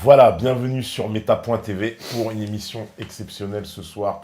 Voilà, bienvenue sur Meta.tv pour une émission exceptionnelle ce soir.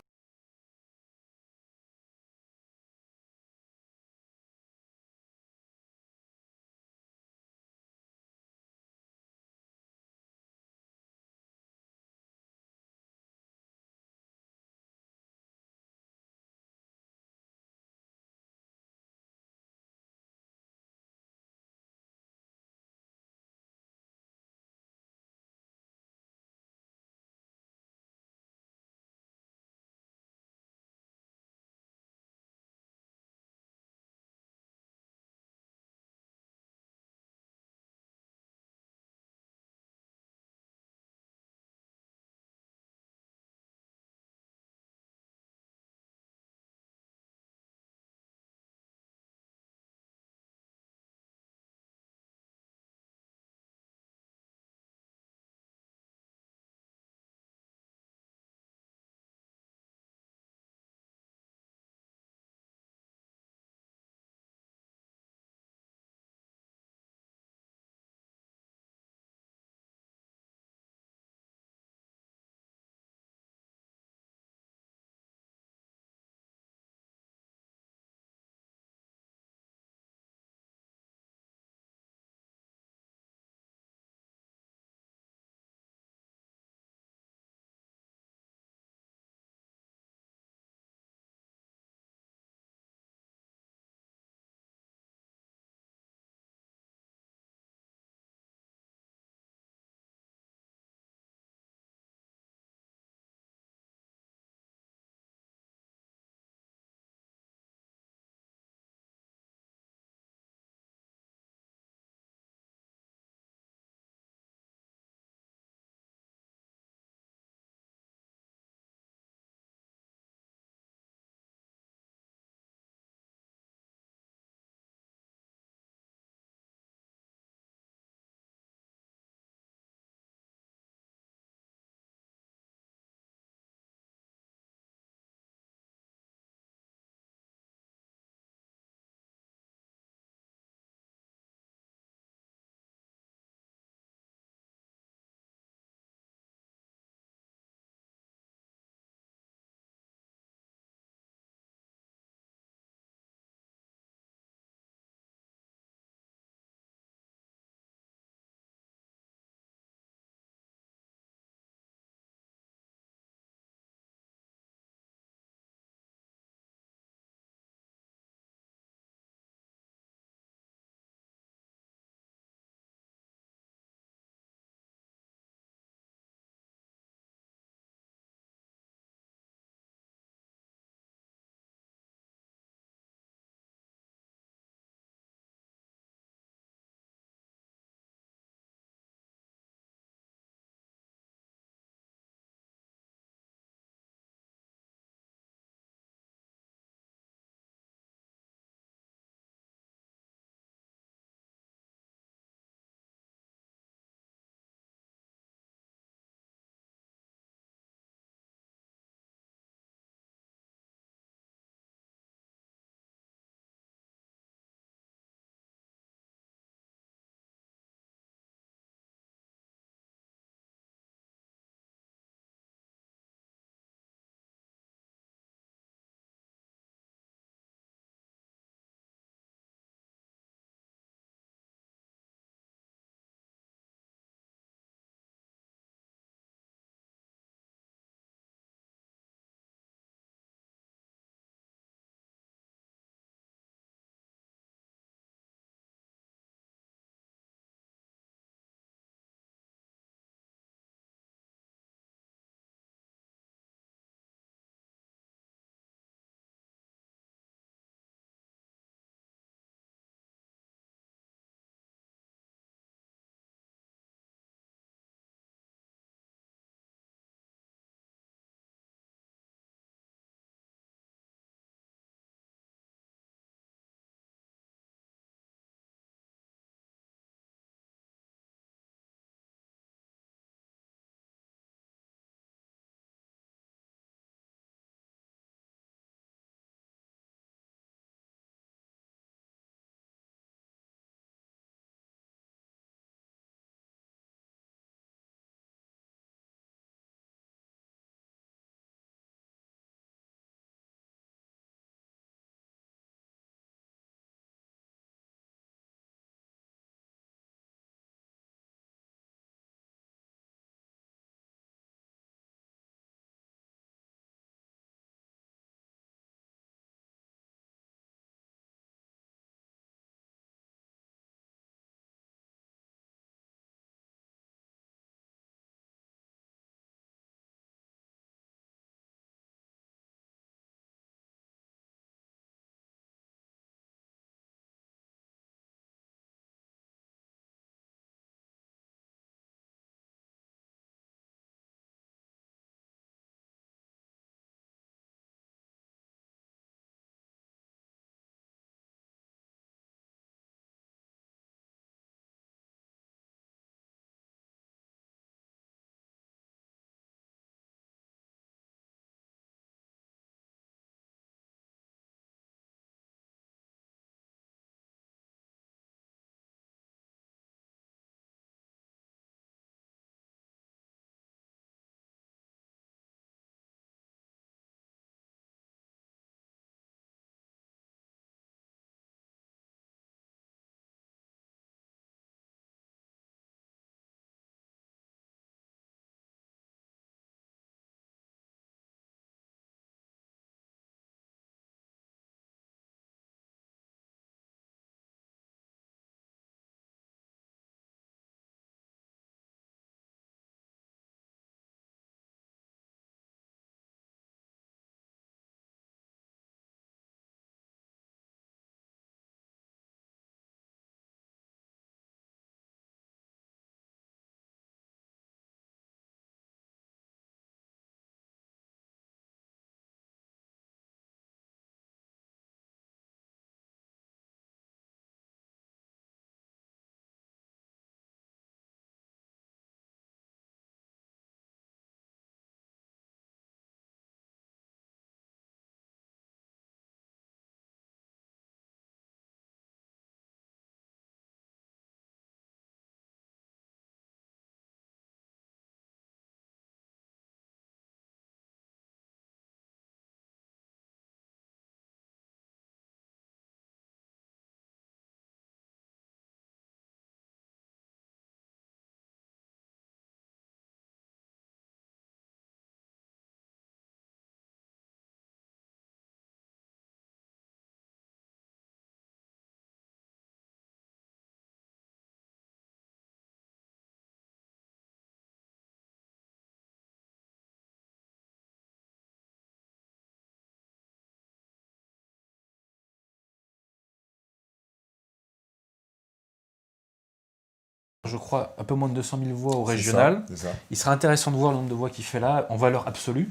je crois, un peu moins de 200 000 voix au régional. C'est ça. Il serait intéressant de voir le nombre de voix qu'il fait là, en valeur absolue.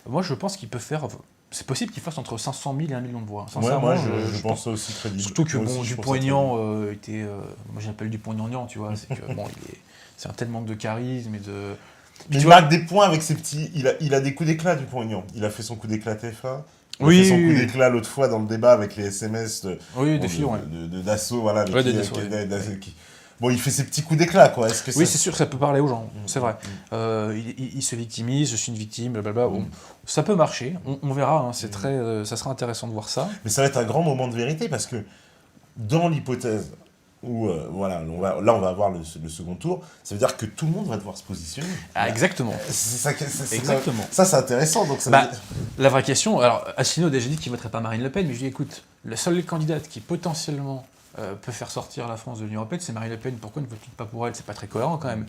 Moi, je pense qu'il peut faire... C'est possible qu'il fasse entre 500 000 et 1 million de voix. Ouais, moi, je pense ça aussi crédible. Surtout que, moi bon, aussi, Dupont-Aignan était... moi, j'appelle Dupont-Aignan, tu vois. C'est que, bon, c'est un tel manque de charisme et de... Mais il marque des points avec ses petits... Il a des coups d'éclat, Dupont-Aignan. Il a fait son coup d'éclat TF1. Il a fait son coup d'éclat l'autre fois dans le débat avec les SMS d'assaut, voilà. Bon, il fait ses petits coups d'éclat, quoi. Oui, c'est sûr, ça peut parler aux gens, c'est vrai. Il se victimise, je suis une victime, blablabla. Ça peut marcher, on verra, hein, ça sera intéressant de voir ça. Mais ça va être un grand moment de vérité, parce que dans l'hypothèse où, voilà, on va avoir le second tour, ça veut dire que tout le monde va devoir se positionner. Ah, exactement. Exactement. Ça, c'est intéressant. Donc la vraie question, alors Asselineau a déjà dit qu'il ne voterait pas Marine Le Pen, mais je dis, écoute, la seule candidate qui potentiellement peut faire sortir la France de l'Union européenne, c'est Marine Le Pen. Pourquoi ne vote-t-il pas pour elle? C'est pas très cohérent quand même.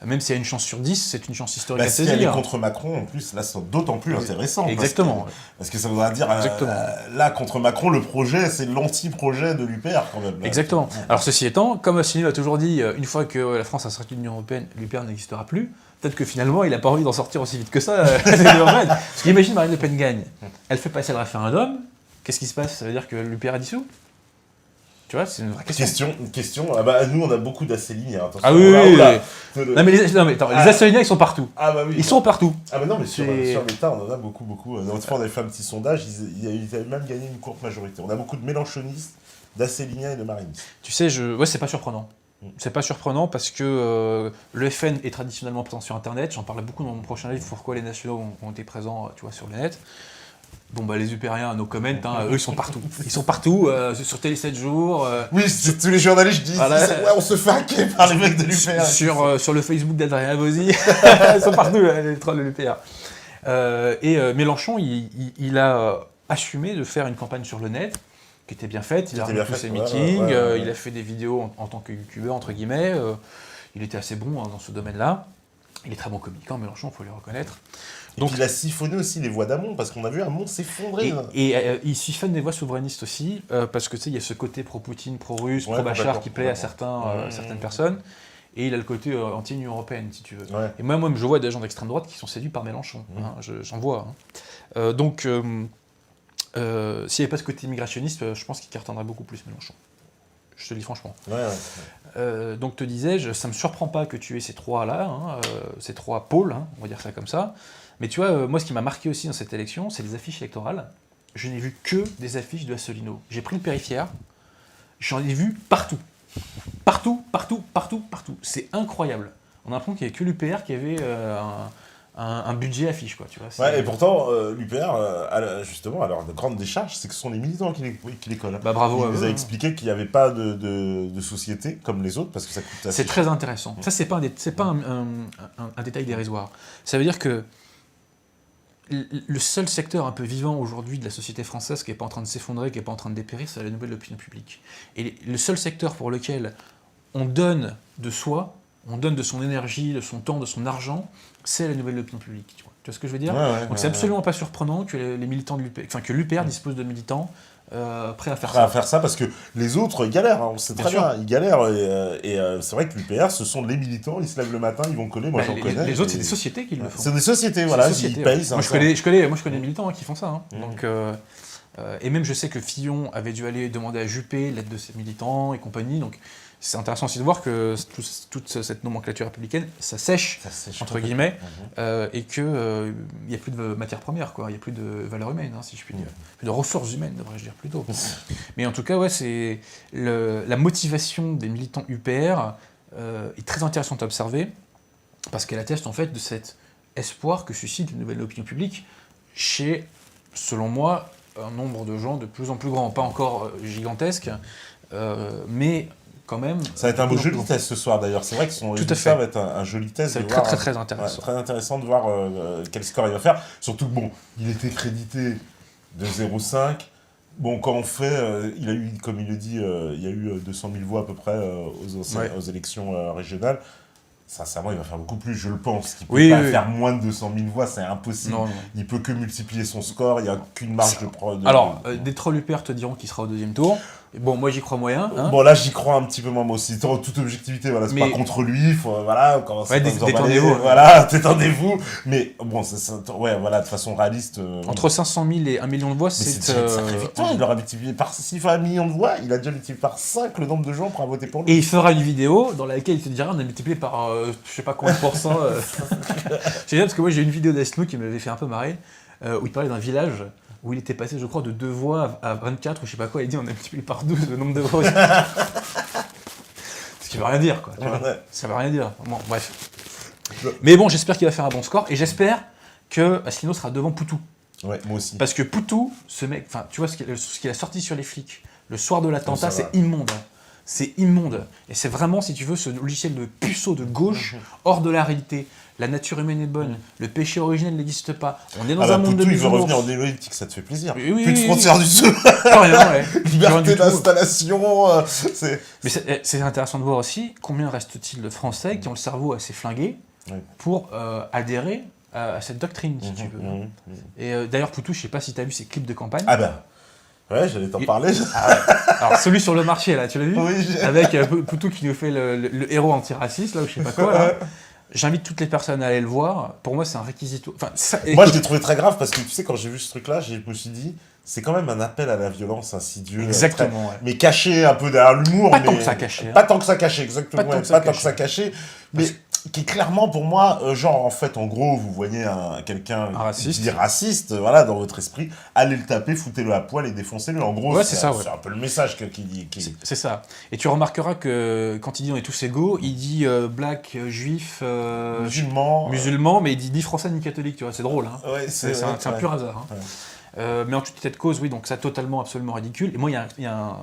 Même s'il y a une chance sur 10, c'est une chance historique à saisir. Si elle est contre Macron, en plus, là, c'est d'autant plus intéressant. Exactement. Parce que ça voudra dire, là, contre Macron, le projet, c'est l'anti-projet de l'UPR, quand même. Là. Exactement. Alors, ceci étant, comme Asselineau a toujours dit, une fois que la France a sorti de l'Union européenne, l'UPR n'existera plus. Peut-être que finalement, il n'a pas envie d'en sortir aussi vite que ça. Parce qu'imagine, Marine Le Pen gagne. Elle fait passer le référendum. Qu'est-ce qui se passe? Ça veut dire que l'UPR est dissous? Tu vois, c'est une vraie question. Question. Ah bah, nous, on a beaucoup d'Asséliens. Ah oui, Non, mais les Asséliens, ils sont partout. Ah bah oui. Ils sont partout. Ah bah non, mais sur l'État, on en a beaucoup. L'autre fois, on avait fait un petit sondage, ils avaient même gagné une courte majorité. On a beaucoup de mélanchonistes, d'Asséliens et de marinistes. Tu sais, c'est pas surprenant. C'est pas surprenant parce que le FN est traditionnellement présent sur Internet. J'en parle beaucoup dans mon prochain livre, pourquoi les nationaux ont été présents, tu vois, sur le net. Bon, bah, les Upériens, no comment, hein, eux, ils sont partout. Ils sont partout, sur Télé 7 jours. Oui, tous les journalistes disent, on se fait hacker par les mecs de l'UPR. Sur le Facebook d'Adrien Avosi, ils sont partout, les trolls de l'UPR. Mélenchon, il a assumé de faire une campagne sur le net, qui était bien faite. Il a remis tous ses meetings, il a fait des vidéos en tant que youtubeur, entre guillemets. Il était assez bon dans ce domaine-là. Il est très bon communicant, Mélenchon, il faut le reconnaître. Donc, il a siphonné aussi les voix d'Hamon, parce qu'on a vu Hamon s'effondrer. Et il siphonne des voix souverainistes aussi, parce que tu sais, il y a ce côté pro-Poutine, pro-russe, pro-Bachar qui plaît à certaines personnes, et il a le côté anti-Union européenne, si tu veux. Ouais. Et moi, je vois des gens d'extrême droite qui sont séduits par Mélenchon, hein, j'en vois. Hein. Donc, s'il n'y avait pas ce côté immigrationniste, je pense qu'il cartonnerait beaucoup plus Mélenchon. Je te le dis franchement. Donc, te disais-je, ça ne me surprend pas que tu aies ces trois-là, hein, ces trois pôles, hein, on va dire ça comme ça. Mais tu vois, moi, ce qui m'a marqué aussi dans cette élection, c'est les affiches électorales. Je n'ai vu que des affiches de Asselineau. J'ai pris le périphérique, j'en ai vu partout. Partout. C'est incroyable. On a l'impression qu'il n'y avait que l'UPR qui avait un budget affiche, quoi, tu vois. Ouais, et pourtant, l'UPR, justement, alors, de grande décharge, c'est que ce sont les militants qui les collent. Bah bravo. Il nous a expliqué qu'il n'y avait pas de société comme les autres, parce que ça coûte assez C'est très intéressant. Ça, c'est pas un détail dérisoire. Ça veut dire que le seul secteur un peu vivant aujourd'hui de la société française qui n'est pas en train de s'effondrer, qui n'est pas en train de dépérir, c'est la nouvelle opinion publique. Et le seul secteur pour lequel on donne de soi, on donne de son énergie, de son temps, de son argent, c'est la nouvelle opinion publique. Tu vois ce que je veux dire? Donc c'est absolument pas surprenant que les militants de l'UPR, que l'UPR dispose de militants prêts à faire ça. Parce que les autres galèrent, hein, on sait très bien, ils galèrent. Et c'est vrai que l'UPR, ce sont les militants, ils se lèvent le matin, ils vont coller, moi j'en connais. Les autres, c'est des sociétés qui le font. C'est des sociétés, voilà, ils payent. Moi je connais des militants qui font ça. Hein. Donc, et même je sais que Fillon avait dû aller demander à Juppé l'aide de ses militants et compagnie. Donc c'est intéressant aussi de voir que toute cette nomenclature républicaine, ça sèche entre guillemets, et qu'il n'y a plus de matière première, quoi. Il n'y a plus de valeur humaine, hein, si je puis dire. Plus de ressources humaines, devrais-je dire plutôt. Mais en tout cas, c'est la motivation des militants UPR est très intéressante à observer, parce qu'elle atteste en fait de cet espoir que suscite une nouvelle opinion publique chez, selon moi, un nombre de gens de plus en plus grand. Pas encore gigantesque, mais quand même. Ça va être un beau joli test ce soir d'ailleurs. C'est vrai que ça va être un joli test. Ça va être très intéressant. Très intéressant de voir quel score il va faire. Surtout que il était crédité de 0,5. Bon, quand on fait, il a eu, comme il le dit, il y a eu 200 000 voix à peu près aux élections régionales. Sincèrement, il va faire beaucoup plus, je le pense. Il ne peut pas faire moins de 200 000 voix, c'est impossible. Non. Il peut que multiplier son score, il n'y a qu'une marge de... Alors, des trolls UPR te diront qu'il sera au deuxième tour. Bon, moi j'y crois moyen. Hein. Bon, là, j'y crois un petit peu moins, moi aussi. En toute objectivité, voilà, c'est Mais- pas contre lui, voilà, commencez Ouais, pas à vous emballer, détendez-vous. voilà, détendez-vous. Mais bon, ouais, voilà, de façon réaliste. Entre 500 000 et 1 million de voix, mais c'est c'est. déjà une sacrée victoire. Il aura multiplié par, s'il fait 1 million de voix, il a déjà multiplié par 5 le nombre de gens pour voter pour lui. Et il fera une vidéo dans laquelle il te dira on a multiplié par je sais pas combien de pourcents. C'est bien parce que moi j'ai une vidéo d'Asno qui m'avait fait un peu marrer, où il parlait d'un village où il était passé, je crois, de 2 voix à 24 ou je sais pas quoi. Il dit on a multiplié par 12 le nombre de voix. Ce qui veut rien dire, quoi. Tu vois. Ouais. Ça veut rien dire. Bon, bref. Mais bon, j'espère qu'il va faire un bon score et j'espère que Asselineau sera devant Poutou. Ouais, moi aussi. Parce que Poutou, ce mec, enfin, tu vois ce qu'il a sorti sur les flics le soir de l'attentat, Ça va. c'est immonde. C'est immonde. Et c'est vraiment, si tu veux, ce logiciel de puceau de gauche, hors de la réalité. La nature humaine est bonne, le péché originel n'existe pas. On est dans un monde de Poutou, il veut bisounours. revenir en néolithique, ça te fait plaisir. Oui, oui, Plus de oui, frontières oui. du tout. Pas rien, ouais. Rien Liberté du tout. d'installation, c'est... Mais c'est intéressant de voir aussi combien reste-t-il de Français qui ont le cerveau assez flingué Ouais. pour adhérer à cette doctrine, si tu veux. Et d'ailleurs, Poutou, je sais pas si tu as vu ses clips de campagne. Ah ben, ouais, j'allais t'en parler. Alors, celui sur le marché, là, tu l'as vu? Oui, Avec Poutou qui nous fait le héros antiraciste, là, ou je sais pas quoi, là. J'invite toutes les personnes à aller le voir. Pour moi, c'est un réquisito. Enfin, Moi, je l'ai trouvé très grave parce que, tu sais, quand j'ai vu ce truc-là, je me suis dit, c'est quand même un appel à la violence insidieux. Exactement, ouais. Mais caché un peu derrière l'humour. Pas mais... tant que ça caché. Pas tant que ça caché, exactement. Pas tant que ça caché. Mais qui est clairement, pour moi, genre, en fait, en gros, vous voyez quelqu'un qui dit raciste, voilà, dans votre esprit, allez le taper, foutez-le à poil et défoncez-le. En gros, ouais, c'est ça, un peu le message qu'il dit. C'est ça. Et tu remarqueras que quand il dit on est tous égaux, il dit black, juif, musulman, mais il dit ni français ni catholique, tu vois, c'est drôle. Hein. Ouais, c'est un pur hasard. Hein. Ouais. Mais en toute état de cause, oui, donc ça totalement, absolument ridicule. Et moi, il y a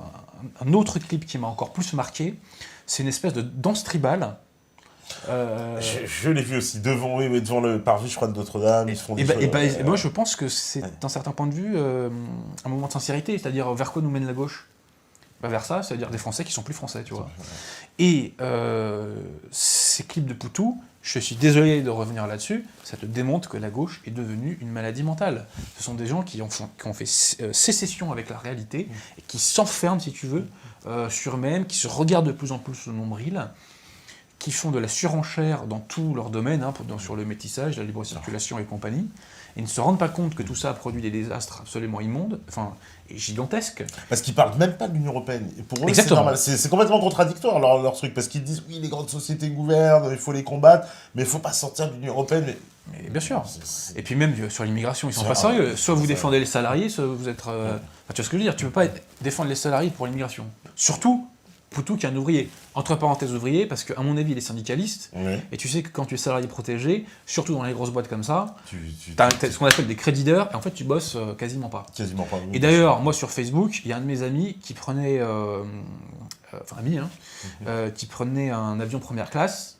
un autre clip qui m'a encore plus marqué, c'est une espèce de danse tribale. Je l'ai vu aussi, devant le parvis, je crois, de Notre-Dame. Et moi, je pense que c'est, d'un certain point de vue, un moment de sincérité, c'est-à-dire vers quoi nous mène la gauche ? Vers ça, c'est-à-dire des Français qui sont plus Français, tu vois. Et ces clips de Poutou, je suis désolé de revenir là-dessus, ça te démontre que la gauche est devenue une maladie mentale. Ce sont des gens qui ont fait sécession avec la réalité, et qui s'enferment, si tu veux, sur eux-mêmes, qui se regardent de plus en plus au nombril, qui font de la surenchère dans tous leurs domaines, hein, sur le métissage, la libre circulation et compagnie, et ne se rendent pas compte que tout ça a produit des désastres absolument immondes, enfin, et gigantesques. Parce qu'ils parlent même pas de l'Union Européenne. Et pour eux, Exactement. c'est normal. C'est complètement contradictoire leur truc, parce qu'ils disent, oui, les grandes sociétés gouvernent, il faut les combattre, mais il faut pas sortir de l'Union Européenne. Mais bien sûr. Et puis même sur l'immigration, ils sont pas sérieux. Soit vous défendez les salariés, soit vous êtes... Enfin, tu vois ce que je veux dire ? Tu peux pas défendre les salariés pour l'immigration. Surtout Poutou qui est un ouvrier. Entre parenthèses ouvrier, parce qu'à mon avis, il est syndicaliste. Oui. Et tu sais que quand tu es salarié protégé, surtout dans les grosses boîtes comme ça, tu as ce qu'on appelle des crédits d'heures, et en fait, tu bosses quasiment pas. Quasiment pas. Et d'ailleurs, moi sur Facebook, il y a un de mes amis qui prenait... qui prenait un avion première classe,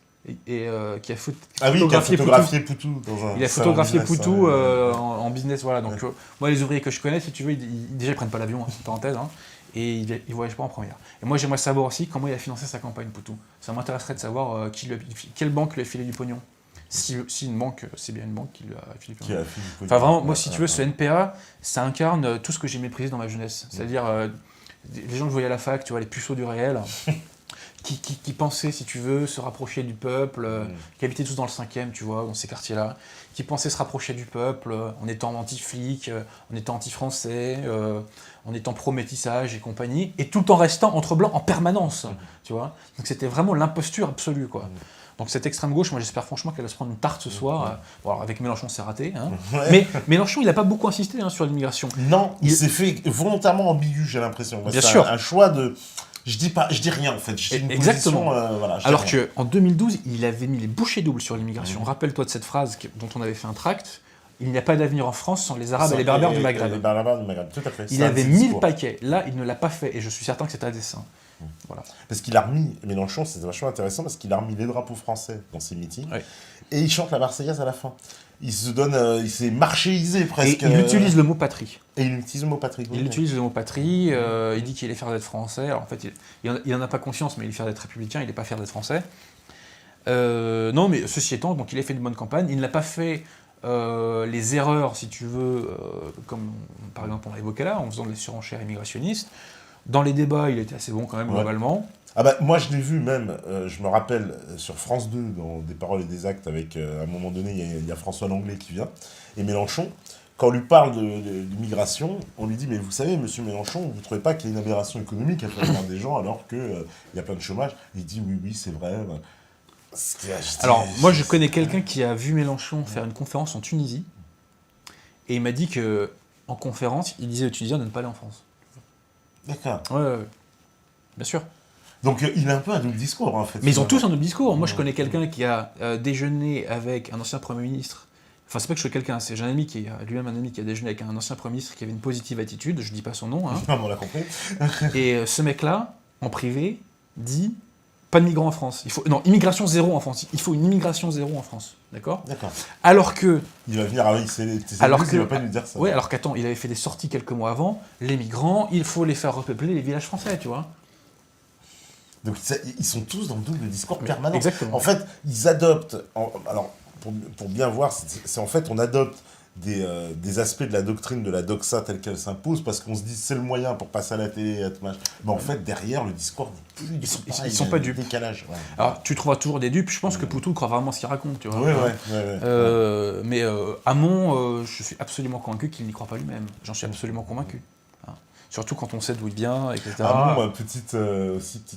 et qui a photographié Poutou. Il a photographié Poutou en business, voilà. Donc moi, les ouvriers que je connais, si tu veux, déjà ils prennent pas l'avion, parenthèse, hein, et ils voyagent pas en première. Et moi, j'aimerais savoir aussi comment il a financé sa campagne, Poutou. Ça m'intéresserait de savoir quelle banque lui a filé du pognon. Si une banque, c'est bien une banque qui lui a filé du pognon. Enfin vraiment, moi, si tu veux, ce NPA, ça incarne tout ce que j'ai méprisé dans ma jeunesse. C'est-à-dire les gens que je voyais à la fac, tu vois, les puceaux du réel. Qui pensaient, si tu veux, se rapprocher du peuple, qui habitaient tous dans le 5e, tu vois, dans ces quartiers-là, qui pensaient se rapprocher du peuple en étant anti-flic, en étant anti-français, en étant pro-métissage et compagnie, et tout en restant entre blancs en permanence, tu vois. Donc c'était vraiment l'imposture absolue, quoi. Donc cette extrême gauche, moi j'espère franchement qu'elle va se prendre une tarte ce soir. Bon, alors avec Mélenchon c'est raté, hein. Mais Mélenchon il n'a pas beaucoup insisté sur l'immigration. Non, il s'est fait volontairement ambigu, j'ai l'impression. Bien sûr. Un choix de... Je dis rien en fait. Je dis une exactement. Position, voilà, alors qu'en 2012, il avait mis les bouchées doubles sur l'immigration. Rappelle-toi de cette phrase dont on avait fait un tract. Il n'y a pas d'avenir en France sans les Arabes et les Berbères du Maghreb. Les Berbères du Maghreb, tout à fait. Il avait mis le paquet. Là, il ne l'a pas fait. Et je suis certain que c'est à dessein. Voilà. Parce qu'il a remis, Mélenchon, c'est vachement intéressant, parce qu'il a remis les drapeaux français dans ses meetings. Oui. Et il chante la Marseillaise à la fin. Il se donne, il s'est marchéisé presque. Et il utilise le mot patrie. Et il utilise le mot patrie. Il utilise le mot patrie, il dit qu'il est fier d'être français. Alors en fait, il n'en a pas conscience, mais il est fier d'être républicain, il n'est pas fier d'être français. Non, mais ceci étant, donc il a fait une bonne campagne. Il n'a pas fait les erreurs, si tu veux, comme par exemple on l'a évoqué là, en faisant des surenchères immigrationnistes. Dans les débats, il était assez bon quand même, globalement. Ah bah, moi, je l'ai vu même, je me rappelle, sur France 2, dans Des paroles et des actes, avec, à un moment donné, il y a François Langlais qui vient, et Mélenchon, quand on lui parle d'immigration, on lui dit, mais vous savez, monsieur Mélenchon, vous ne trouvez pas qu'il y a une aberration économique à faire venir des gens alors qu'il y a plein de chômage? Il dit, oui, c'est vrai. Alors, moi, je connais quelqu'un qui a vu Mélenchon faire une conférence en Tunisie, et il m'a dit que en conférence, il disait aux Tunisiens de ne pas aller en France. D'accord. Ouais. Bien sûr. Donc il a un peu un double discours en fait. Mais ils ont tous un double discours. Moi je connais quelqu'un qui a déjeuné avec un ancien Premier ministre. Enfin c'est pas que je connais quelqu'un, c'est j'ai un ami qui a lui-même un ami qui a déjeuné avec un ancien Premier ministre qui avait une positive attitude, je dis pas son nom. Hein. On l'a compris. Et ce mec-là, en privé, dit pas de migrants en France. Immigration zéro en France. Il faut une immigration zéro en France. D'accord. Alors que... Il va venir avec il va pas lui dire ça. Oui, alors qu'attends, il avait fait des sorties quelques mois avant. Les migrants, il faut les faire repeupler les villages français, tu vois. Donc ils sont tous dans le double discours permanent. Exactement. En fait, ils adoptent... Alors, pour bien voir, c'est en fait, on adopte des aspects de la doctrine de la doxa telle qu'elle s'impose parce qu'on se dit c'est le moyen pour passer à la télé, mais en fait, derrière, le discours n'est plus ils sont pas dupes. Décalage. Ouais. Alors, tu trouveras toujours des dupes. Je pense que Poutou croit vraiment ce qu'il raconte, tu vois. Ouais. Mais Hamon, je suis absolument convaincu qu'il n'y croit pas lui-même. J'en suis absolument convaincu. Surtout quand on sait d'où il vient, etc. Hamon, petite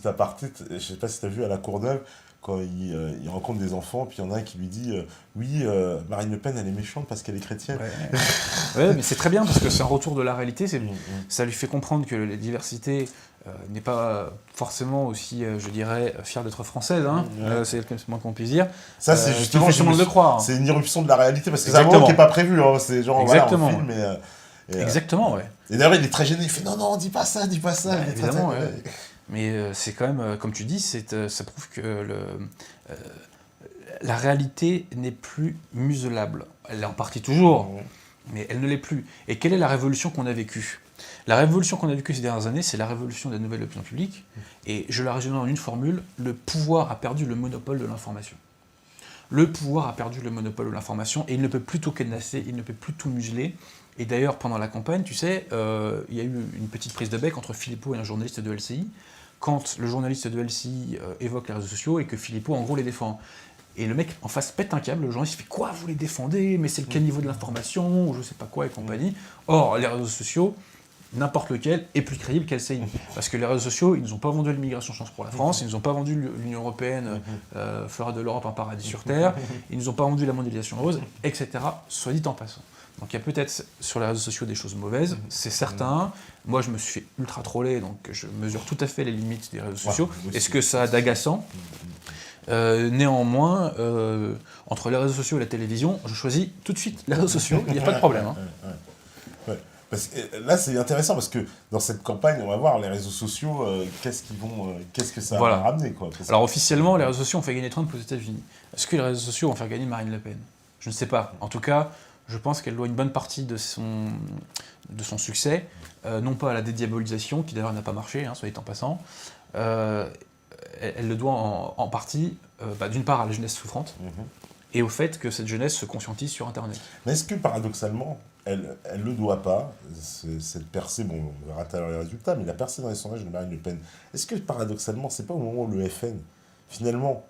aparté, je sais pas si tu as vu à la Courneuve, quand il rencontre des enfants, puis il y en a un qui lui dit oui, Marine Le Pen, elle est méchante parce qu'elle est chrétienne. Ouais, mais c'est très bien parce que c'est un retour de la réalité. Ça lui fait comprendre que la diversité n'est pas forcément aussi, je dirais, fière d'être française. Hein. C'est le moins qu'on puisse dire. Ça, c'est justement de le croire. C'est une irruption de la réalité parce que c'est un moment qui n'est pas prévu. Hein. C'est genre, exactement. Voilà, on filme exactement, ouais. Et d'ailleurs, il est très gêné. Il fait non, dis pas ça. Évidemment, Mais c'est quand même, comme tu dis, ça prouve que la réalité n'est plus muselable. Elle l'est en partie toujours, mais elle ne l'est plus. Et quelle est la révolution qu'on a vécue ? La révolution qu'on a vécue ces dernières années, c'est la révolution de la nouvelle opinion publique. Et je la résume en une formule, le pouvoir a perdu le monopole de l'information. Le pouvoir a perdu le monopole de l'information et il ne peut plus tout cadenasser, il ne peut plus tout museler. Et d'ailleurs, pendant la campagne, tu sais, il y a eu une petite prise de bec entre Philippot et un journaliste de LCI, quand le journaliste de LCI évoque les réseaux sociaux et que Philippot, en gros, les défend. Et le mec, en face, pète un câble, le journaliste fait « Quoi, vous les défendez? Mais c'est quel niveau de l'information ?» ou je sais pas quoi et compagnie. Or, les réseaux sociaux, n'importe lequel, est plus crédible qu'LCI. Parce que les réseaux sociaux, ils nous ont pas vendu l'immigration chance pour la France, ils nous ont pas vendu l'Union Européenne fera de l'Europe un paradis sur Terre, ils nous ont pas vendu la mondialisation rose, etc. Soit dit en passant. Donc il y a peut-être sur les réseaux sociaux des choses mauvaises, c'est certain. Moi, je me suis fait ultra troller, donc je mesure tout à fait les limites des réseaux sociaux. Est-ce que ça a d'agaçant ? Néanmoins, entre les réseaux sociaux et la télévision, je choisis tout de suite les réseaux sociaux, il n'y a pas de problème. Hein. Parce que, là, c'est intéressant parce que dans cette campagne, on va voir les réseaux sociaux, qu'est-ce que ça va ramener, quoi. Alors officiellement, les réseaux sociaux ont fait gagner Trump aux États-Unis. Est-ce que les réseaux sociaux vont faire gagner Marine Le Pen ? Je ne sais pas. En tout cas, je pense qu'elle doit une bonne partie de son succès, non pas à la dédiabolisation, qui d'ailleurs n'a pas marché, soit dit en passant. Elle le doit en partie, d'une part, à la jeunesse souffrante, et au fait que cette jeunesse se conscientise sur Internet. Mais est-ce que paradoxalement, elle le doit pas, cette percée, bon, on verra tout à l'heure les résultats, mais la percée dans les sondages de Marine Le Pen, est-ce que paradoxalement, c'est pas au moment où le FN, finalement,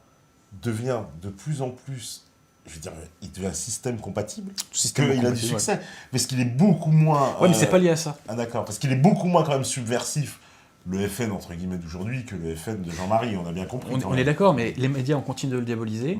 devient de plus en plus, je veux dire, il devient un système compatible, qu'il a du succès, ouais. Parce qu'il est beaucoup moins... Ouais, mais c'est pas lié à ça. Ah d'accord, parce qu'il est beaucoup moins quand même subversif, le FN, entre guillemets, d'aujourd'hui, que le FN de Jean-Marie, on a bien compris. On est d'accord, mais les médias ont continué de le diaboliser.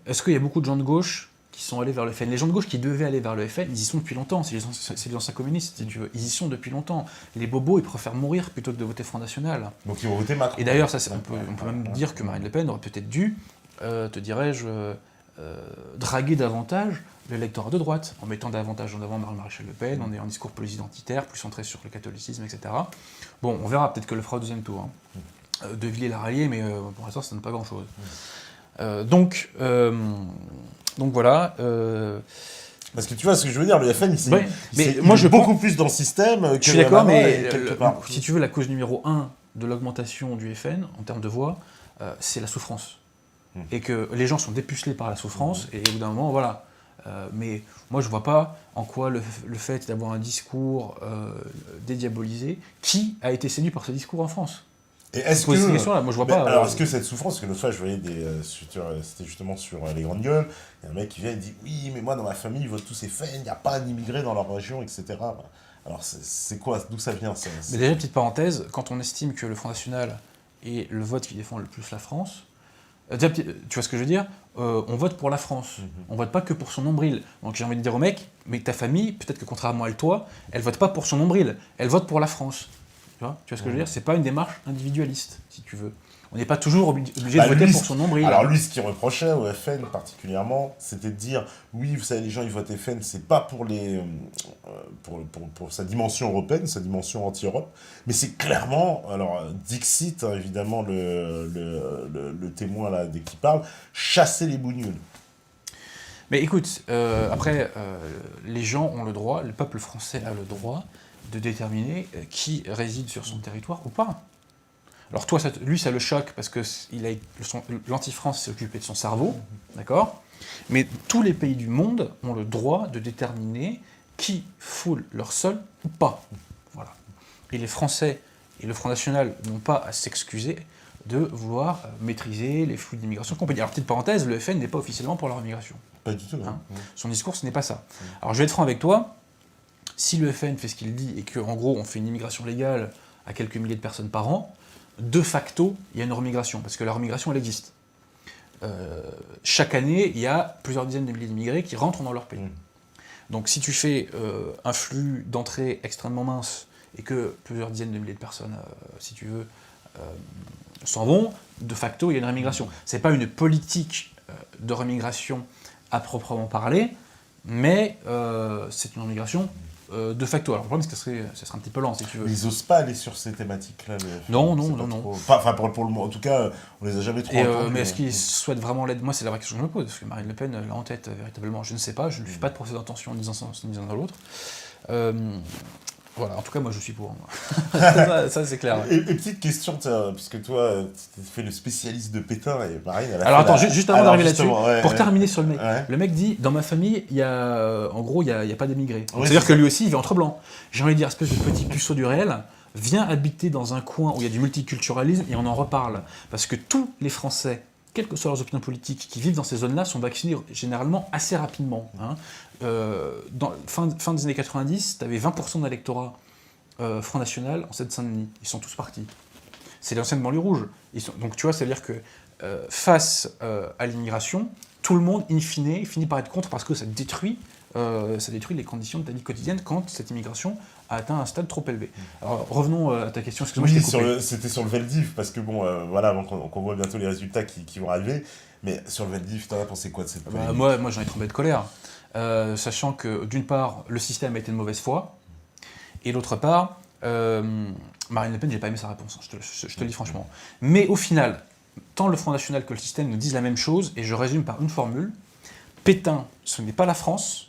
Est-ce qu'il y a beaucoup de gens de gauche qui sont allés vers le FN ? Les gens de gauche qui devaient aller vers le FN, ils y sont depuis longtemps. C'est les anciens communistes, si tu veux. Ils y sont depuis longtemps. Les bobos, ils préfèrent mourir plutôt que de voter Front National. Donc ils vont voter Macron. Et d'ailleurs, on peut même dire que Marine Le Pen aurait peut-être dû, te dirais-je, draguer davantage l'électorat de droite, en mettant davantage en avant Marie-Maréchal Le Pen, en ayant un discours plus identitaire, plus centré sur le catholicisme, etc. Bon, on verra, peut-être que le fera au deuxième tour. De Villiers-la-Rallier, mais pour l'instant, ça ne donne pas grand-chose. Donc voilà. Parce que tu vois ce que je veux dire, le FN, il est beaucoup plus dans le système que... Je suis d'accord, mais si tu veux, la cause numéro 1 de l'augmentation du FN, en termes de voix, c'est la souffrance. Et que les gens sont dépucelés par la souffrance, et au bout d'un moment, voilà. Mais moi, je vois pas en quoi le fait d'avoir un discours dédiabolisé, qui a été séduit par ce discours en France? Et est-ce Pose cette que... question-là, moi je vois pas. Alors, est-ce que cette souffrance, parce que l'autre fois, je voyais c'était justement sur les grandes gueules, il y a un mec qui vient et dit « Oui, mais moi, dans ma famille, ils votent tous FN, il n'y a pas d'immigrés dans leur région, etc. » Alors, c'est quoi? D'où ça vient, ça? Mais déjà, petite parenthèse, quand on estime que le Front National est le vote qui défend le plus la France, déjà, tu vois ce que je veux dire? On vote pour la France, on vote pas que pour son nombril. Donc j'ai envie de dire au mec, mais ta famille, peut-être que contrairement à toi, elle vote pas pour son nombril, elle vote pour la France. Tu vois ce que je veux dire? C'est pas une démarche individualiste, si tu veux. On n'est pas toujours obligé de voter pour son nombril. Alors lui, ce qu'il reprochait au FN particulièrement, c'était de dire, oui, vous savez, les gens, ils votent FN, c'est pas pour pour sa dimension européenne, sa dimension anti-Europe, mais c'est clairement, alors Dixit, hein, évidemment, le témoin là, dès qu'il parle, chasser les bougnoules. Mais écoute, après, les gens ont le droit, le peuple français a le droit de déterminer qui réside sur son territoire ou pas. Alors toi, lui, ça le choque parce que l'anti-France s'est occupé de son cerveau, d'accord? Mais tous les pays du monde ont le droit de déterminer qui foule leur sol ou pas. Voilà. Et les Français et le Front National n'ont pas à s'excuser de vouloir maîtriser les flux d'immigration compagnie. Alors petite parenthèse, le FN n'est pas officiellement pour leur immigration. Pas du tout. Hein. Son discours, ce n'est pas ça. Alors je vais être franc avec toi. Si le FN fait ce qu'il dit et qu'en gros on fait une immigration légale à quelques milliers de personnes par an, de facto, il y a une remigration, parce que la remigration, elle existe. Chaque année, il y a plusieurs dizaines de milliers d'immigrés qui rentrent dans leur pays. Donc si tu fais un flux d'entrée extrêmement mince et que plusieurs dizaines de milliers de personnes, si tu veux, s'en vont, de facto, il y a une remigration. C'est pas une politique de remigration à proprement parler, mais c'est une remigration de facto. Alors le problème, c'est que ça serait un petit peu lent, si tu veux. Mais ils n'osent pas aller sur ces thématiques-là. Non. Enfin, pour le moment, en tout cas, on les a jamais trop entendus. Mais est-ce qu'ils souhaitent vraiment l'aide? Moi, c'est la vraie question que je me pose, parce que Marine Le Pen l'a en tête, véritablement. Je ne sais pas, je ne lui fais pas de procès d'intention en disant ça, ni disant l'autre. Voilà, en tout cas, moi, je suis pour. ça c'est clair. Et petite question, puisque toi, tu fais le spécialiste de Pétain, et Marine, elle a Alors attends, juste avant d'arriver là-dessus, pour terminer terminer sur le mec, le mec dit, dans ma famille, il y a, en gros, il y a pas d'émigrés. Oui, c'est-à-dire que lui aussi, il vit entre blancs. J'ai envie de dire, espèce de petit puceau du réel, viens habiter dans un coin où il y a du multiculturalisme et on en reparle. Parce que tous les Français, quelles que soient leurs opinions politiques, qui vivent dans ces zones-là, sont vaccinés généralement assez rapidement. Hein. Fin des années 90, tu avais 20% d'électorat Front National en Seine-Saint-Denis. Ils sont tous partis. C'est l'ancienne banlieue rouge. Donc tu vois, ça veut dire que face à l'immigration, tout le monde, in fine, finit par être contre parce que ça détruit les conditions de ta vie quotidienne quand cette immigration a atteint un stade trop élevé. Alors revenons à ta question, excuse-moi, oui, je t'ai coupé. c'était sur le Veldiv, parce que bon, voilà, avant qu'on voit bientôt les résultats qui vont arriver, mais sur le Veldiv, t'en as pensé quoi de cette polémique? Moi j'en ai tremblé de colère, sachant que d'une part, le système a été de mauvaise foi, et d'autre part, Marine Le Pen, j'ai pas aimé sa réponse, je te le dis franchement. Mais au final, tant le Front National que le système nous disent la même chose, et je résume par une formule, Pétain, ce n'est pas la France.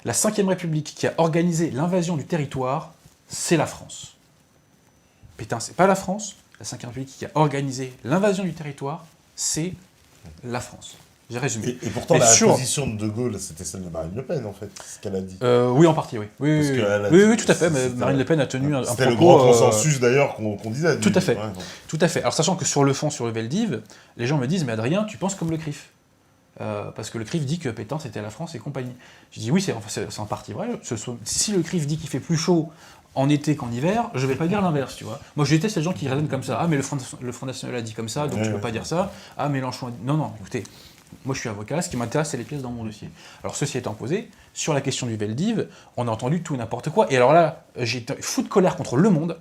La Ve République qui a organisé l'invasion du territoire, c'est la France. Pétain, c'est pas la France. La Ve République qui a organisé l'invasion du territoire, c'est la France. J'ai résumé. Et pourtant, position de De Gaulle, c'était celle de Marine Le Pen, en fait, ce qu'elle a dit. Oui, en partie, oui. Oui, tout à fait. Mais Marine Le Pen a tenu un propos... C'était le grand consensus, d'ailleurs, qu'on disait. Tout à fait. Ouais, bon. Tout à fait. Alors, sachant que sur le fond, sur le Veldiv, les gens me disent, mais Adrien, tu penses comme le CRIF. Parce que le CRIF dit que Pétain c'était la France et compagnie. Je dis oui, c'est en partie vrai. Si le CRIF dit qu'il fait plus chaud en été qu'en hiver, je vais pas dire l'inverse, tu vois. Moi je déteste les gens qui raisonnent comme ça. Ah mais le Front National a dit comme ça, donc tu peux pas dire ça. Ah Mélenchon a dit... Non, écoutez, moi je suis avocat, ce qui m'intéresse c'est les pièces dans mon dossier. Alors ceci étant posé, sur la question du Veldiv, on a entendu tout et n'importe quoi. Et alors là, j'ai été fou de colère contre Le Monde,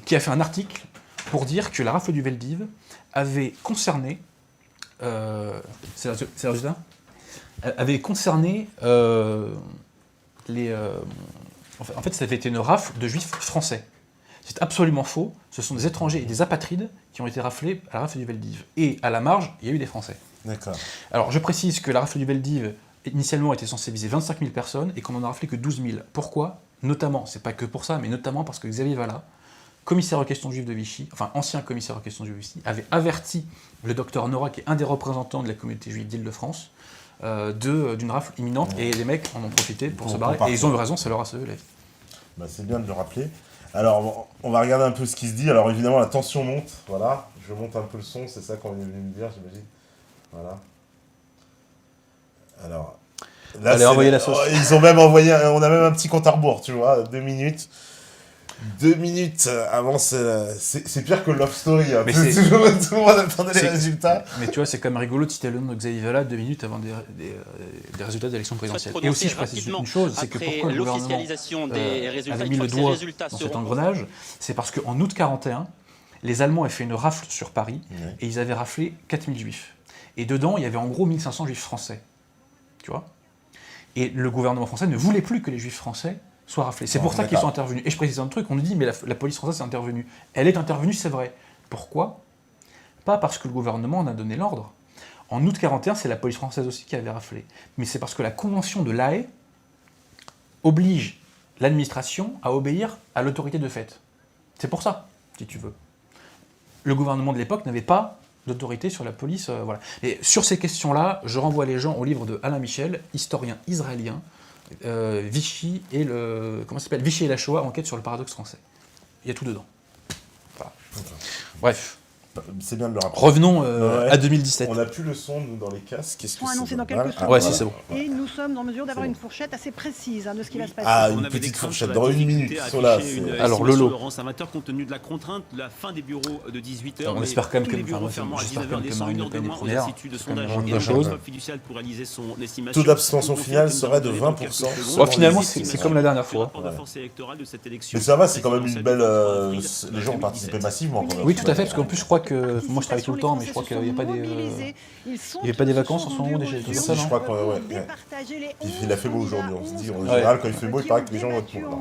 qui a fait un article pour dire que la rafle du Veldiv avait concerné... c'est le résultat, avait concerné les... en fait, ça avait été une rafle de juifs français. C'est absolument faux. Ce sont des étrangers et des apatrides qui ont été raflés à la rafle du Veldiv. Et à la marge, il y a eu des Français. D'accord. Alors, je précise que la rafle du Veldiv, initialement, était censée viser 25 000 personnes et qu'on en a raflé que 12 000. Pourquoi? Notamment, c'est pas que pour ça, mais notamment parce que Xavier Vallat, commissaire aux questions juives de Vichy, enfin ancien commissaire aux questions juives de Vichy, avait averti le docteur Nora, qui est un des représentants de la communauté juive d'Île-de-France, d'une rafle imminente, et les mecs en ont profité pour se barrer, partir. et ils ont eu raison, ça leur a sauvé la vie. Bah, c'est bien de le rappeler. Alors, on va regarder un peu ce qui se dit. Alors, évidemment, la tension monte. Voilà. Je monte un peu le son. C'est ça qu'on est venu me dire, j'imagine. Voilà. Alors. Là, allez, envoyer la sauce. Ils ont même envoyé. On a même un petit compte à rebours, tu vois. 2 minutes. 2 minutes avant, c'est pire que Love Story. Hein. Mais Tout le monde attendait les résultats. Mais tu vois, c'est quand même rigolo de citer le nom de Xavier Vallat 2 minutes avant des résultats de l'élection présidentielle. Et aussi, je précise une chose, c'est que pourquoi le gouvernement avait mis le doigt dans cet engrenage, c'est parce qu'en août 41, les Allemands avaient fait une rafle sur Paris, et ils avaient raflé 4000 juifs. Et dedans, il y avait en gros 1500 juifs français. Tu vois ? Et le gouvernement français ne voulait plus que les juifs français soient raflés. C'est pour ça qu'ils sont intervenus. Et je précise un truc, on nous dit, mais la police française est intervenue. Elle est intervenue, c'est vrai. Pourquoi ? Pas parce que le gouvernement en a donné l'ordre. En août 41, c'est la police française aussi qui avait raflé. Mais c'est parce que la convention de La Haye oblige l'administration à obéir à l'autorité de fait. C'est pour ça, si tu veux. Le gouvernement de l'époque n'avait pas d'autorité sur la police. Voilà. Et sur ces questions-là, je renvoie les gens au livre de Alain Michel, historien israélien, Vichy et Vichy et la Shoah, enquête sur le paradoxe français. Il y a tout dedans. Voilà. Okay. Bref. C'est bien de le rappeler. Revenons à 2017. On n'a plus le son, nous, dans les casques. Qu'est-ce que c'est annoncé dans quelques secondes. Ouais, si, c'est bon. Et nous sommes en mesure d'avoir une fourchette assez précise de ce qui va se passer. Ah, une petite fourchette, dans 1 minute. Alors, Lolo. Compte tenu de la contrainte de la fin des bureaux de 18h. On espère quand même que Marine Le Pen est première. Le taux d'abstention final serait de 20%. Finalement, c'est comme la dernière fois. Mais ça va, c'est quand même une belle... Les gens ont participé massivement. Oui, tout à fait, parce qu'en plus, je crois que moi je travaille tout le temps, mais je crois qu'il n'y a pas des vacances en ce moment déjà. Je crois qu'il a fait beau aujourd'hui. On se dit en général quand il fait beau, il paraît que les gens vont être contents.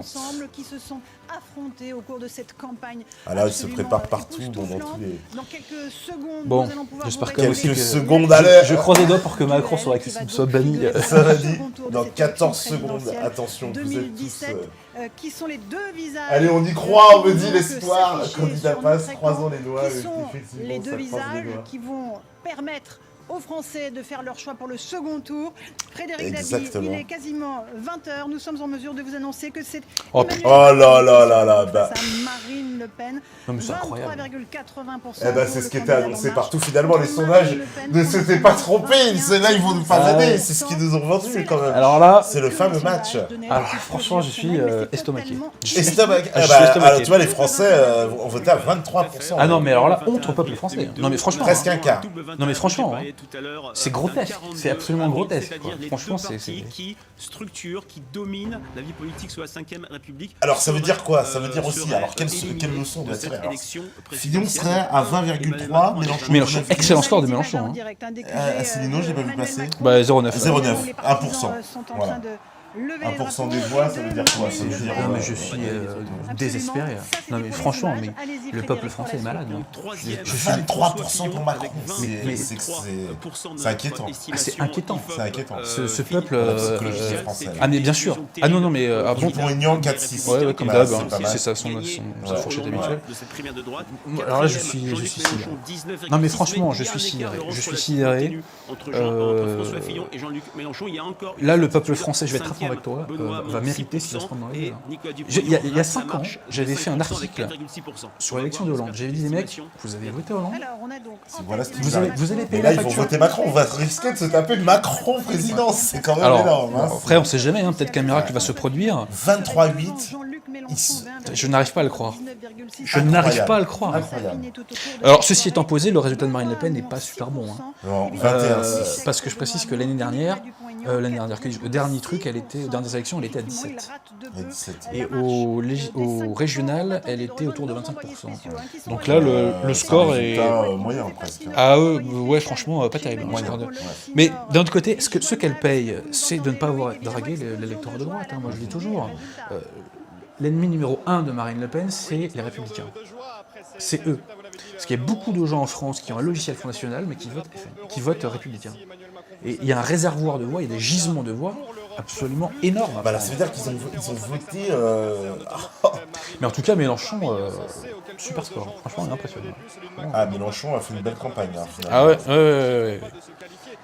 Qui se sont affrontés au cours de cette campagne. Ah là, ils se préparent partout dans tous les. Dans quelques secondes, bon, j'espère que quelques secondes à l'heure. Je croise les doigts pour que Macron soit banni. Ça va dit dans 14 secondes. Attention, vous êtes tous. Qui sont les deux visages. Allez, on y croit, on me dit l'espoir. Candidat passe, croisons les doigts. Qui sont les deux visages qui vont permettre aux Français de faire leur choix pour le second tour. Frédéric Dabi, il est quasiment 20h. Nous sommes en mesure de vous annoncer que c'est oh là là là là bah. Marine Le Pen. 23,80%. Eh ben, c'est ce qui était annoncé partout. Finalement, les sondages ne s'étaient pas trompés. Ceux-là, ils vont nous pas aider. C'est ce qu'ils nous ont vendu quand même. Alors là, c'est le fameux match. Alors, franchement, je suis estomaqué. Estomaqué. Tu vois, les Français ont voté à 23%. Ah non, mais alors là, honte au peuple français. Non, mais franchement. Presque un quart. Non, mais franchement. C'est grotesque, c'est absolument grotesque. Franchement, c'est qui structure, qui domine la vie politique sous la 5ème République. Alors ça veut dire quoi? Ça veut dire aussi, alors quelle leçon doit tirer? Fillon serait à 20,3, Mélenchon, excellent score de Mélenchon. Asselineau, je l'ai pas vu passer. Bah 0,9. 0,9, 1%. Voilà. 1% des voix, ça veut dire quoi? Ça veut dire, non, mais je suis désespéré. Non, mais franchement, mais le peuple français est malade. 23% pour Macron. C'est inquiétant. C'est inquiétant. C'est inquiétant. Ce peuple. Ah, mais bien sûr. Ah non, non, mais. Bon, pour Aignan, 4-6. Ouais, comme d'hab. C'est ça, son fourchette habituelle. Alors là, je suis sidéré. Non, mais franchement, je suis sidéré. Je suis sidéré. Là, le peuple français, je vais être très avec toi, va mériter s'il va se prendre dans les deux. Il y a 5 ans, j'avais fait un article sur l'élection de Hollande. J'avais dit, les mecs, vous avez voté Hollande. Voilà ce vous allez payer là, la ils vont voter Macron. On va risquer de se taper Macron président. C'est quand même énorme. Après, on sait jamais, peut-être qu'un miracle va se produire. 23,8. Je n'arrive pas à le croire. Je n'arrive pas à le croire. Incroyable. Alors, ceci étant posé, le résultat de Marine Le Pen n'est pas super bon. Non, 21,6. Parce que je précise que l'année dernière, au dernier truc, aux dernières élections, elle était à 17. Et au régional, elle était autour de 25%. Donc là, le score est moyen presque. Ah ouais, franchement, pas terrible. Mais d'un autre côté, ce qu'elle paye, c'est de ne pas avoir dragué l'électorat de droite. Moi, je le dis toujours. L'ennemi numéro 1 de Marine Le Pen, c'est les Républicains. C'est eux. Parce qu'il y a beaucoup de gens en France qui ont un logiciel Front National, mais qui votent Républicains. Et il y a un réservoir de voix, il y a des gisements de voix absolument énormes. Bah là, ça veut dire qu'ils ont voté... Mais en tout cas, Mélenchon, super score. Franchement, impressionnant. Ah, Mélenchon a fait une belle campagne. Ah ouais.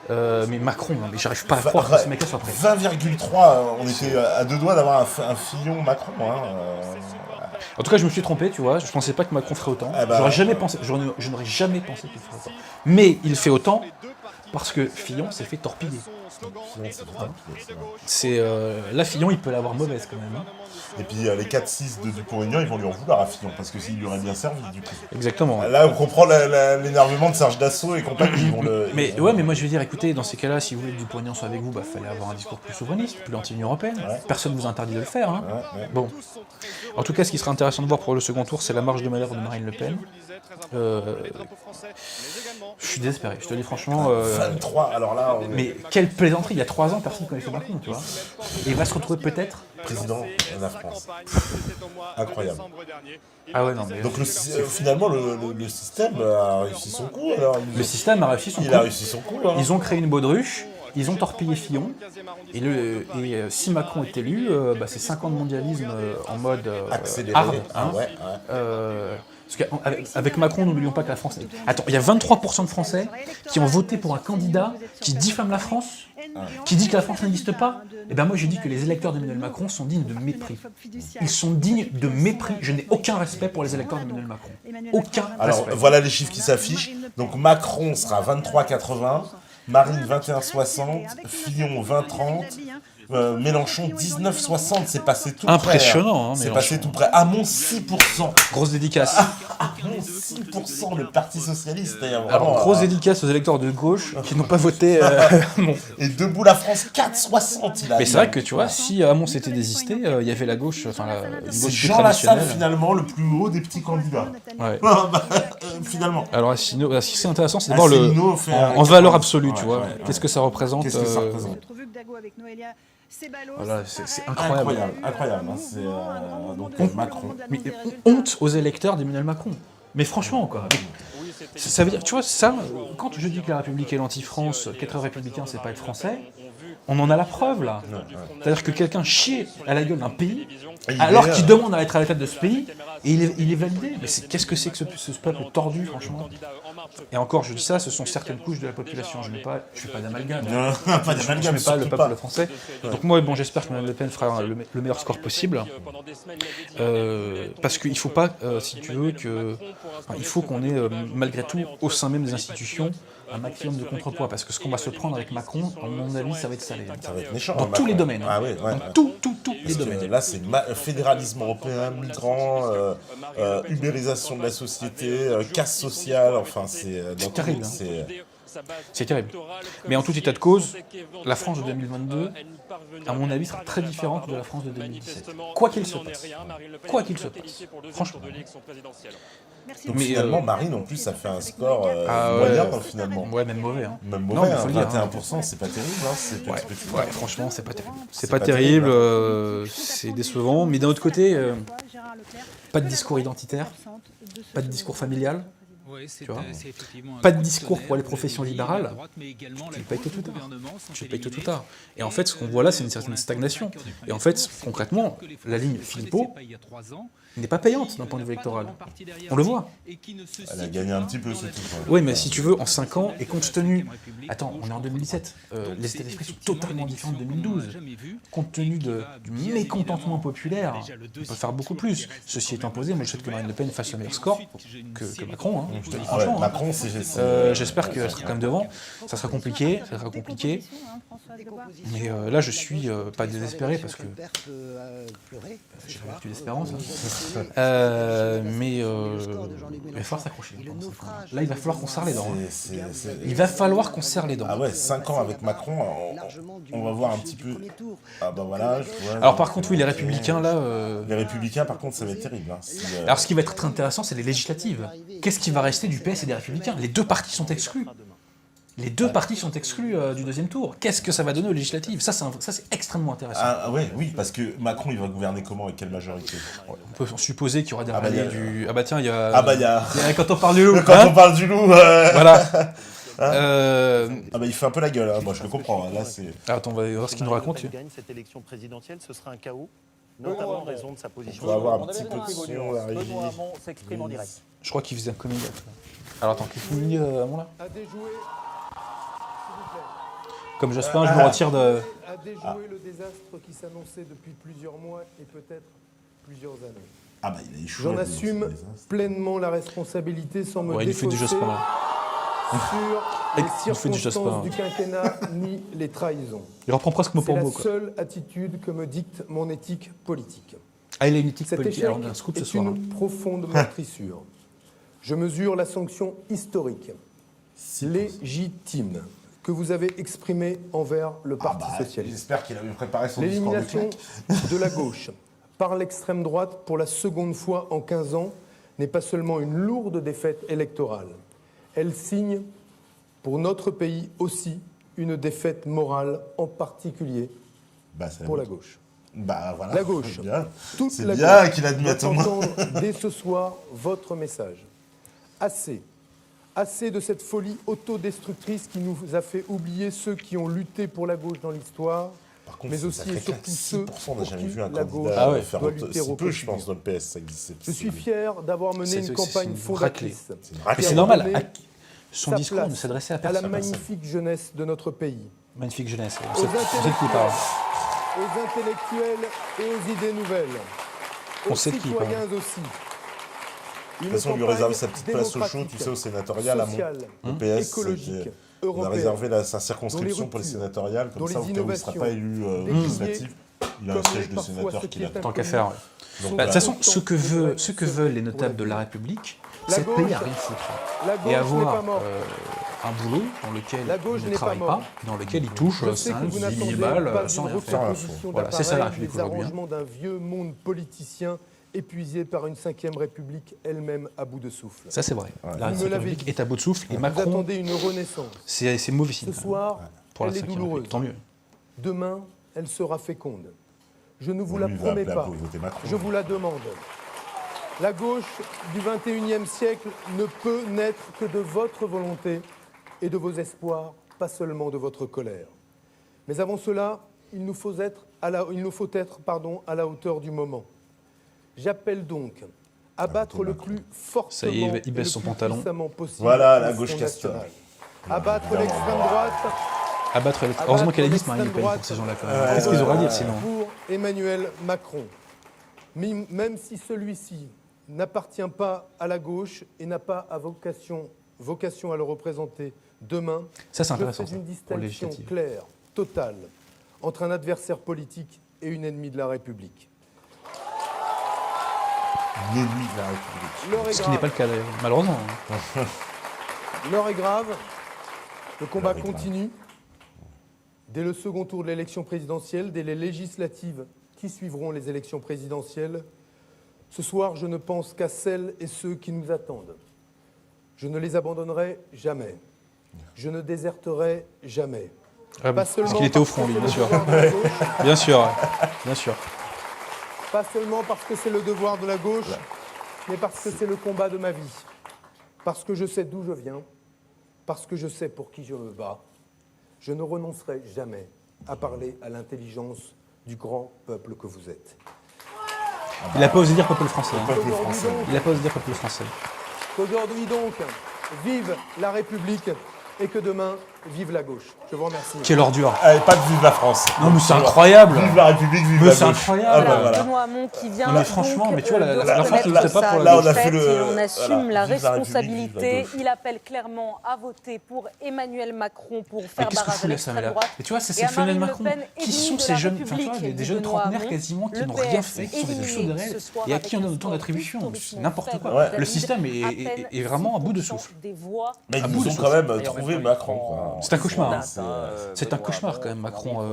Mais Macron, non, mais j'arrive pas à croire que ce mec-là soit prêt. 20,3, on était à 2 doigts d'avoir un Fillon Macron. En tout cas, je me suis trompé, tu vois. Je pensais pas que Macron ferait autant. Je n'aurais jamais pensé qu'il ferait autant. Mais il fait autant parce que Fillon s'est fait torpiller. Là, Fillon, il peut l'avoir mauvaise quand même. Hein. Et puis les 4-6 de Dupont-Aignan, ils vont lui en vouloir à Fillon, parce que s'il lui aurait bien servi, du coup. Exactement. Là, on comprend l'énervement de Serge Dassault et compagnie. Mais moi, je veux dire, écoutez, dans ces cas-là, si vous voulez que Dupont-Aignan soit avec vous, fallait avoir un discours plus souverainiste, plus anti-Union européenne. Ouais. Personne ne vous interdit de le faire. Hein. Ouais. Bon. En tout cas, ce qui sera intéressant de voir pour le second tour, c'est la marge de manœuvre de Marine Le Pen. Je suis désespéré, je te dis franchement. 23, alors là. Mais quelle plaisanterie, il y a 3 ans, personne ne connaissait Macron, tu vois. Et il va se retrouver peut-être président de la France. Incroyable. Ah ouais, non, mais donc finalement, le système a réussi son coup. Alors, le système a réussi son coup. Il a réussi son coup. Hein. Ils ont créé une baudruche, ils ont torpillé Fillon, et si Macron est élu, c'est 5 ans de mondialisme en mode accéléré. Hard. Hein. Parce qu'avec Macron, n'oublions pas que la France... Attends, il y a 23% de Français qui ont voté pour un candidat qui diffame la France, qui dit que la France n'existe pas. Et ben moi, je dis que les électeurs d'Emmanuel Macron sont dignes de mépris. Ils sont dignes de mépris. Je n'ai aucun respect pour les électeurs d'Emmanuel Macron. Aucun respect. Alors, voilà les chiffres qui s'affichent. Donc Macron sera 23,80, Marine 21,60, Fillon 20,30, Mélenchon 19,60, c'est passé tout impressionnant, près. C'est passé tout près. Hamon 6%. Grosse dédicace. Hamon 6%, le Parti Socialiste. Alors, grosse dédicace aux électeurs de gauche qui n'ont pas voté. Bon. Et Debout la France 4,60. Mais c'est vrai que tu vois, si Hamon s'était désisté, il y avait la gauche, c'est Jean Lassalle finalement le plus haut des petits candidats. Ouais. Finalement. Alors Asselineau, ce qui est intéressant, c'est de voir en valeur absolue, tu vois. Qu'est-ce que ça représente. Voilà, c'est incroyable. Incroyable. Hein, donc Macron. Mais honte aux électeurs d'Emmanuel Macron. Mais franchement, quoi. Ça veut dire, tu vois, ça, quand je dis que la République est l'anti-France, qu'être républicain, c'est pas être français, on en a la preuve, là. C'est-à-dire que quelqu'un chie à la gueule d'un pays, alors qu'il demande à être à la tête de ce pays, et il est validé. Mais qu'est-ce que c'est que ce peuple tordu, franchement. Et encore, je dis ça, ce sont certaines couches de la population. Je ne fais pas d'amalgame. Pas d'amalgame, je ne mets pas le peuple français. Donc moi, j'espère que Mme Le Pen fera le meilleur score possible. Parce qu'il ne faut pas, si tu veux, il faut qu'on ait, malgré tout, au sein même des institutions, un maximum de contrepoids. Parce que ce qu'on va se prendre avec Macron, à mon avis, ça va être salé. Ça va être méchant. Dans tous les domaines. Ah oui, dans tous les domaines. Là, c'est fédéralisme européen, migrants, ubérisation de la société, casse sociale, enfin, c'est terrible. C'est terrible. Mais en tout état de cause, la France de 2022, à mon avis, sera très différente de la France de 2017. Quoi qu'il se passe. Quoi qu'il se passe. Franchement. Donc finalement, Marine, en plus, ça fait un score moyen, finalement. Ouais, même mauvais. Hein. Même mauvais, non, 21%, c'est pas terrible. Hein, ouais, franchement, c'est pas terrible. C'est pas terrible, c'est décevant. Mais d'un autre côté, pas de discours identitaire, pas de discours familial. Tu vois, pas de discours pour les professions libérales, tu le payes tôt ou tard. Et en fait, ce qu'on voit là, c'est une certaine stagnation. Et en fait, concrètement, la ligne Philippot n'est pas payante d'un point de vue électoral. On le voit. Elle a gagné un petit peu, c'est tout. Oui, mais si tu veux, en 5 ans, et compte tenu... Attends, on est en 2017. Les états d'esprit sont totalement différents de 2012. Compte tenu du mécontentement populaire, on peut faire beaucoup plus. Ceci étant posé, moi je souhaite que Marine Le Pen fasse le meilleur score que Macron. Hein, je te dis franchement. Macron, j'espère qu'elle sera quand même devant. Ça sera compliqué. Mais là, je suis pas désespéré parce que j'ai la vertu d'espérance. Mais il va falloir s'accrocher. Là, il va falloir qu'on serre les dents. Il va falloir qu'on serre les dents. Ah ouais, 5 ans avec Macron, on va voir un petit peu. Ah bah voilà. Alors par contre, oui, les Républicains là. Les Républicains, par contre, ça va être terrible. Hein, Alors ce qui va être très intéressant, c'est les législatives. Qu'est-ce qui va rester du PS et des Républicains? Les deux partis sont exclus. Les deux partis sont exclus du deuxième tour. Qu'est-ce que ça va donner aux législatives? Ça, c'est extrêmement intéressant. Oui, parce que Macron, il va gouverner comment, avec quelle majorité? On peut supposer qu'il y aura des ralliés du... Ah bah tiens, il y a... Quand on parle du loup. On parle du loup, voilà. Il fait un peu la gueule, hein. Moi je le comprends. Là, c'est... Attends, on va voir ce qu'il nous raconte. Si gagne cette élection présidentielle, ce sera un chaos, notamment en raison de sa position. On va avoir un petit peu de son, la régie. S'exprime en direct. Je crois qu'il faisait un communiqué. Alors attends, qu'est-ce qu'il dit, Hamon là? À déjouer, s'il vous plaît. comme Jospin, je me retire de... À déjouer le désastre qui s'annonçait depuis plusieurs mois et peut-être plusieurs années. Ah bah il a échoué. J'en assume pleinement la responsabilité sans me il fait du défausser Jospin, là. sur les Il fait du Jospin. circonstances du quinquennat ni les trahisons. Il reprend presque mot C'est pour la mot, quoi. seule attitude que me dicte mon éthique politique. Ah, il a une éthique Cet politique. échec Alors, on a un scoop ce est soir. une profonde meurtrissure. Je mesure la sanction historique, légitime, que vous avez exprimée envers le Parti socialiste. J'espère qu'il avait préparé son discours de L'élimination claque. de la gauche par l'extrême droite pour la seconde fois en 15 ans n'est pas seulement une lourde défaite électorale. Elle signe pour notre pays aussi une défaite morale, en particulier pour la gauche. Bah voilà. La gauche, toute C'est la bien gauche qu'il admette doit au moins. entendre dès ce soir votre message. Assez de cette folie autodestructrice qui nous a fait oublier ceux qui ont lutté pour la gauche dans l'histoire, Par contre, mais aussi et surtout ceux 6%, on pour n'a jamais qui vu un la gauche candidat faire doit autant- lutter si au peu, je quotidien. pense, dans le PS. Ça existe. Je suis fier d'avoir mené une campagne une fondatrice. C'est une Mais raclée. c'est normal. redonner Son sa discours ne place s'adressait à à la personne. magnifique jeunesse de notre pays, Magnifique jeunesse. aux Vous êtes qui parle. intellectuels et aux idées nouvelles, On aux sait de qui il parle. citoyens aussi. De toute façon, on lui réserve sa petite place au chaud, tu sais, au sénatorial à Mont. sociale, Le PS, écologique, on a européenne, réservé sa circonscription dont les pour les ruptures, sénatoriales, dont comme ça, au les cas où il ne sera pas élu innovations, législatif, il a un comme siège de parfois sénateur ce qui qui est l'attend. Tant qu'à faire. sont Bah, de toute façon, ce que autant veulent les pour notables la de la vie. République, La c'est de gauche, payer à rien foutre. La gauche Et n'est avoir pas morte. un boulot dans lequel La gauche il ne n'est travaille pas pas, morte. dans lequel il touche Je sais que 5, vous 10 n'attendez 000 pas balles sans une rien faire. recomposition Voilà, c'est ça la d'appareil, République des aujourd'hui. arrangements d'un vieux monde politicien épuisé par une 5e République elle-même à bout de souffle. Ça, c'est vrai. La Vous me l'avez République dit. est à bout de souffle et Vous Macron, attendez une renaissance. c'est mauvais signe Ce quand même, soir, pour la elle est 5e douloureuse. République. Tant mieux. Demain, elle sera féconde. Je ne vous Lui, la il va promets appeler pas. à voter Macron. Je vous la demande. La gauche du XXIe siècle ne peut naître que de votre volonté et de vos espoirs, pas seulement de votre colère. Mais avant cela, il nous faut être à la hauteur du moment. J'appelle donc à battre le plus fortement Ça y est, il et baisse le son plus pantalon. puissamment possible Voilà, la le gauche Front castor. national. Abattre l'extrême droite. Abattre heureusement qu'elle existe, Marine Le Pen, pour ces gens-là, quand même. Qu'est-ce qu'ils auraient à dire sinon? Pour Emmanuel Macron. Même si celui-ci n'appartient pas à la gauche et n'a pas vocation à le représenter demain, Ça, c'est je intéressant, fais ça, une pour distinction législative. claire, totale, entre un adversaire politique et une ennemie de la République. L'ennemi de la République. L'heure est Ce qui n'est pas grave. le cas, d'ailleurs, malheureusement. L'heure est grave. Le combat L'heure est grave. continue. Dès le second tour de l'élection présidentielle, dès les législatives qui suivront les élections présidentielles, ce soir, je ne pense qu'à celles et ceux qui nous attendent. Je ne les abandonnerai jamais. Je ne déserterai jamais. Ah bon, Pas seulement parce qu'il était au parce front, que lui, c'est bien le sûr. devoir de la gauche, Bien sûr, bien sûr. pas seulement parce que c'est le devoir de la gauche, mais parce que c'est le combat de ma vie. Parce que je sais d'où je viens, parce que je sais pour qui je me bats. Je ne renoncerai jamais à parler à l'intelligence du grand peuple que vous êtes. Il n'a pas osé dire peuple français. hein. Aujourd'hui donc, Il n'a pas osé dire peuple français. qu'aujourd'hui donc, vive la République et que demain, vive la gauche. Je vous remercie. Quelle ordure. Allez, pas de vive la France. Non, mais c'est incroyable. Vive la République, vive Mais la c'est gauche. incroyable. Ah bah Voilà, voilà. Benoît Hamon qui vient Non, mais franchement, donc, mais tu vois, la de France ne reconnaître le fait pas sa pour la Là, on a défaite. fait le- Il en assume voilà, la vive la République, responsabilité. vive la gauche. Il appelle clairement à voter pour Emmanuel Macron pour Mais faire qu'est-ce que barrage à fout la Samuel l'extrême là? droite. Et tu vois, c'est Et à le phénomène Marine Macron. Le Pen, Qui ennemie sont de ces la jeunes, enfin, tu vois, République, des jeunes Benoît trentenaires Hamon. quasiment qui Le n'ont rien PS fait, qui sont des éliminé choses de réel ce soir et à qui on avec donne un autant score d'attributions. C'est historiquement n'importe faible. quoi. David, Le système à est peine vraiment à bout de 6% souffle. des voix. Mais À ils bout nous de ont souffle. quand même trouvé Macron. quoi. C'est un cauchemar. hein. C'est- C'est un cauchemar quand même, Macron.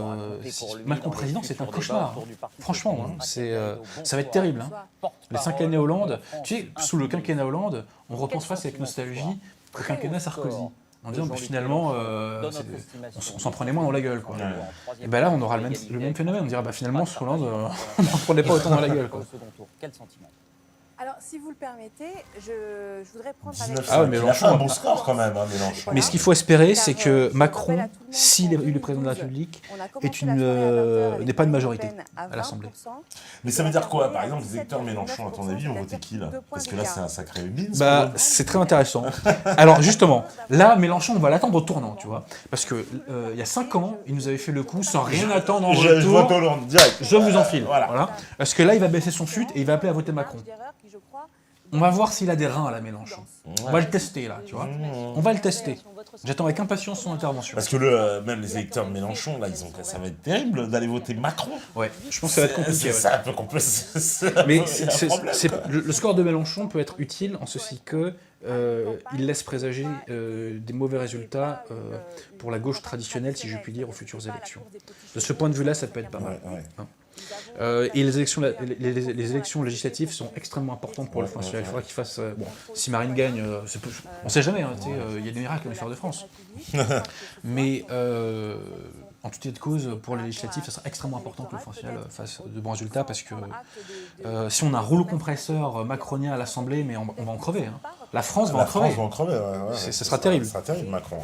Macron président, c'est un cauchemar. Franchement, hein, ça va être terrible. hein. Les 5 années Hollande, tu sais, sous le quinquennat Hollande, on repense face avec nostalgie au quinquennat Sarkozy. En disant, bah, finalement, on s'en prenait moins dans la gueule. Quoi. Et ben là, on aura le même phénomène. On dira, bah, finalement, sous Hollande, on n'en prenait pas autant dans la gueule. Quoi. Quel sentiment? Alors, si vous le permettez, je voudrais prendre avec 19, Ah ouais, mais il a fait un Mélenchon, bon score quand même, Mélenchon. Mais ce qu'il faut espérer, c'est Car, que je Macron, rappelle à tout le monde s'il est qu'en élu président de la 2012, République, on a commencé est la soirée à 20h avec n'est pas de Marine Le majorité Pen à à l'Assemblée. 20%. Mais ça veut dire quoi? Et Par exemple, avec les électeurs Mélenchon, à ton avis, ont voté qui, là? 2 points Parce que là, d'écart. c'est un sacré bin. Bah, c'est très intéressant. Alors justement, là, Mélenchon, on va l'attendre au tournant, tu vois. Parce que il y a 5 ans, il nous avait fait le coup sans rien attendre en Je retour. vote Hollande, direct. Je vous enfile. Voilà. Voilà. Parce que là, il va baisser son fut et il va appeler à voter Macron. On va voir s'il a des reins à la Mélenchon. On va le tester là, tu vois. On va le tester. J'attends avec impatience son intervention. Parce que même les électeurs de Mélenchon, là, ça va être terrible d'aller voter Macron. Ouais, je pense que ça va être compliqué. C'est ouais. un peu compliqué. Mais le score de Mélenchon peut être utile en ceci que il laisse présager des mauvais résultats pour la gauche traditionnelle, si je puis dire, aux futures élections. De ce point de vue-là, ça peut être pas mal. Ouais. Et les élections législatives sont extrêmement importantes pour le Front National. Il faudra qu'il fasse... bon, si Marine gagne, on ne sait jamais, hein, il y a des miracles dans l'histoire de France. Mais en tout état de cause, pour les législatives, ça sera extrêmement important que le Front National fasse de bons résultats, parce que si on a un rouleau compresseur macronien à l'Assemblée, mais on va en crever. Hein. La France va en crever. Ça sera terrible. Ça sera terrible, Macron.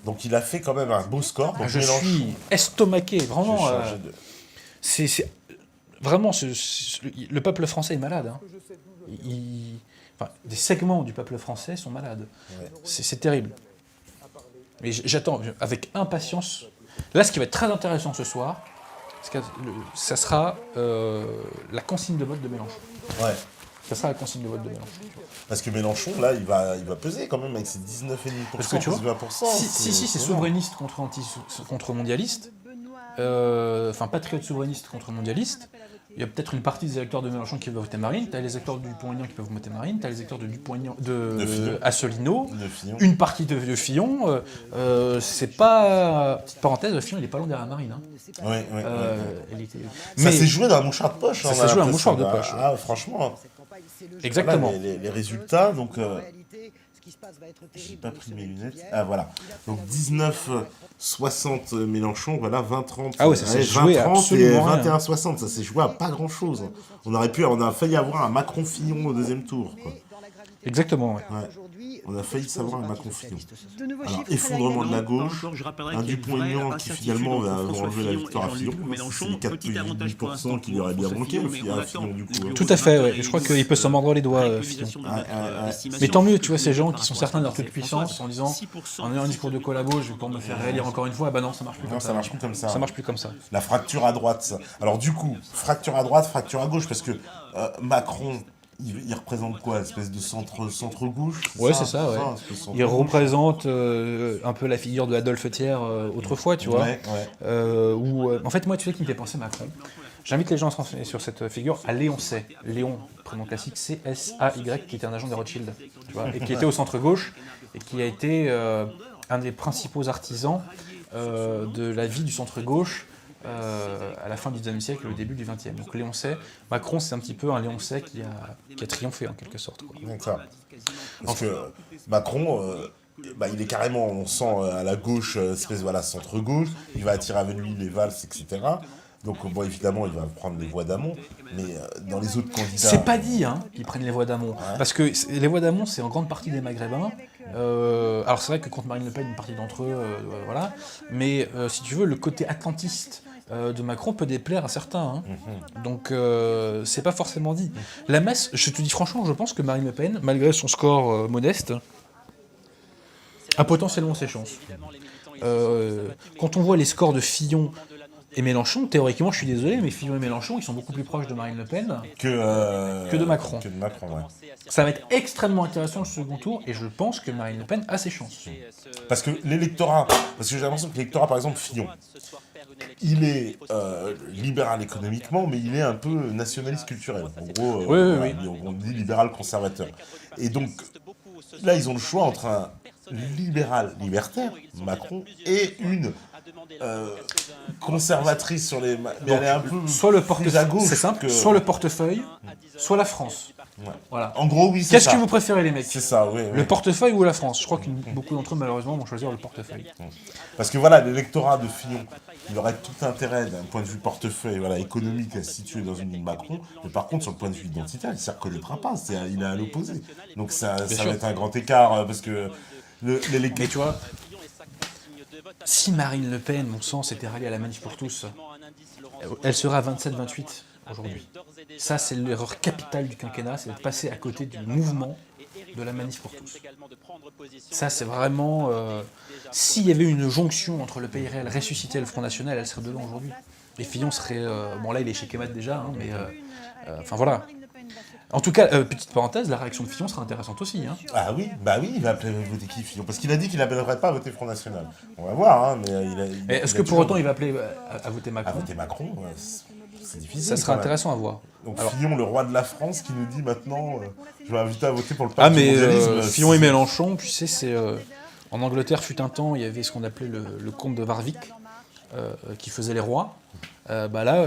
Donc il a fait quand même un beau score. Donc Je suis estomaqué, vraiment. Vraiment, le peuple français est malade. Hein. Des segments du peuple français sont malades. Ouais. C'est terrible. Mais j'attends avec impatience. Là, ce qui va être très intéressant ce soir, ça sera la consigne de vote de Mélenchon. Ouais. Ça sera la consigne de vote de Mélenchon. Parce que Mélenchon, là, il va peser quand même avec ses 19,5%, parce que tu vois, 20%. Si c'est souverainiste contre mondialiste, patriote souverainiste contre mondialiste, il y a peut-être une partie des électeurs de Mélenchon qui veulent voter Marine, tu as les électeurs de Dupont-Aignan qui peuvent voter Marine, tu as les électeurs de Dupont-Aignan, de Asselineau, une partie de Fillon. C'est pas... Petite parenthèse, Fillon, il est pas loin derrière Marine. Hein. Ouais. Ça s'est joué dans un mouchoir de poche. Ça s'est joué dans un mouchoir de poche. Ah, franchement. Exactement. Voilà, les résultats, donc... J'ai pas pris mes lunettes. Ah, voilà. Donc 19,60 Mélenchon, voilà, 20,30. Ah ouais, ça s'est joué à absolument et 21,60. Ça s'est joué à pas grand-chose. On a failli avoir un Macron-Fillon au deuxième tour, quoi. Exactement, ouais. On a failli savoir un Macron-Fillon. Alors, effondrement de la gauche, un Dupont-Aignan qui finalement va enlever la victoire à Fillon. C'est les 4,8% qui lui auraient bien manqué à Fillon, du coup. Tout à fait, ouais. Je crois qu'il peut s'en mordre les doigts, Fillon. Mais tant mieux, tu vois, ces gens qui sont certains de leur toute puissance en disant, en ayant un discours de collabo, je vais pouvoir me faire réélire encore une fois. Ah bah non, ça marche plus comme ça. Ça marche plus comme ça. Ça marche plus comme ça. La fracture à droite, ça. Alors du coup, fracture à droite, fracture à gauche, parce que Macron... Il représente quoi? Une espèce de centre-gauche? Ouais, c'est ça, ouais. Il représente un peu la figure de Adolphe Thiers autrefois, tu vois. En fait, moi, tu sais qui me fait penser Macron? J'invite les gens à se renseigner sur cette figure, à Léon Say. Léon, prénom classique, C-S-A-Y, qui était un agent des Rothschild, tu vois, et qui était au centre-gauche, et qui a été un des principaux artisans de la vie du centre-gauche, à la fin du XIXe siècle et au début du XXe. Donc Léon Say, Macron, c'est un petit peu un Léon Say qui a triomphé en quelque sorte. Quoi. Parce que Macron, il est carrément, on sent à la gauche, centre-gauche, il va attirer avec lui les Valls, etc. Donc bon, évidemment, il va prendre les voix d'Hamon, mais dans les autres candidats... C'est pas dit qu'ils prennent les voix d'Hamon, parce que les voix d'Hamon, c'est en grande partie des Maghrébins. Alors c'est vrai que contre Marine Le Pen, une partie d'entre eux, voilà. Mais si tu veux, le côté atlantiste de Macron peut déplaire à certains. Donc c'est pas forcément dit. La messe, je te dis franchement, je pense que Marine Le Pen, malgré son score modeste, a potentiellement ses chances. Quand on voit les scores de Fillon et Mélenchon, théoriquement, je suis désolé, mais Fillon et Mélenchon, ils sont beaucoup plus proches de Marine Le Pen que de Macron. Ça va être extrêmement intéressant le second tour, et je pense que Marine Le Pen a ses chances. Parce que l'électorat, j'ai l'impression que l'électorat, par exemple, Fillon, il est libéral économiquement, mais il est un peu nationaliste culturel. En gros, on dit libéral conservateur. Et donc, là, ils ont le choix entre un libéral libertaire, Macron, et une conservatrice sur les... Mais elle est un peu soit le portefeuille, plus à gauche. C'est simple, soit le portefeuille, soit la France. Ouais. Voilà. En gros, oui, c'est Qu'est-ce ça. que vous préférez, les mecs? C'est ça, oui. Le portefeuille ou la France? Je crois que beaucoup d'entre eux, malheureusement, vont choisir le portefeuille. Parce que voilà, l'électorat de Fillon, il aurait tout intérêt d'un point de vue portefeuille économique à se situer dans une ligne Macron, mais par contre, sur le point de vue identitaire, il ne s'y reconnaîtra pas, il est à l'opposé. Donc ça va être un grand écart, parce que Mais tu vois, si Marine Le Pen, mon sang, s'était ralliée à la Manif pour tous, elle serait à 27-28 aujourd'hui. Ça, c'est l'erreur capitale du quinquennat, c'est de passer à côté du mouvement de la Manif pour tous. Ça, c'est vraiment... S'il y avait une jonction entre le pays réel ressuscité et le Front National, elle serait dedans aujourd'hui. Et Fillon serait... bon, là, il est chez Kemat déjà, hein, mais... Enfin, voilà. En tout cas, petite parenthèse, la réaction de Fillon sera intéressante aussi. Hein. Ah oui, il va voter qui, Fillon? Parce qu'il a dit qu'il n'appellerait pas à voter Front National. On va voir, hein, mais Est-ce que pour autant il va appeler à voter Macron? À voter Macron, c'est difficile. Ça sera intéressant à voir. Donc Alors, Fillon, le roi de la France, qui nous dit maintenant je vais inviter à voter pour le pacte du mondialisme. Fillon et Mélenchon, tu sais, c'est... en Angleterre, fut un temps, il y avait ce qu'on appelait le comte de Warwick, qui faisait les rois. Là,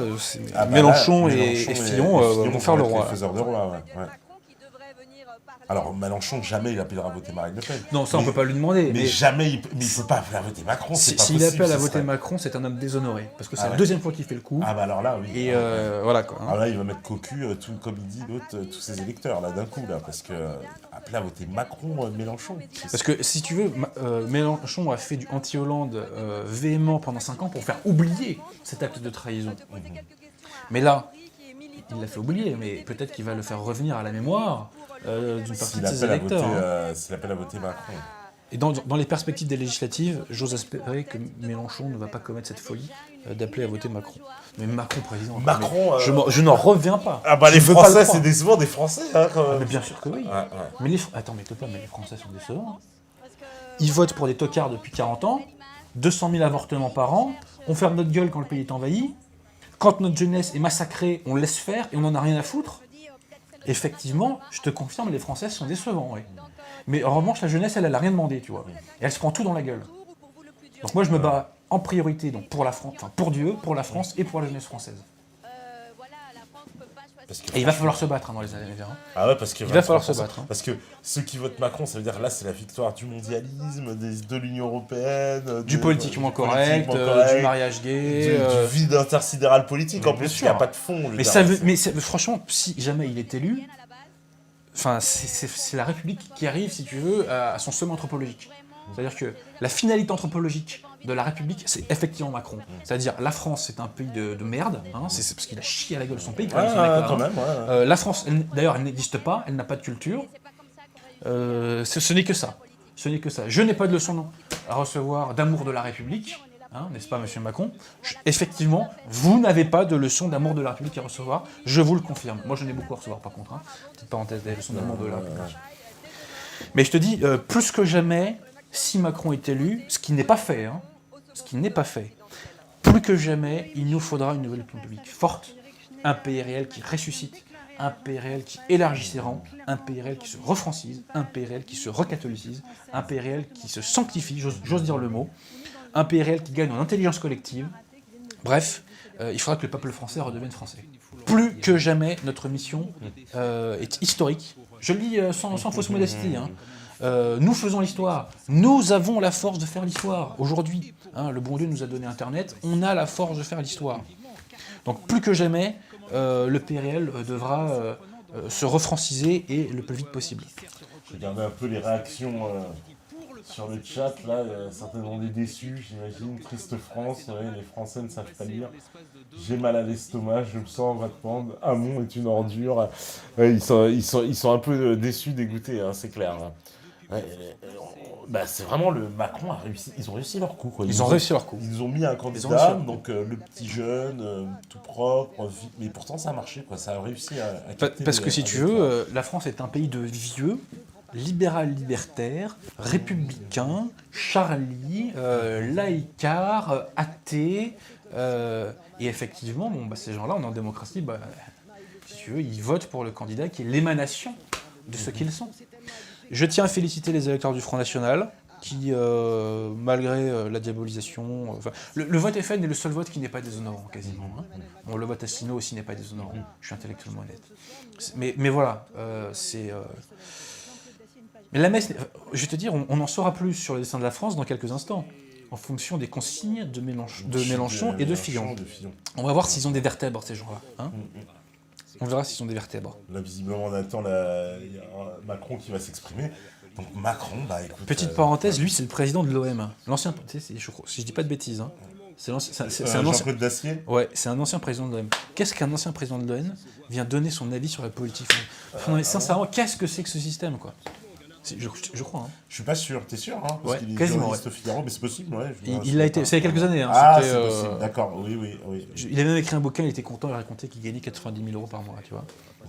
Mélenchon et Fillon vont faire le roi. Les faiseurs de roi, ouais. Alors, Mélenchon, jamais il appellera à voter Marine Le Pen. Non, ça, on ne peut pas lui demander. Mais jamais, il ne peut pas appeler à voter Macron, c'est pas possible. S'il appelle à voter Macron, c'est un homme déshonoré. Parce que c'est la deuxième fois qu'il fait le coup. Ah bah alors là, oui. Et voilà, quoi. Hein. Alors là, il va mettre cocu, comme il dit l'autre, tous ses électeurs, là, d'un coup, là. Parce que appeler à voter Macron, Mélenchon... Parce que, si tu veux, Mélenchon a fait du anti-Hollande véhément pendant 5 ans pour faire oublier cet acte de trahison. Mais là, il l'a fait oublier, mais peut-être qu'il va le faire revenir à la mémoire d'une partie de ses électeurs. S'il appelle à voter Macron. Et dans les perspectives des législatives, j'ose espérer que Mélenchon ne va pas commettre cette folie d'appeler à voter Macron. Mais Macron président... Macron... Je n'en reviens pas. Ah bah les Français, c'est décevant des Français, hein, quand même. Mais bien sûr que oui. Ouais. Mais attends, mais les Français sont décevants. Ils votent pour des tocards depuis 40 ans, 200 000 avortements par an, on ferme notre gueule quand le pays est envahi, quand notre jeunesse est massacrée, on laisse faire et on n'en a rien à foutre. Effectivement, je te confirme, les Français sont décevants, oui. Mais en revanche, la jeunesse, elle a rien demandé, tu vois. Et elle se prend tout dans la gueule. Donc moi, je me bats en priorité donc pour la France, enfin pour Dieu, pour la France et pour la jeunesse française. Et il va falloir se battre dans les années à venir. Ah ouais, parce qu'il va falloir se battre. Parce que ceux qui votent Macron, ça veut dire là, c'est la victoire du mondialisme, de l'Union européenne, du politiquement correct, du mariage gay, du vide intersidéral politique. En plus, il n'y a pas de fond. Mais franchement, si jamais il est élu, enfin, c'est la République qui arrive, si tu veux, à son sommet anthropologique. C'est-à-dire que la finalité anthropologique de la République, c'est effectivement Macron. C'est-à-dire, la France, c'est un pays de merde, hein, c'est parce qu'il a chié à la gueule son pays, quand même. La France, d'ailleurs, elle n'existe pas, elle n'a pas de culture. Ce n'est que ça. Ce n'est que ça. Je n'ai pas de leçon à recevoir d'amour de la République, hein, n'est-ce pas, monsieur Macron? Effectivement, vous n'avez pas de leçon d'amour de la République à recevoir, je vous le confirme. Moi, je n'ai beaucoup à recevoir, par contre. Hein. Petite parenthèse, des leçons d'amour de la République. Mais je te dis, plus que jamais, si Macron est élu, ce qui n'est pas fait, hein, plus que jamais, il nous faudra une nouvelle République forte, un pays réel qui ressuscite, un pays réel qui élargit ses rangs, un pays réel qui se refrancise, un pays réel qui se recatholicise, un pays réel qui se sanctifie, j'ose dire le mot, un pays réel qui gagne en intelligence collective. Bref, il faudra que le peuple français redevienne français. Plus que jamais, notre mission est historique. Je le dis sans fausse modestie, hein. Nous faisons l'histoire, nous avons la force de faire l'histoire. Aujourd'hui, hein, le bon Dieu nous a donné Internet, on a la force de faire l'histoire. Donc plus que jamais, le PRL devra se refranciser et le plus vite possible. Je regardais un peu les réactions sur le chat, là, certainement des déçus, j'imagine. Triste France, ouais, les Français ne savent pas lire. J'ai mal à l'estomac, je me sens vraiment. Hamon est une ordure. Ouais, ils sont un peu déçus, dégoûtés, hein, c'est clair. Ouais, c'est vraiment le Macron a réussi. Ils ont réussi leur coup, quoi. Ils ont réussi leur coup. Ils ont mis un candidat, donc le petit jeune, tout propre, mais pourtant ça a marché, quoi. Ça a réussi à parce que si tu veux, la France est un pays de vieux, libéral libertaire, républicain, Charlie, laïcard, athée, et effectivement, ces gens-là, on est en démocratie, si tu veux, ils votent pour le candidat qui est l'émanation de ce qu'ils sont. Je tiens à féliciter les électeurs du Front National, qui, malgré la diabolisation... le vote FN est le seul vote qui n'est pas déshonorant, quasiment. Hein. Bon, le vote Asselineau aussi n'est pas déshonorant. Je suis intellectuellement honnête. Mais voilà, c'est... Mais la messe, je vais te dire, on en saura plus sur le destin de la France dans quelques instants, en fonction des consignes de Mélenchon et de Fillon. On va voir s'ils ont des vertèbres, ces gens-là. Hein. On verra s'ils ont des vertèbres. Là, visiblement, on attend il y a Macron qui va s'exprimer. Donc Macron, bah écoute... Petite parenthèse, lui, c'est le président de l'OM. L'ancien, si je dis pas de bêtises, hein. C'est un ancien... Jean-Claude Dacier ? Ouais, c'est un ancien président de l'OM. Qu'est-ce qu'un ancien président de l'OM vient donner son avis sur la politique ? Non, mais sincèrement, qu'est-ce que c'est que ce système, quoi ? Je crois. Hein. Je suis pas sûr, t'es sûr hein, parce qu'il est quasiment, journaliste au Figaro, mais c'est possible, ouais. Il l'a été, c'est il y a quelques années. Hein, c'est possible, d'accord, oui. Il a même écrit un bouquin, il était content, il racontait qu'il gagnait 90 000 € par mois, tu vois.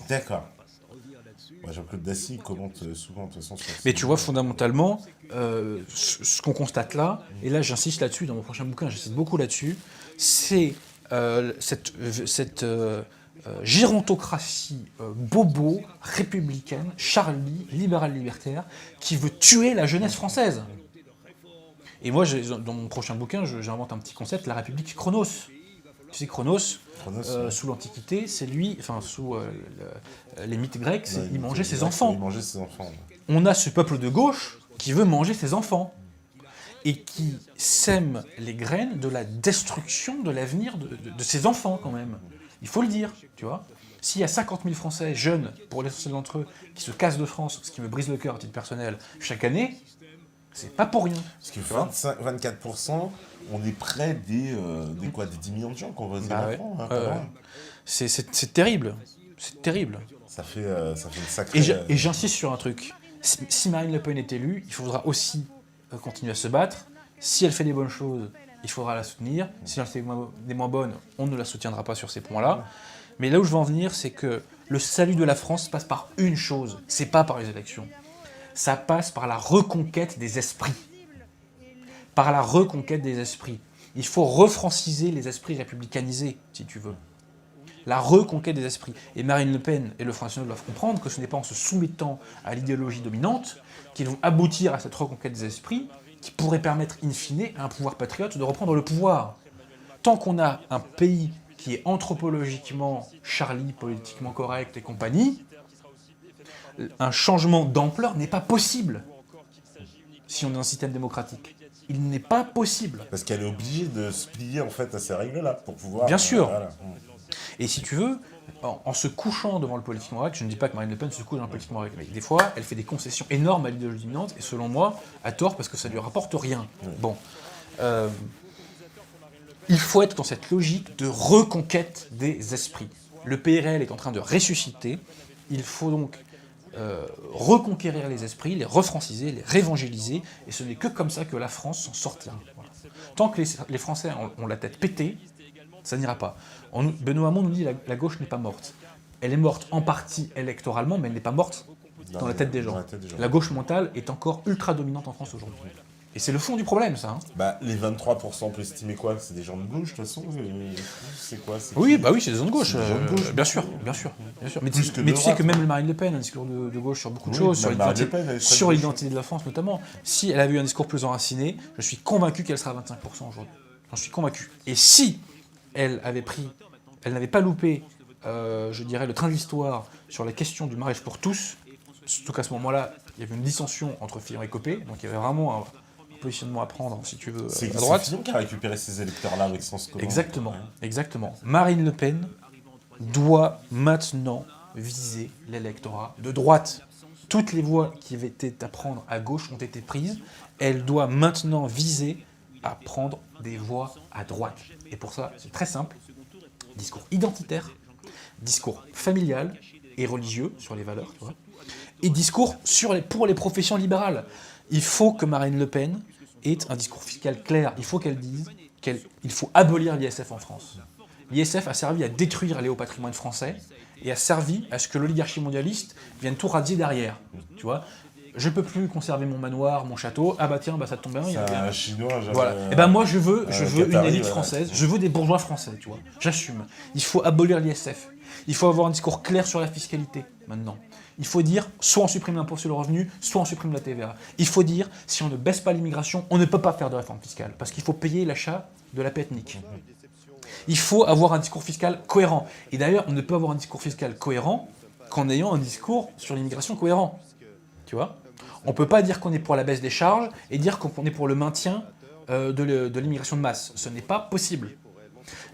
D'accord. Ouais, Jean-Claude Dacier commente souvent, de toute façon. Mais tu vois, fondamentalement, ce qu'on constate là, et là j'insiste là-dessus, dans mon prochain bouquin, j'insiste beaucoup là-dessus, c'est cette gérontocratie bobo, républicaine, Charlie, libérale-libertaire, qui veut tuer la jeunesse française. Et moi, dans mon prochain bouquin, j'invente un petit concept, la République Chronos. Tu sais, Chronos, sous l'Antiquité, c'est lui, enfin, sous les mythes grecs, il mangeait ses enfants. Il mangeait ses enfants. On a ce peuple de gauche qui veut manger ses enfants et qui sème les graines de la destruction de l'avenir de ses enfants, quand même. Il faut le dire, tu vois. S'il y a 50 000 Français jeunes, pour l'essentiel d'entre eux, qui se cassent de France, ce qui me brise le cœur à titre personnel, chaque année, c'est pas pour rien. Parce que 24%, on est près des 10 millions de gens qu'on va dire Macron. C'est terrible. C'est terrible. Ça fait une sacrée... Et j'insiste sur un truc. Si Marine Le Pen est élue, il faudra aussi continuer à se battre. Si elle fait des bonnes choses, il faudra la soutenir. Si elle fait des moins bonnes, on ne la soutiendra pas sur ces points-là. Mais là où je veux en venir, c'est que le salut de la France passe par une chose. C'est pas par les élections. Ça passe par la reconquête des esprits. Par la reconquête des esprits. Il faut refranciser les esprits républicanisés, si tu veux. La reconquête des esprits. Et Marine Le Pen et le Front National doivent comprendre que ce n'est pas en se soumettant à l'idéologie dominante qu'ils vont aboutir à cette reconquête des esprits qui pourrait permettre, in fine, à un pouvoir patriote de reprendre le pouvoir. Tant qu'on a un pays qui est anthropologiquement Charlie, politiquement correct et compagnie, un changement d'ampleur n'est pas possible si on est dans un système démocratique. Il n'est pas possible. Parce qu'elle est obligée de se plier en fait à ces règles-là pour pouvoir... Bien sûr. Voilà. Et si tu veux, en se couchant devant le politiquement correct, je ne dis pas que Marine Le Pen se couche dans le politiquement correct, mais des fois, elle fait des concessions énormes à l'idéologie dominante, et selon moi, à tort, parce que ça ne lui rapporte rien. Oui. Bon. Il faut être dans cette logique de reconquête des esprits. Le PRL est en train de ressusciter, il faut donc reconquérir les esprits, les refranciser, les réévangéliser, et ce n'est que comme ça que la France s'en sortira. Voilà. Tant que les Français ont la tête pétée, ça n'ira pas. Benoît Hamon nous dit que la gauche n'est pas morte. Elle est morte en partie électoralement, mais elle n'est pas morte dans la tête des gens. La gauche mentale est encore ultra dominante en France aujourd'hui. Et c'est le fond du problème, ça. Hein. Bah, les 23%, on peut estimer quoi ? C'est des gens de gauche, de toute façon. C'est quoi ? Oui, bah oui, c'est des gens de gauche. Bien sûr. Mais tu sais que même Marine Le Pen a un discours de gauche sur beaucoup de choses, sur l'identité de la France notamment. Si elle avait eu un discours plus enraciné, je suis convaincu qu'elle sera à 25% aujourd'hui. J'en suis convaincu. Et si elle n'avait pas loupé, je dirais, le train de l'histoire sur la question du mariage pour tous, surtout qu'à ce moment-là, il y avait une dissension entre Fillon et Copé, donc il y avait vraiment un positionnement à prendre, si tu veux, à droite. C'est Fillon qui a récupéré ces électeurs-là avec Sens Commun. Exactement. Marine Le Pen doit maintenant viser l'électorat de droite. Toutes les voies qui avaient été à prendre à gauche ont été prises. Elle doit maintenant viser à prendre des voix à droite. Et pour ça, c'est très simple. Discours identitaire, discours familial et religieux sur les valeurs, tu vois, et discours pour les professions libérales. Il faut que Marine Le Pen ait un discours fiscal clair. Il faut qu'elle dise qu'il faut abolir l'ISF en France. L'ISF a servi à détruire les hauts patrimoines français et a servi à ce que l'oligarchie mondialiste vienne tout radier derrière. Tu vois, je peux plus conserver mon manoir, mon château. Ah bah tiens, ça tombe bien. Il y a un chinois. Voilà. Et ben moi je veux une élite française. Je veux des bourgeois français. Tu vois. J'assume. Il faut abolir l'ISF. Il faut avoir un discours clair sur la fiscalité maintenant. il faut dire soit on supprime l'impôt sur le revenu, soit on supprime la TVA. Il faut dire si on ne baisse pas l'immigration, on ne peut pas faire de réforme fiscale parce qu'il faut payer l'achat de la paix ethnique. Il faut avoir un discours fiscal cohérent. Et d'ailleurs, on ne peut avoir un discours fiscal cohérent qu'en ayant un discours sur l'immigration cohérent. Tu vois ? On ne peut pas dire qu'on est pour la baisse des charges et dire qu'on est pour le maintien de l'immigration de masse. Ce n'est pas possible.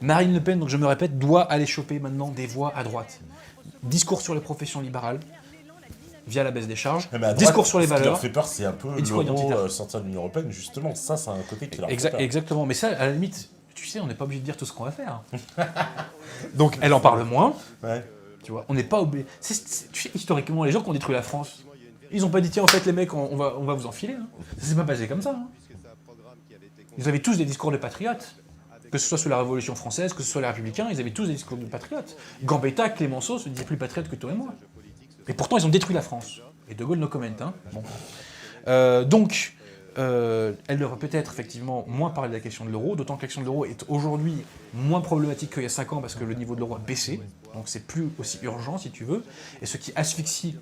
Marine Le Pen, donc je me répète, doit aller choper maintenant des voix à droite. Discours sur les professions libérales, via la baisse des charges, droite, discours sur les valeurs. Ce qui leur fait peur, c'est un peu l'euro sortir de l'Union européenne, justement. Ça, c'est un côté qui leur fait peur. Exactement, mais ça, à la limite, tu sais, on n'est pas obligé de dire tout ce qu'on va faire. Donc, elle en parle moins. Ouais. Tu vois, on n'est pas obligé. Tu sais, historiquement, les gens qui ont détruit la France, ils n'ont pas dit, tiens, en fait, les mecs, on va vous enfiler. Hein. Ça s'est pas passé comme ça. Hein. Ils avaient tous des discours de patriotes. Que ce soit sous la Révolution française, que ce soit les Républicains, ils avaient tous des discours de patriotes. Gambetta, Clémenceau se disaient plus patriotes que toi et moi. Et pourtant, ils ont détruit la France. Et De Gaulle no comment. Hein. Bon. Donc, elle devrait peut-être effectivement moins parler de la question de l'euro, d'autant que la question de l'euro est aujourd'hui moins problématique qu'il y a 5 ans parce que le niveau de l'euro a baissé. Donc, c'est plus aussi urgent, si tu veux. Et ce qui asphyxie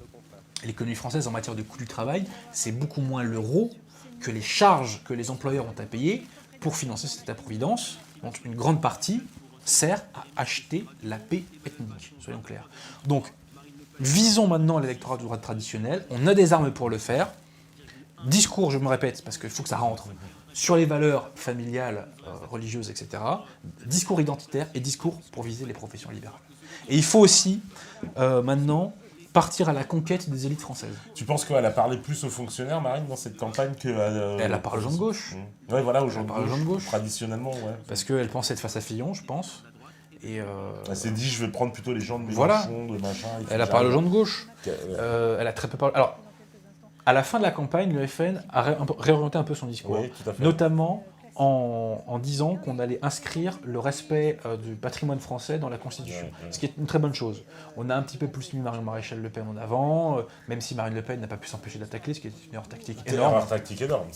l'économie française en matière de coût du travail, c'est beaucoup moins l'euro que les charges que les employeurs ont à payer pour financer cet état-providence. Donc une grande partie sert à acheter la paix ethnique, soyons clairs. Donc, visons maintenant l'électorat de droite traditionnel, on a des armes pour le faire. Discours, je me répète, parce qu'il faut que ça rentre, sur les valeurs familiales, religieuses, etc. Discours identitaire et discours pour viser les professions libérales. Et il faut aussi, maintenant, partir à la conquête des élites françaises. Tu penses qu'elle a parlé plus aux fonctionnaires, Marine, dans cette campagne que... Elle a parlé aux gens de gauche. Ouais, voilà, aux gens de gauche. Traditionnellement, ouais. Parce qu'elle pensait être face à Fillon, je pense. Et elle s'est dit, je vais prendre plutôt les gens de Mélenchon, voilà. de machin... Elle a parlé aux gens de gauche. Elle a très peu parlé... Alors, à la fin de la campagne, le FN a réorienté un peu son discours. Oui, tout à fait. Notamment en disant qu'on allait inscrire le respect du patrimoine français dans la Constitution, ce qui est une très bonne chose. On a un petit peu plus mis Marion Maréchal Le Pen en avant, même si Marine Le Pen n'a pas pu s'empêcher d'attaquer, ce qui est une erreur tactique énorme. C'est une erreur tactique énorme.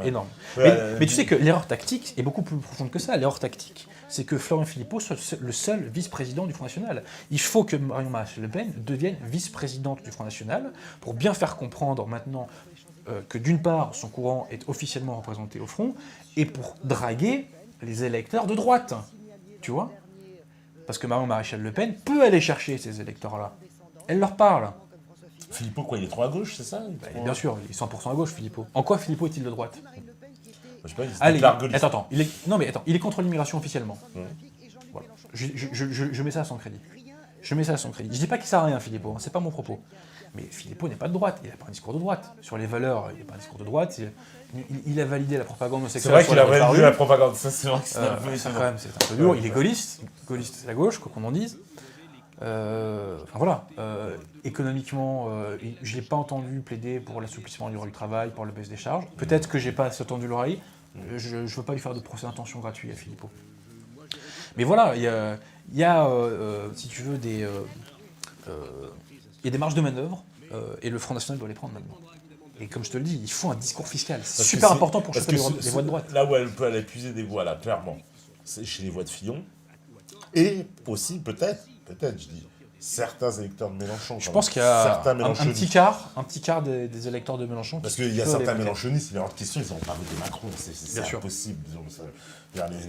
Énorme. Ouais, mais tu sais que l'erreur tactique est beaucoup plus profonde que ça. L'erreur tactique, c'est que Florian Philippot soit le seul vice-président du Front National. Il faut que Marion Maréchal Le Pen devienne vice-présidente du Front National pour bien faire comprendre maintenant que d'une part, son courant est officiellement représenté au Front, et pour draguer les électeurs de droite. Tu vois ? Parce que Marion Maréchal Le Pen peut aller chercher ces électeurs-là. Elle leur parle. Philippot, quoi, il est trop à gauche, c'est ça ? Bien sûr, il est 100% à gauche, Philippot. En quoi Philippot est-il de droite ? Je sais pas, Allez, attends, il est contre l'immigration officiellement. Voilà. Je mets ça à son crédit. Je dis pas qu'il sert à rien, Philippot, c'est pas mon propos. Mais Philippot n'est pas de droite, il n'a pas un discours de droite. Sur les valeurs, il n'a pas un discours de droite. Il a validé la propagande homosexuelle. C'est vrai qu'il a validé la propagande, ça c'est vrai que c'est un peu... c'est un peu dur, il est gaulliste. Gaulliste, c'est la gauche, quoi qu'on en dise. Économiquement, je n'ai pas entendu plaider pour l'assouplissement du droit du travail, pour la baisse des charges. Peut-être que j'ai pas assez entendu l'oreille. Je ne veux pas lui faire de procès d'intention gratuit à Philippot. Mais voilà, il y a si tu veux, il y a des marges de manœuvre et le Front National doit les prendre maintenant. Et comme je te le dis, il faut un discours fiscal. C'est super important pour choper les voix de droite. Là où elle peut aller puiser des voix, là, clairement, c'est chez les voix de Fillon. Et aussi, peut-être, je dis, certains électeurs de Mélenchon. Je pense qu'il y a un petit quart des électeurs de Mélenchon. Parce qu'il y a certains mélenchonistes, il y a hors de question, ils n'ont pas voté Macron, c'est impossible.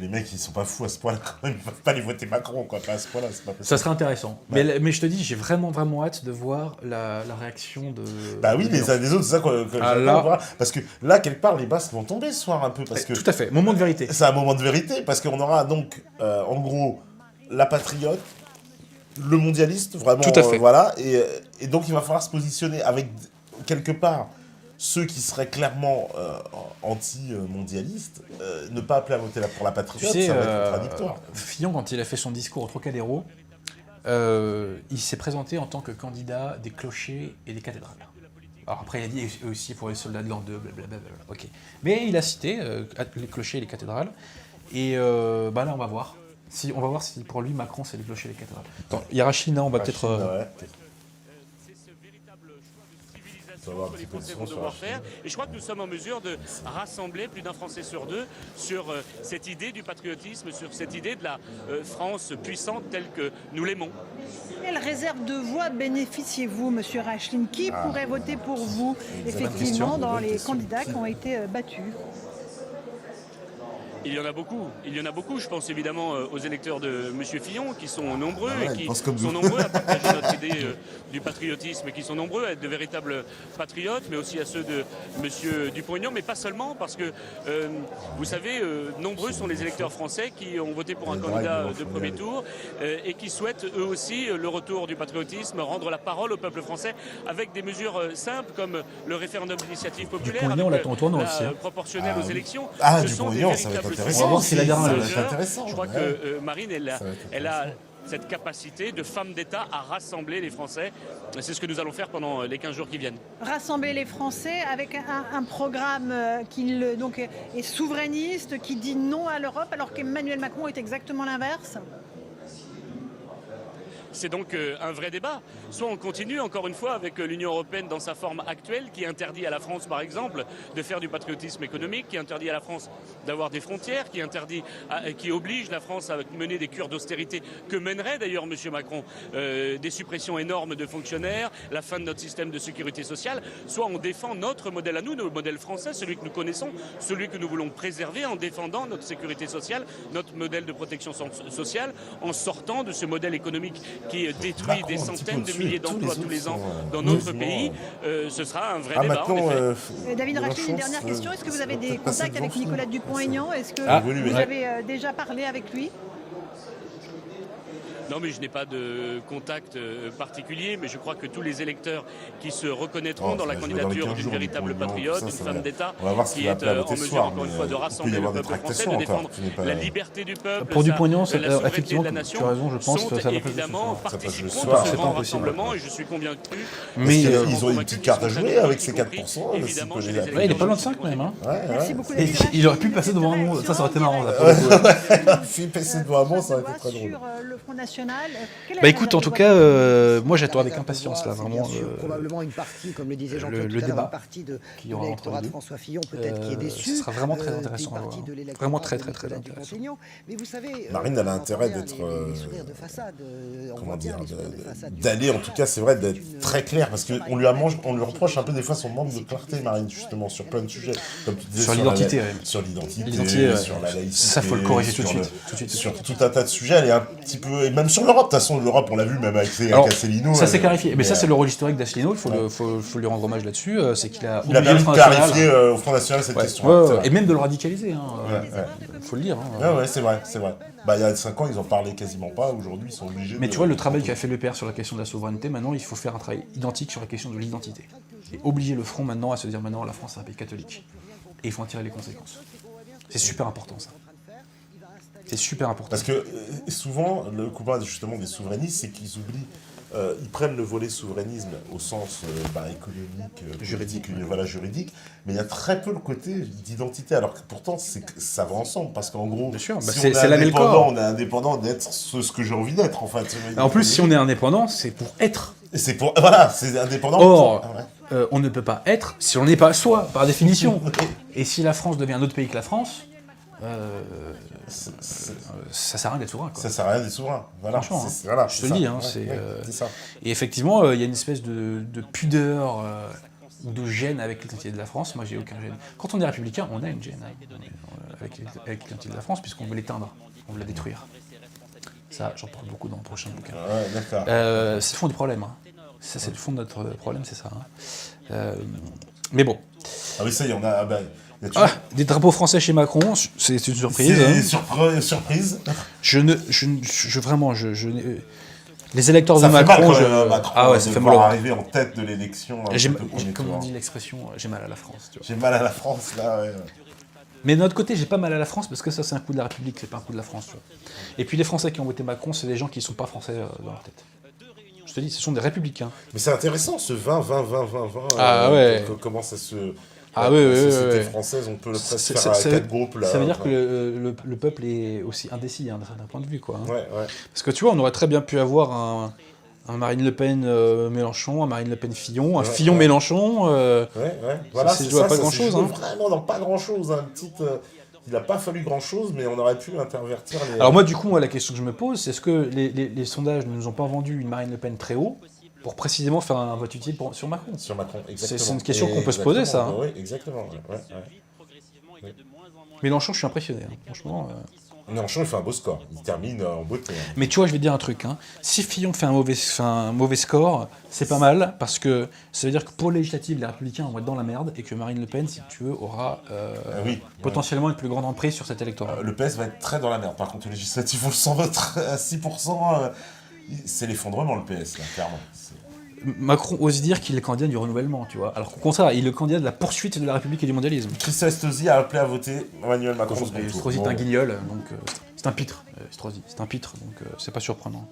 Les mecs, ils sont pas fous à ce point-là, quand même, ils ne peuvent pas les voter Macron, quoi, pas à ce point-là, c'est pas possible. Ça serait intéressant. Ouais. Mais je te dis, j'ai vraiment hâte de voir la réaction de... Bah oui, les uns des autres, c'est ça que j'attends voir. Parce que là, quelque part, les basses vont tomber ce soir un peu. Parce que tout à fait, moment de vérité. C'est un moment de vérité, parce qu'on aura donc, en gros, la patriote, le mondialiste, vraiment, tout à fait. Voilà, et donc il va falloir se positionner avec, quelque part, ceux qui seraient clairement anti-mondialistes, ne pas appeler à voter pour la patriote, ça va être contradictoire. Fillon, quand il a fait son discours au Trocadéro, il s'est présenté en tant que candidat des clochers et des cathédrales. Alors après, il a dit aussi pour les soldats de l'an 2, blablabla, ok. Mais il a cité les clochers et les cathédrales, et là on va voir. On va voir si pour lui Macron c'est les clochers et les cathédrales. Attends, il y a Rachina, on va peut-être... peut avoir un petit peu de Français son vont sur devoir la faire. Et je crois que nous sommes en mesure de rassembler plus d'un Français sur deux sur cette idée du patriotisme, sur cette idée de la France puissante telle que nous l'aimons. Quelle réserve de voix bénéficiez-vous, Monsieur Rachlin? Qui pourrait voter pour vous, effectivement, dans les candidats qui ont été battus? Il y en a beaucoup. Il y en a beaucoup. Je pense évidemment aux électeurs de M. Fillon, qui sont nombreux et qui sont nombreux à partager notre idée du patriotisme, qui sont nombreux à être de véritables patriotes, mais aussi à ceux de M. Dupont-Aignan, mais pas seulement, parce que, vous savez, nombreux sont les électeurs français qui ont voté pour un candidat de premier tour et qui souhaitent eux aussi le retour du patriotisme, rendre la parole au peuple français avec des mesures simples comme le référendum d'initiative populaire, Dupont-Aignan, on l'attend au tournoi aussi, hein. proportionnelle aux élections. Ah, Ce sont des Dupont-Aignan, ça va être véritables intéressant. On va voir si la dernière, ça va être intéressant. Je crois que Marine, elle a cette capacité de femme d'État à rassembler les Français. C'est ce que nous allons faire pendant les 15 jours qui viennent. Rassembler les Français avec un programme qui donc, est souverainiste, qui dit non à l'Europe, alors qu'Emmanuel Macron est exactement l'inverse. C'est donc un vrai débat. Soit on continue encore une fois avec l'Union européenne dans sa forme actuelle qui interdit à la France par exemple de faire du patriotisme économique, qui interdit à la France d'avoir des frontières, qui oblige la France à mener des cures d'austérité que mènerait d'ailleurs M. Macron, des suppressions énormes de fonctionnaires, la fin de notre système de sécurité sociale. Soit on défend notre modèle à nous, notre modèle français, celui que nous connaissons, celui que nous voulons préserver en défendant notre sécurité sociale, notre modèle de protection sociale, en sortant de ce modèle économique qui détruit des centaines de milliers d'emplois tous les ans dans notre pays. Ce sera un vrai débat. David Rachlin, une dernière question. Est-ce que vous avez des contacts avec Nicolas Dupont-Aignan? Est-ce que vous avez déjà parlé avec lui? Non, mais je n'ai pas de contact particulier, mais je crois que tous les électeurs qui se reconnaîtront dans la candidature d'une véritable patriote, d'une femme d'État, qui est en mesure, encore une fois, de rassembler le peuple français, de défendre la liberté du peuple, pour Dupont-Aignan, la souveraineté effectivement, de la nation, tu as raison, je pense que ça va évidemment participeront de ce grand rassemblement, et je suis convaincu. Mais ils ont une petite carte à jouer avec ces 4%. Évidemment, il est pas loin de 5 quand même. Merci beaucoup. Il aurait pu passer devant un, ça aurait été marrant. S'il passait devant un mot, ça aurait été très drôle. Sur le Front National. Bah écoute, en tout cas, moi j'attends avec impatience là vraiment probablement une partie, comme le disait Jean-Claude le tout à l'heure, débat une partie de qui aura entre l'électorat les de deux. François Fillon peut-être qui est déçu. Ce sera vraiment très intéressant à voir. Vraiment très intéressant. Mais vous savez, Marine, elle a intérêt d'être, les sourires de façade, comment dire, d'aller en tout cas, c'est vrai, d'être très clair, parce qu'on lui reproche un peu des fois son manque de clarté, Marine, justement, sur plein de sujets, comme tu disais, sur l'identité, sur l'identité, sur la laïcité, ça faut le corriger tout de suite. Sur tout un tas de sujets, elle est un petit peu, et même sur l'Europe, de toute façon, l'Europe, on l'a vu même avec Asselineau. Ça s'est clarifié, mais ça c'est le rôle historique d'Asselineau, il faut lui rendre hommage là-dessus, c'est qu'il a oublié le Front National. clarifié au Front National cette question. Et même de le radicaliser, il faut le dire. Ouais, c'est vrai. Bah, il y a 5 ans, ils en parlaient quasiment pas, aujourd'hui, ils sont obligés Mais tu vois, le travail qu'a fait le PR sur la question de la souveraineté, maintenant, il faut faire un travail identique sur la question de l'identité. Et obliger le Front maintenant à se dire maintenant, la France c'est un pays catholique. Et il faut en tirer les conséquences. C'est super important, ça. C'est super important. Parce que souvent, le coupable justement des souverainistes, c'est qu'ils oublient, ils prennent le volet souverainisme au sens économique, juridique, mais il y a très peu le côté d'identité, alors que pourtant ça va ensemble, parce qu'en gros, bien sûr, si on est indépendant d'être ce que j'ai envie d'être, en fait. En plus, si on est indépendant, c'est pour être. C'est indépendant. Or, on ne peut pas être si on n'est pas soi, par définition. Et si la France devient un autre pays que la France, ça sert à rien d'être souverain. Ça sert à rien d'être souverain. Voilà. Franchement, je te le dis. C'est ça. Et effectivement, il y a une espèce de pudeur ou de gêne avec l'identité de la France. Moi, j'ai aucun gêne. Quand on est républicain, on a une gêne avec l'identité de la France, puisqu'on veut l'éteindre, on veut la détruire. Ça, j'en parle beaucoup dans le prochain bouquin. D'accord. C'est le fond du problème. Ça, c'est le fond de notre problème, c'est ça. Mais bon. Ah oui, ça, il y en a... des drapeaux français chez Macron, c'est une surprise. C'est surprise. Les électeurs de Macron, ça fait mal arriver en tête de l'élection. Comme on dit l'expression, j'ai mal à la France. J'ai mal à la France, là, ouais. Mais de notre côté, j'ai pas mal à la France parce que ça, c'est un coup de la République, c'est pas un coup de la France. Tu vois. Et puis les Français qui ont voté Macron, c'est des gens qui sont pas français dans leur tête. Je te dis, ce sont des républicains. Mais c'est intéressant, ce 20. Comment ça se... Ah oui, la société française, on peut le presque faire à 4 groupes. Là, ça veut dire que le peuple est aussi indécis d'un certain point de vue. Quoi, Ouais. Parce que tu vois, on aurait très bien pu avoir Un Marine Le Pen Mélenchon, un Marine Le Pen Fillon, un Fillon Mélenchon. Voilà, c'est joué à pas grand-chose. Hein. Vraiment dans pas grand-chose. Hein. Il n'a pas fallu grand-chose, mais on aurait pu intervertir les... Alors moi, du coup, la question que je me pose, c'est est-ce que les sondages ne nous ont pas vendu une Marine Le Pen très haut pour précisément faire un vote utile sur Macron? Sur Macron, exactement. C'est une question qu'on peut se poser, ça. Hein. Oui, exactement. Ouais. Mélenchon, je suis impressionné. Hein. Franchement... Mélenchon, il fait un beau score. Il termine en beauté. Hein. Mais tu vois, je vais te dire un truc. Hein. Si Fillon fait un mauvais score, c'est pas mal, parce que ça veut dire que pour les législatives, les Républicains vont être dans la merde, et que Marine Le Pen, si tu veux, aura potentiellement une plus grande emprise sur cet électorat. Le PS va être très dans la merde. Par contre, les législatives, on le sent vote à 6%. C'est l'effondrement, le PS, là, clairement. Macron ose dire qu'il est le candidat du renouvellement, tu vois. Alors qu'au contraire, il est le candidat de la poursuite de la République et du mondialisme. Christian Estrosi a appelé à voter Emmanuel Macron. Estrosi est un guignol, donc c'est un pitre. Estrosi, c'est un pitre, donc c'est pas surprenant.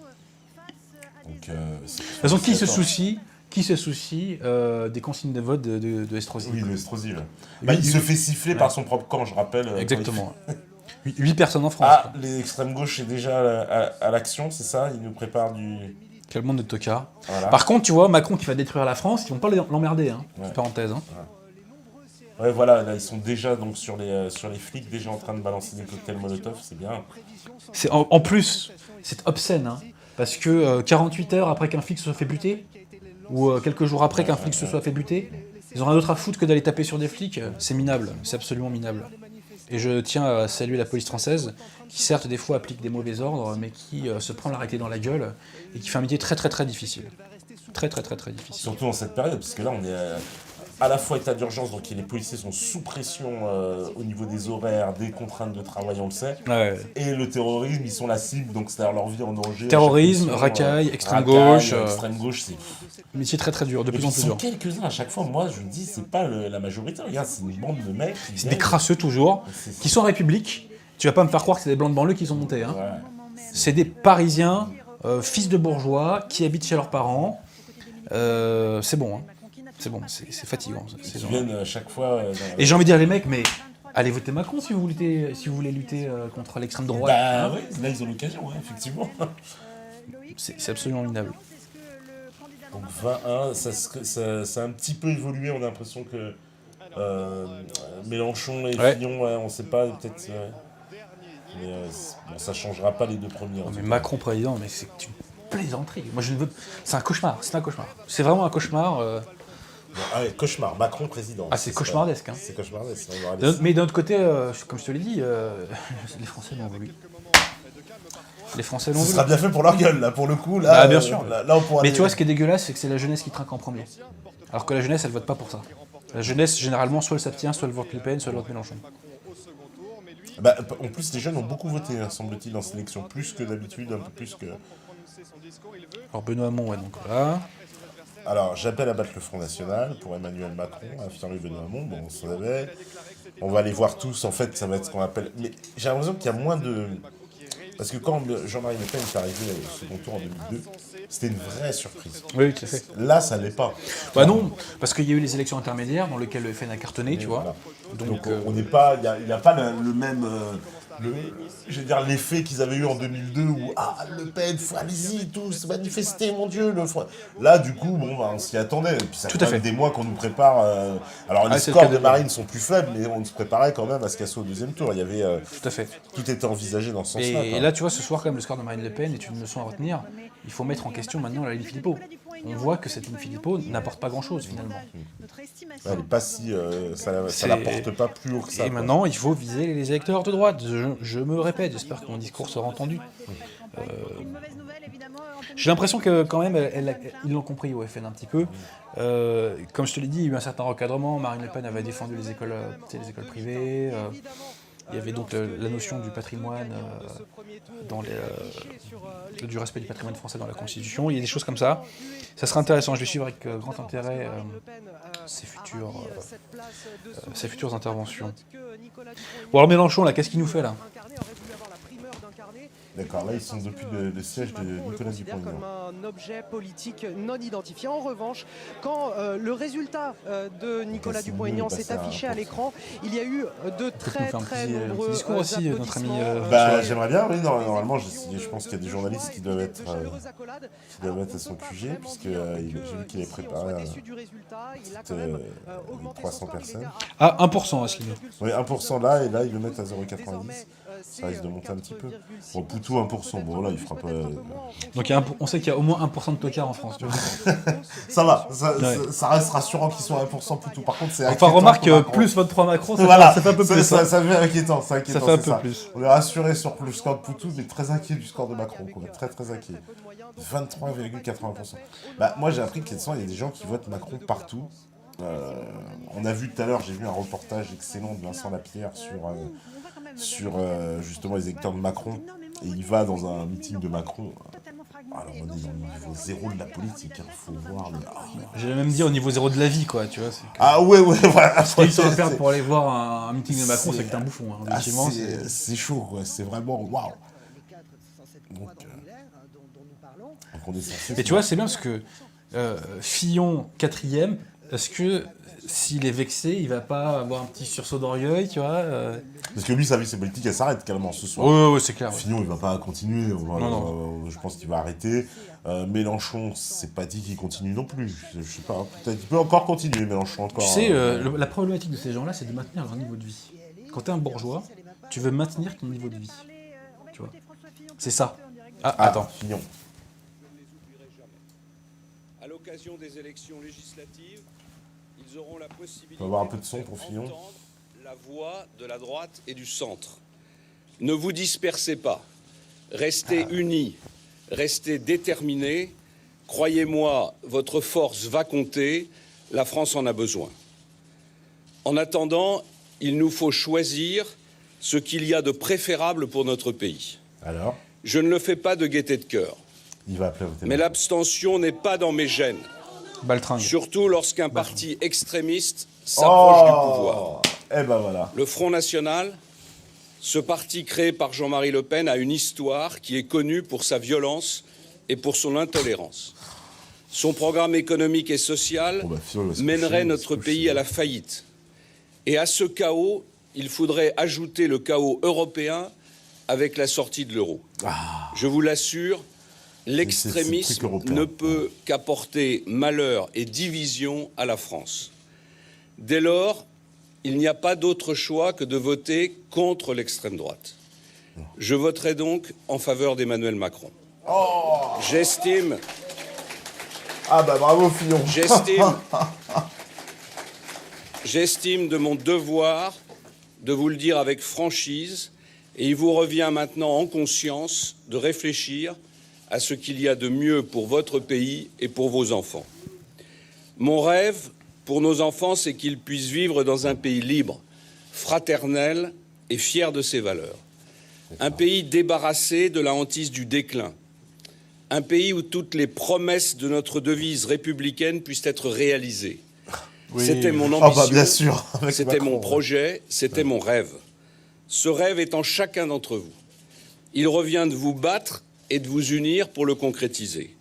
Donc, de toute façon, qui se soucie des consignes de vote de Estrosi? Oui, de Estrosi. Il se fait siffler par son propre camp, je rappelle. Exactement. 8 personnes en France. Ah, l'extrême gauche est déjà à l'action, c'est ça? Il nous prépare du... Quel monde de tocard. Voilà. Par contre, tu vois, Macron qui va détruire la France, ils vont pas l'emmerder, hein. Parenthèse. Hein. Ouais, voilà, là, ils sont déjà donc, sur les flics, déjà en train de balancer des cocktails Molotov, c'est bien. En plus, c'est obscène, hein, parce que 48 heures après qu'un flic se soit fait buter, ou quelques jours après qu'un flic se soit fait buter, ils ont rien d'autre à foutre que d'aller taper sur des flics, c'est minable, c'est absolument minable. Et je tiens à saluer la police française, qui certes des fois applique des mauvais ordres, mais qui se prend l'arrêté dans la gueule, et qui fait un métier très très très difficile. Très très très très difficile. Surtout dans cette période, parce que là on est à la fois état d'urgence, donc les policiers sont sous pression au niveau des horaires, des contraintes de travail, on le sait. Ouais. Et le terrorisme, ils sont la cible, donc c'est-à-dire leur vie en danger. Terrorisme, racaille, extrême gauche. Extrême gauche, c'est... Métier très très dur, de plus en plus dur. Ils sont quelques-uns à chaque fois, moi je me dis, c'est pas la majorité, regarde, c'est une bande de mecs. C'est des crasseux toujours, qui sont en République. Tu vas pas me faire croire que c'est des blancs de banlieue qui sont montés. Hein. Ouais. C'est des Parisiens, fils de bourgeois, qui habitent chez leurs parents. C'est bon, hein. C'est bon, c'est fatigant. Ils viennent à chaque fois... Et j'ai envie de dire, les mecs, mais allez voter Macron si vous voulez lutter contre l'extrême droite. Bah hein. Oui, là ils ont l'occasion, ouais, effectivement. C'est absolument minable. Donc 21, ça a un petit peu évolué, on a l'impression que Mélenchon et Fillon, on sait pas, peut-être... mais bon, ça changera pas les deux premiers. Mais Macron président, mais c'est une plaisanterie. Moi, je ne veux... C'est un cauchemar, C'est vraiment un cauchemar. Cauchemar, Macron président. Ah, c'est cauchemardesque. Hein. C'est cauchemardesque. Mais d'un autre côté, comme je te l'ai dit, les Français l'ont voulu. Les Français l'ont voulu. Ce sera bien fait pour leur gueule, là, pour le coup. Là, bien sûr. Là, on pourra mais tu vois, ce qui est dégueulasse, c'est que c'est la jeunesse qui trinque en premier. Alors que la jeunesse, elle vote pas pour ça. La jeunesse, généralement, soit elle s'abstient, soit elle vote Le Pen, soit elle vote Mélenchon. Bah, en plus, les jeunes ont beaucoup voté, hein, semble-t-il, dans cette élection. Plus que d'habitude, un peu plus que... Alors Benoît Hamon, donc voilà. Alors, j'appelle à battre le Front National pour Emmanuel Macron, affirmé Benoît Hamon. Bon, on savait. On va les voir tous, en fait, ça va être ce qu'on appelle... Mais j'ai l'impression qu'il y a moins de... Parce que quand Jean-Marie Le Pen est arrivé au second tour en 2002, c'était une vraie surprise. Oui, tout à fait. Là, ça l'est pas. Bah non, parce qu'il y a eu les élections intermédiaires dans lesquelles le FN a cartonné, tu vois. Voilà. Donc on n'est pas... Il n'y a pas le même... je veux dire, l'effet qu'ils avaient eu en 2002 où Le Pen, allez-y tous, manifestez, mon Dieu. Là, du coup, bon, on s'y attendait. Et puis ça fait des mois qu'on nous prépare. Alors les scores de Marine sont plus faibles, mais on se préparait quand même à se casser au deuxième tour. Il y avait tout à fait. Tout était envisagé dans ce sens-là. Et là, tu vois, ce soir, quand même, le score de Marine Le Pen est une leçon à retenir. Il faut mettre en question maintenant la ligne Philippot. On voit que cette ligne Philippot n'apporte pas grand-chose finalement. Elle n'est pas si... ça n'apporte pas plus haut que ça. Et maintenant, il faut viser les électeurs de droite. Je me répète, j'espère que mon discours sera entendu. J'ai l'impression que quand même, ils l'ont compris au FN un petit peu. Comme je te l'ai dit, il y a eu un certain recadrement. Marine Le Pen avait défendu les écoles privées. Il y avait donc la notion du patrimoine, du respect du patrimoine français dans la Constitution. Il y a des choses comme ça. Ça sera intéressant. Je vais suivre avec grand intérêt ces futures interventions. Bon alors Mélenchon, là, qu'est-ce qu'il nous fait là ? D'accord, là ils sont depuis le siège de Nicolas Dupont-Aignan. Dupont-Aignan. Comme un objet politique non identifié. En revanche, quand le résultat de Nicolas Dupont-Aignan s'est affiché à l'écran, il y a eu de très nombreux discours aussi, notre ami. J'aimerais bien, oui, normalement, je pense qu'il y a des journalistes qui doivent être à son QG, puisque j'ai vu qu'il avait préparé 300 personnes. Ah, 1% à ce niveau. Oui, 1% là, et là, ils le mettent à 0,90. Ça risque de monter un petit peu. Bon, Poutou, 1%, bon, là, il fera pas... Donc, on sait qu'il y a au moins 1% de tocards en France, tu vois. Ça va, ça reste rassurant qu'ils soient 1% Poutou. Par contre, c'est enfin, remarque, plus 23 Macron, ça fait un peu plus. Ça devient inquiétant, ça fait un peu plus. On est rassuré sur le score de Poutou, mais très inquiet du score de Macron, quoi. Très, très inquiet. 23,80%. Bah, moi, j'ai appris qu'il y a des gens qui votent Macron partout. On a vu tout à l'heure, j'ai vu un reportage excellent de Vincent Lapierre sur justement les électeurs de Macron, et il va dans un meeting de Macron. Alors on est dans le niveau zéro de la politique, il faut voir. J'allais même dire au niveau zéro de la vie, quoi, tu vois. Ah ouais, voilà. Ils sont à perdre pour aller voir un meeting de Macron, c'est que t'es un bouffon. Hein, c'est chaud, quoi. C'est vraiment waouh. Donc on est censé. Et tu vois, c'est bien parce que Fillon 4e, est-ce que s'il est vexé, il va pas avoir un petit sursaut d'orgueil, tu vois Parce que lui, sa vie, ses politiques, elle s'arrête carrément ce soir. Oui, c'est clair. Fillon, il va pas continuer. Non. Je pense qu'il va arrêter. Mélenchon, c'est pas dit qu'il continue non plus. Je sais pas. Peut-être qu'il peut encore continuer, Mélenchon encore. Tu sais, la problématique de ces gens-là, c'est de maintenir leur niveau de vie. Quand t'es un bourgeois, tu veux maintenir ton niveau de vie. Tu vois. C'est ça. Attends. Fillon. À l'occasion des élections législatives, ils auront la possibilité on va avoir un peu de son pour Fillon. d'entendre la voix de la droite et du centre. Ne vous dispersez pas. Restez unis. Restez déterminés. Croyez-moi, votre force va compter. La France en a besoin. En attendant, il nous faut choisir ce qu'il y a de préférable pour notre pays. Alors ? Je ne le fais pas de gaieté de cœur. Il va appeler. Mais l'abstention n'est pas dans mes gènes. Baltringue. Surtout lorsqu'un parti extrémiste s'approche du pouvoir. Eh ben voilà. Le Front National, ce parti créé par Jean-Marie Le Pen, a une histoire qui est connue pour sa violence et pour son intolérance. Son programme économique et social mènerait notre pays à la faillite. Et à ce chaos, il faudrait ajouter le chaos européen avec la sortie de l'euro. Je vous l'assure, l'extrémisme ne peut qu'apporter malheur et division à la France. Dès lors, il n'y a pas d'autre choix que de voter contre l'extrême droite. Je voterai donc en faveur d'Emmanuel Macron. J'estime... Ah bah bravo Fillon. J'estime de mon devoir de vous le dire avec franchise, et il vous revient maintenant en conscience de réfléchir à ce qu'il y a de mieux pour votre pays et pour vos enfants. Mon rêve pour nos enfants, c'est qu'ils puissent vivre dans un pays libre, fraternel et fier de ses valeurs. Un pays débarrassé de la hantise du déclin. Un pays où toutes les promesses de notre devise républicaine puissent être réalisées. Oui. C'était mon ambition, bien sûr, c'était mon projet, c'était mon rêve. Ce rêve est en chacun d'entre vous. Il revient de vous battre et de vous unir pour le concrétiser.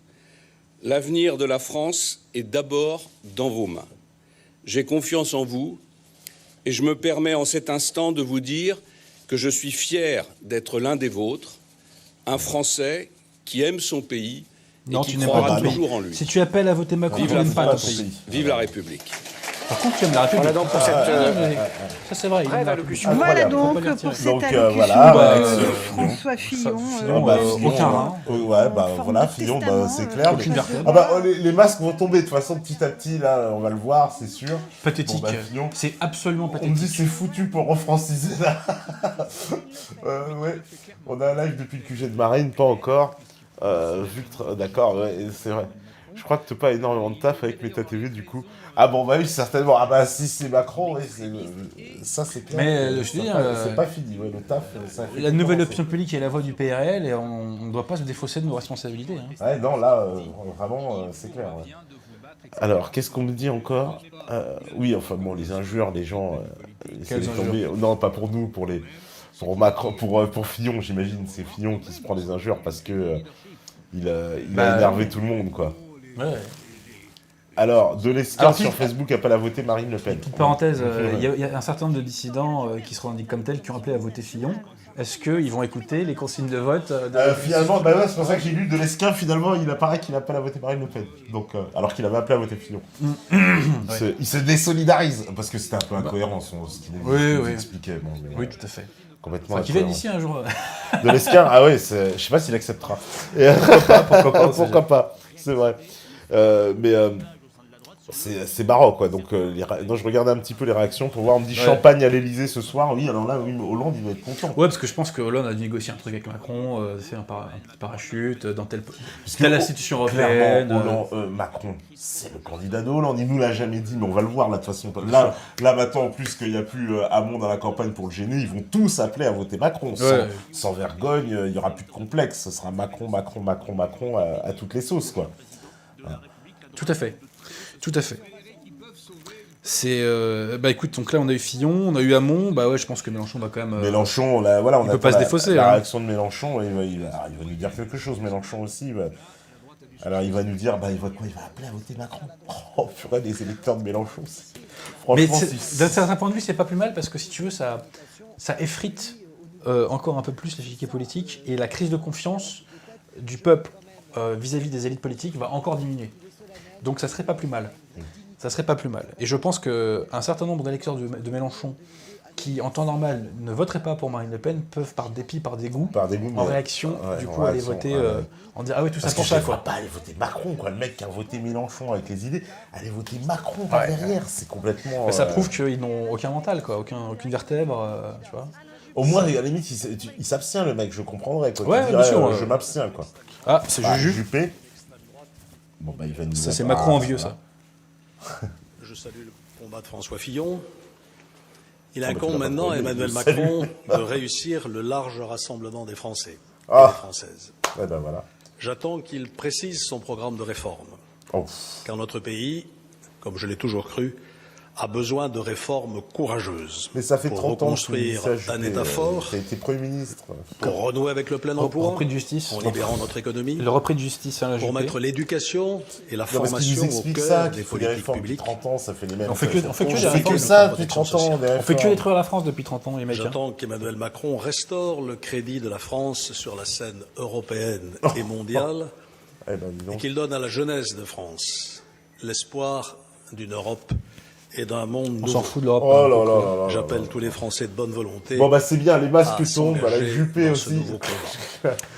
L'avenir de la France est d'abord dans vos mains. J'ai confiance en vous et je me permets en cet instant de vous dire que je suis fier d'être l'un des vôtres, un Français qui aime son pays et qui croira toujours en lui. Si tu appelles à voter Macron, tu n'aimes pas ton pays. Vive la République. Par contre, tu aimes la République. Voilà donc pour cette ça c'est vrai. Voilà donc pour cette allocution de François Fillon. Aucun rein. Ouais, bah voilà, Fillon, c'est clair. Aucune vertèbre. Ah bah les masques vont tomber de toute façon petit à petit, là, on va le voir, c'est sûr. Pathétique. Bon, bah, Fillon, c'est absolument pathétique. On me dit c'est foutu pour refranciser là. Ouais, on a un live depuis le QG de Marine, pas encore. D'accord, ouais, c'est vrai. Je crois que t'as pas énormément de taf avec Meta TV du coup. Ah bon bah oui certainement. Ah bah si c'est Macron, oui, ça c'est clair. Mais je te dis, c'est pas fini, ouais, le taf. La nouvelle option publique est la voix du PRL et on ne doit pas se défausser de nos responsabilités. Hein. Ouais non là vraiment c'est clair. Ouais. Alors qu'est-ce qu'on me dit encore oui enfin bon les injures, les gens laissez-les tomber. Non pas pour nous, pour pour Fillon, j'imagine, c'est Fillon qui se prend des injures parce que il a énervé tout le monde, quoi. Ouais. Alors, Delescure sur Facebook appelle à voter Marine Le Pen. Petite parenthèse, il y a un certain nombre de dissidents qui se revendiquent comme tels qui ont appelé à voter Fillon. Est-ce qu'ils vont écouter les consignes de vote Finalement, c'est pour ça que j'ai lu Delescure, finalement, il apparaît qu'il appelle à voter Marine Le Pen. Donc, alors qu'il avait appelé à voter Fillon. Il se désolidarise, parce que c'était un peu incohérent ce qu'il expliquait. Bon, oui, tout à fait. Complètement. Qui vienne ici un jour. Delescure, je sais pas s'il acceptera. Pourquoi pas, c'est vrai. C'est marrant, quoi. Donc, je regardais un petit peu les réactions pour voir. On me dit champagne à l'Elysée ce soir. Oui, alors là, Hollande, il va être content. Ouais, parce que je pense que Hollande a dû négocier un truc avec Macron, c'est un petit parachute dans telle institution européenne. Macron, c'est le candidat de Hollande. Il nous l'a jamais dit, mais on va le voir là de toute façon. Là maintenant, en plus qu'il n'y a plus Hamon dans la campagne pour le gêner, ils vont tous appeler à voter Macron. Sans vergogne, il n'y aura plus de complexe. Ce sera Macron à toutes les sauces, quoi. Voilà. Tout à fait. C'est écoute, donc là on a eu Fillon, on a eu Hamon, je pense que Mélenchon va quand même. Mélenchon, on peut pas se défausser. La réaction de Mélenchon, il va nous dire quelque chose. Mélenchon aussi. Alors il va nous dire, il va quoi ? Il va appeler à voter Macron. Oh purée, des électeurs de Mélenchon. Franchement, d'un certain point de vue, c'est pas plus mal parce que si tu veux, ça effrite encore un peu plus l'échiquier politique et la crise de confiance du peuple vis-à-vis des élites politiques va encore diminuer. Donc ça serait pas plus mal. Et je pense qu'un certain nombre d'électeurs de Mélenchon qui, en temps normal, ne voteraient pas pour Marine Le Pen peuvent, par dépit, par dégoût en réaction, aller voter, en dire « Ah oui, tout ça pour ça, quoi ». Pas aller voter Macron, quoi. Le mec qui a voté Mélenchon avec les idées, aller voter Macron par derrière, c'est complètement... Ça prouve qu'ils n'ont aucun mental, quoi, aucune vertèbre, tu vois. Au moins, à la limite, il s'abstient, le mec, je comprendrais, quoi. Ouais, bien sûr. Je m'abstiens, quoi. Ah, c'est Juppé. Bon, il va nous ça, c'est Macron en vieux, ça. Je salue le combat de François Fillon. Il incombe maintenant à Emmanuel Macron de réussir le large rassemblement des Français et des Françaises. Voilà. J'attends qu'il précise son programme de réforme. Car notre pays, comme je l'ai toujours cru, a besoin de réformes courageuses. Mais ça fait pour 30 ans reconstruire un État fort. Tu as été Premier ministre. Pour renouer avec le plein emploi. Repris de justice. En libérant notre économie. Le repris de justice à la Pour mettre l'éducation et la formation au cœur des politiques publiques. 30 ans, ça fait les mêmes. On fait que ça depuis 30 ans. On fait que détruire la France depuis 30 ans, les mecs. J'attends qu'Emmanuel Macron restaure le crédit de la France sur la scène européenne et mondiale. Et qu'il donne à la jeunesse de France l'espoir d'une Europe et d'un monde nouveau. On s'en fout de l'Europe. J'appelle tous les Français de bonne volonté. C'est bien, les masques tombent, Juppé aussi.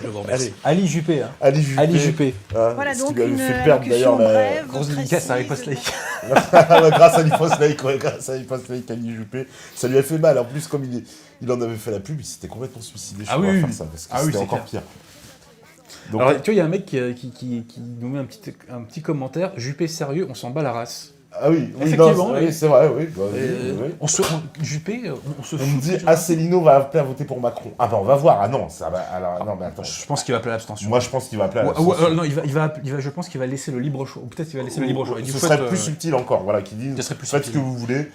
Je vous remercie. Ali Juppé. Ali Juppé. Voilà donc une allocution brève. Grosse dédicace à Riposte Laïque. Grâce à Riposte Laïque, Ali Juppé. Ça lui a fait mal. En plus, comme il en avait fait la pub, il s'était complètement suicidé. Ah oui, faire ça, parce que c'était encore pire. Donc, alors, tu vois, il y a un mec qui nous met un petit commentaire. Juppé sérieux, on s'en bat la race. Ah oui, effectivement, oui, c'est vrai, oui. Juppé, on se fout. On me dit, Asselineau va appeler à voter pour Macron. Ah on va voir. Ah non, ça va. Alors, non, mais attends. Je pense qu'il va appeler à l'abstention. Moi, je pense qu'il va appeler à l'abstention. Non, je pense qu'il va laisser le libre choix. Ou peut-être qu'il va laisser le libre choix. Ce serait plus subtil encore, voilà, qui dit, faites ce que vous voulez.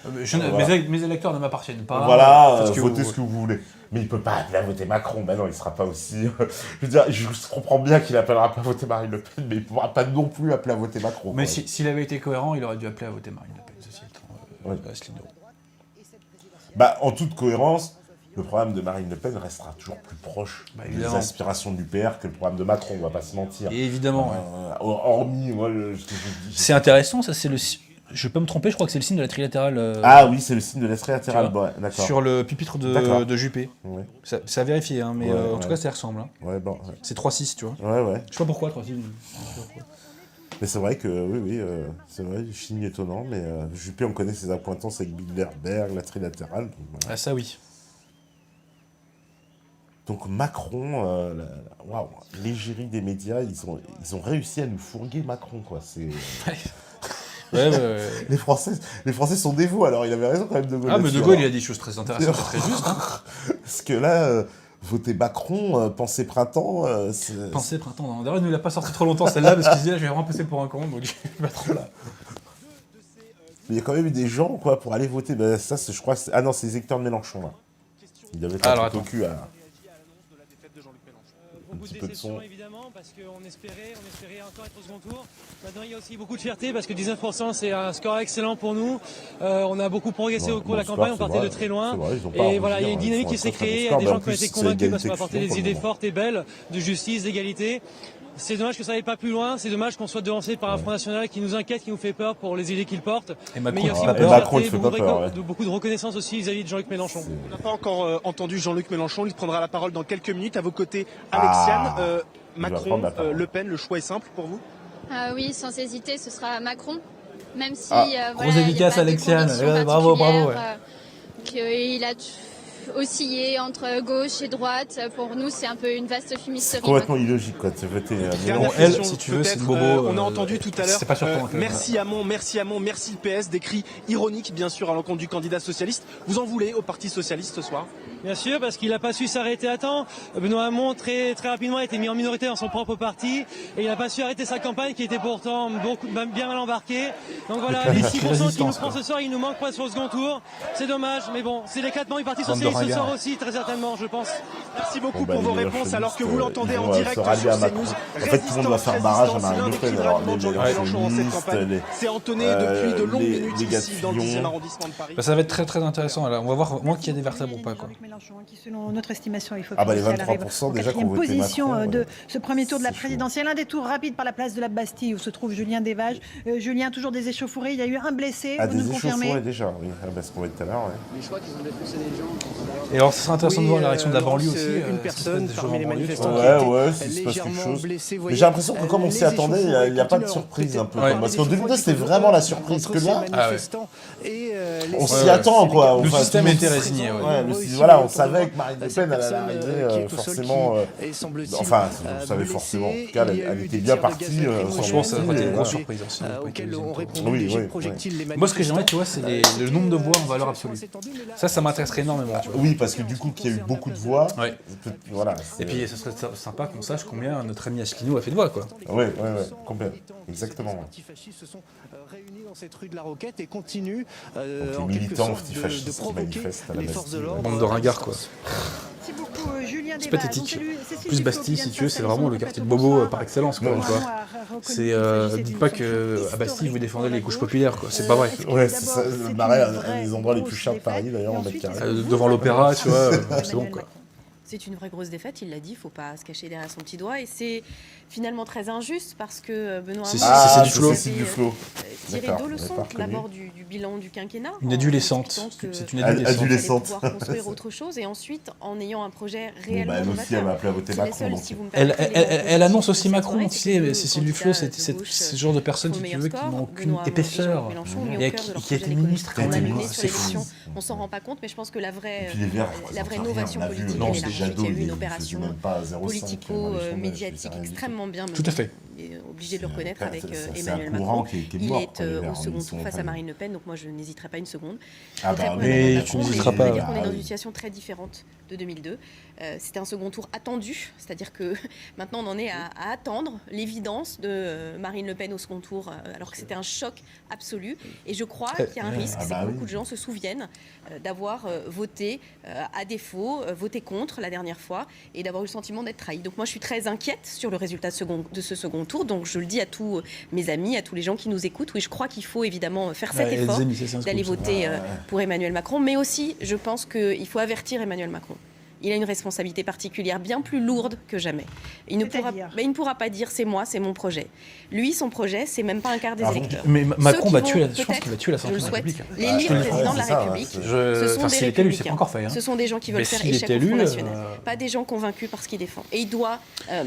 Mes électeurs ne m'appartiennent pas. Voilà, votez ce que vous voulez. Mais il peut pas appeler à voter Macron. Ben non, il sera pas aussi... Je veux dire, je comprends bien qu'il appellera pas à voter Marine Le Pen, mais il pourra pas non plus appeler à voter Macron. Mais s'il avait été cohérent, il aurait dû appeler à voter Marine Le Pen, ceci étant Asselineau. En toute cohérence, le programme de Marine Le Pen restera toujours plus proche des aspirations de l'UPR que le programme de Macron, on va pas se mentir. Et évidemment. Hormis, moi, c'est intéressant, ça, c'est le... Je peux me tromper, je crois que c'est le signe de la trilatérale. Ah oui, c'est le signe de la trilatérale, d'accord. Sur le pupitre de Juppé. Ouais. C'est à vérifier, hein, mais en tout cas, ça ressemble. Hein. Ouais. C'est 3-6, tu vois. Ouais. Je sais pas pourquoi 3-6. Mais c'est vrai que, oui, c'est vrai, signe étonnant, mais Juppé, on connaît ses appointances avec Bilderberg, la trilatérale. Voilà. Ah, ça oui. Donc Macron, waouh, l'égérie des médias, ils ont réussi à nous fourguer Macron, quoi. C'est... Ouais. Les Français sont dévots, alors il avait raison quand même, De Gaulle. Ah, mais De Gaulle, il a dit des choses très intéressantes, très justes. Hein. Parce que là, voter Macron, penser printemps... Penser printemps, non. D'ailleurs, il ne l'a pas sorti trop longtemps, celle-là, parce qu'il se disait, je vais vraiment passer pour un con, donc je suis pas trop là. Mais il y a quand même eu des gens, quoi, pour aller voter. Ça, je crois que c'est... Ah non, c'est les électeurs de Mélenchon, là. Il avait un truc au cul à... Beaucoup de déception évidemment parce qu'on espérait encore être au second tour. Maintenant il y a aussi beaucoup de fierté parce que 19% c'est un score excellent pour nous. On a beaucoup progressé au cours de la campagne, on partait de très loin. Et voilà, il y a une dynamique qui s'est créée, il y a des gens qui ont été convaincus parce qu'on a apporté des idées fortes et belles de justice, d'égalité. C'est dommage que ça n'aille pas plus loin, c'est dommage qu'on soit devancé par un Front National qui nous inquiète, qui nous fait peur pour les idées qu'il porte. Mais il y a aussi beaucoup de reconnaissance aussi vis-à-vis de Jean-Luc Mélenchon. On n'a pas encore entendu Jean-Luc Mélenchon, il prendra la parole dans quelques minutes. À vos côtés, Alexiane, Macron, Le Pen, le choix est simple pour vous? Oui, sans hésiter, ce sera Macron. Même si, grosse dédicace Alexiane, bravo. Qu'il a osciller entre gauche et droite, pour nous c'est un peu une vaste fumisterie. C'est complètement illogique quoi. Elle, si tu veux, c'est le bobo. On a entendu tout à l'heure. C'est pas surprenant. Merci Hamon, merci le PS. Des cris ironiques bien sûr à l'encontre du candidat socialiste. Vous en voulez au Parti socialiste ce soir? Bien sûr, parce qu'il n'a pas su s'arrêter à temps. Benoît Hamon très rapidement a été mis en minorité dans son propre parti et il n'a pas su arrêter sa campagne qui était pourtant bien mal embarquée. Donc voilà, les 6% qu'il nous prend ce soir, il nous manque pas sur le second tour. C'est dommage, mais bon, c'est l'éclatement du Parti socialiste ce soir aussi, très certainement, je pense. Merci beaucoup pour vos réponses, alors que vous l'entendez en direct sur CNews. En fait, tout le monde va faire barrage à Marine Le Pen. Alors, c'est entonné depuis de longues minutes ici dans le 10e arrondissement de Paris. Ça va être très très intéressant. On va voir moi qu'il y a des vertèbres ou pas quoi. Qui, selon notre estimation, il faut les 23% déjà qu'on votait position Macron, de ce premier tour de la présidentielle. Un détour rapide par la place de la Bastille où se trouve Julien Desvages. Julien, toujours des échauffourées. Il y a eu un blessé. Vous nous confirmez? Déjà, oui. Ce qu'on va dire tout à l'heure. Mais je crois qu'ils ont dépoussé des gens. Et alors, ce sera intéressant de voir la réaction de la banlieue aussi. Une personne parmi les manifestants s'il se passe quelque chose. Mais j'ai l'impression que comme on s'y attendait, il n'y a pas de surprise un peu. Parce qu'en 2002, c'était vraiment la surprise que là. On s'y attend quoi. Le système était résigné. Voilà, on savait que Marine Le Pen allait arriver forcément. Enfin, on savait forcément. En tout cas, elle était bien partie. Franchement, ça a été une grosse surprise aussi. Moi, ce que j'aimerais, tu vois, c'est le nombre de voix en valeur absolue. Ça m'intéresserait énormément. Oui, parce que du coup, qu'il y a eu beaucoup de voix. Voilà. Et puis, ça serait sympa qu'on sache combien notre ami Asselineau a fait de voix, quoi. Oui, complètement. Exactement. Les antifascistes se sont réunis dans cette rue de la Roquette et continuent en quelque sorte de provoquer les forces de l'ordre. Bande de ringards, quoi. Merci beaucoup, Julien. C'est pathétique. Plus Bastille, si tu veux, c'est vraiment le quartier de Bobo par excellence, quoi. Dites pas qu'à Bastille, vous défendez les couches populaires, quoi. C'est pas vrai. Ouais, c'est ça. Le Marais, un des endroits les plus chers de Paris, d'ailleurs, en mètre carré. Devant l'opéra, tu vois, c'est bon, quoi. C'est une vraie grosse défaite, il l'a dit, il ne faut pas se cacher derrière son petit doigt. Et c'est finalement très injuste parce que Benoît Hamon c'est du flot. Tiré deux leçons d'abord du bilan du quinquennat. Une adolescente. C'est une adolescente. Pouvoir construire autre chose et ensuite en ayant un projet réellement elle aussi, elle m'a appelé à voter Macron. Elle annonce aussi Macron, tu sais, Cécile Duflot, c'est ce genre de personne, si tu veux, qui n'ont aucune épaisseur et qui a été ministre quand même. C'est fou. On s'en rend pas compte, mais je pense que la vraie novation politique, elle est là. Ensuite, il y a eu une opération politico-médiatique extrêmement bien menée. Tout à fait. Obligé de le reconnaître avec Emmanuel Macron. Il est au second tour face à Marine Le Pen, donc moi je n'hésiterai pas une seconde. Mais tu n'hésiteras pas. On va dire qu'on est dans une situation très différente de 2002. C'était un second tour attendu, c'est-à-dire que maintenant on en est à attendre l'évidence de Marine Le Pen au second tour, alors que c'était un choc absolu. Et je crois qu'il y a un risque, c'est que beaucoup de gens se souviennent d'avoir voté à défaut, voté contre la dernière fois, et d'avoir eu le sentiment d'être trahi. Donc moi je suis très inquiète sur le résultat de ce second tour, donc je le dis à tous mes amis, à tous les gens qui nous écoutent, oui je crois qu'il faut évidemment faire cet effort d'aller voter pour Emmanuel Macron, mais aussi je pense qu'il faut avertir Emmanuel Macron. Il a une responsabilité particulière bien plus lourde que jamais. Il ne pourra pas dire c'est moi, c'est mon projet. Lui, son projet, c'est même pas un quart des électeurs. Mais Macron va tuer je pense qu'il va tuer la Ve République. L'élire président de la République, ce sont des républicains. Ce sont des gens qui veulent faire échec au Front National. Pas des gens convaincus par ce qu'il défend. Et il doit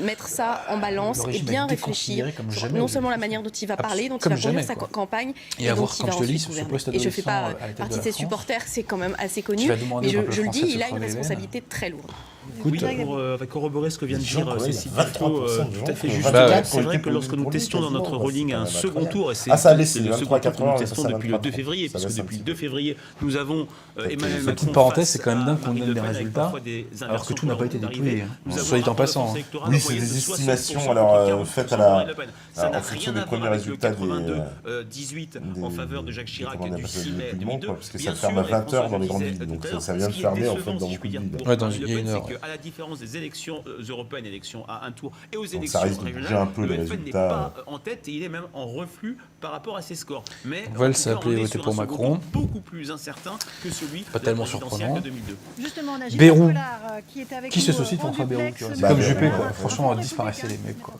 mettre ça en balance et bien réfléchir sur non seulement la manière dont il va parler, dont il va conduire sa campagne et dont il va ensuite gouverner. Et je ne fais pas partie de ses supporters, c'est quand même assez connu. Mais je le dis, il a une responsabilité très lourde. Pour corroborer ce que vient de dire Cécile Duflot, tout à fait juste. C'est vrai que lorsque nous testions dans notre rolling un second tour, et c'est le second tour que nous testons depuis le 2 février, puisque depuis le 2 février, nous avons Emmanuel Macron. Petite parenthèse, c'est quand même dingue qu'on donne des résultats, alors que tout n'a pas été dépouillé. Soit dit en passant. Oui, c'est des estimations alors faites en fonction des premiers résultats des 18 en faveur de Jacques Chirac du 6 mai 2002. Parce que ça ferme à 20h dans les grandes villes, donc ça vient de fermer en fait dans beaucoup de villes. Il y a une heure. À la différence des élections européennes, élections à un tour, et aux élections régionales, le FN n'est pas en tête et il est même en reflux par rapport à ses scores. Mais Valls a appelé voter pour Macron. Beaucoup plus incertain que celui pas tellement surprenant. de 2002. Justement, on a Bayrou. Qui se saucisse contre Bayrou, c'est comme Juppé, quoi. Franchement, disparaissez les mecs, quoi.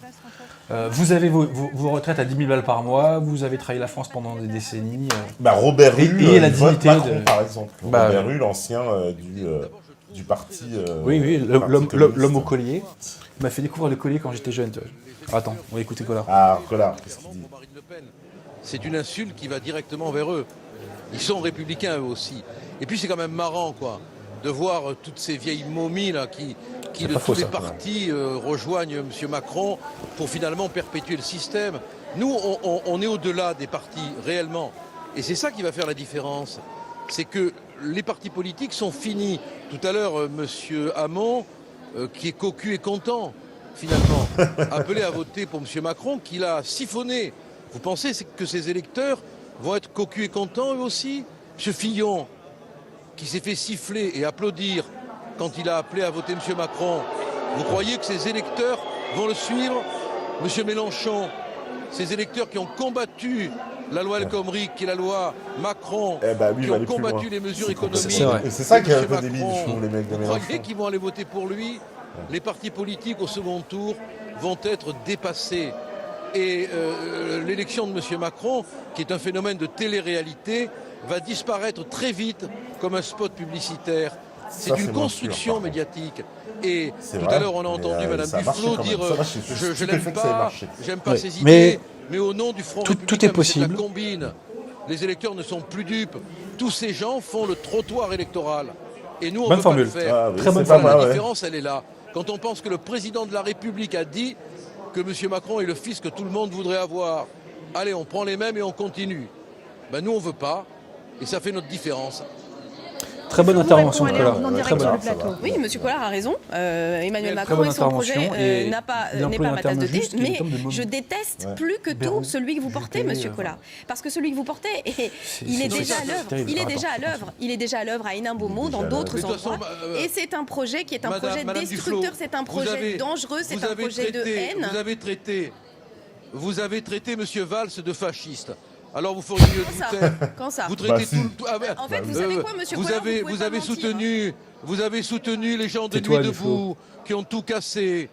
Vous avez vos retraites à 10 000 balles par mois, vous avez travaillé la France pendant des décennies. Robert Hull, et la dignité Macron, par exemple. Robert Hull, ancien du parti. Oui, l'homme au collier. Il m'a fait découvrir le collier quand j'étais jeune. Attends, on va écouter Collard. Ah, Collard, qu'est-ce qu'il dit ? C'est une insulte qui va directement vers eux. Ils sont républicains eux aussi. Et puis c'est quand même marrant, quoi, de voir toutes ces vieilles momies là qui de tous les partis rejoignent M. Macron pour finalement perpétuer le système. Nous, on est au-delà des partis réellement. Et c'est ça qui va faire la différence. C'est que les partis politiques sont finis. Tout à l'heure, M. Hamon, qui est cocu et content, finalement, appelé à voter pour M. Macron, qu'il a siphonné. Vous pensez que ces électeurs vont être cocus et contents eux aussi ? M. Fillon, qui s'est fait siffler et applaudir quand il a appelé à voter M. Macron, vous croyez que ces électeurs vont le suivre ? M. Mélenchon, ces électeurs qui ont combattu la loi El Khomri, qui est la loi Macron, qui ont combattu les mesures économiques. Et c'est ça qui est un peu débile, je trouve, les mecs de Vous Mélenchon. croyez qu'ils vont aller voter pour lui ? Les partis politiques au second tour vont être dépassés. Et l'élection de M. Macron, qui est un phénomène de télé-réalité, va disparaître très vite comme un spot publicitaire. C'est une construction médiatique. Et tout à l'heure, on a entendu Mme Duflot dire je n'aime pas, j'aime pas ces idées, mais au nom du Front républicain, tout est possible. La combine. Les électeurs ne sont plus dupes. Tous ces gens font le trottoir électoral. Et nous, on ne peut pas le faire. Très bonne formule. La différence, elle est là. Quand on pense que le président de la République a dit que M. Macron est le fils que tout le monde voudrait avoir, allez, on prend les mêmes et on continue. Ben, nous, on ne veut pas. Et ça fait notre différence. Très bonne intervention de Collard. Oui, M. Collard a raison. Emmanuel Macron et son projet n'est pas ma tasse de thé, mais je déteste plus que tout celui que vous portez, M. Collard. Parce que celui que vous portez, il est déjà à l'œuvre. Il est déjà à l'œuvre. Il est déjà à l'œuvre à Hénin-Beaumont, dans d'autres endroits. Et c'est un projet qui est un projet destructeur, c'est un projet dangereux, c'est un projet de haine. Vous avez traité M. Valls de fasciste. Alors vous feriez mieux de vous taire. Quand ça Vous traitez En fait, vous savez quoi, monsieur Collard, vous avez soutenu les gens de Nuit debout qui ont tout cassé.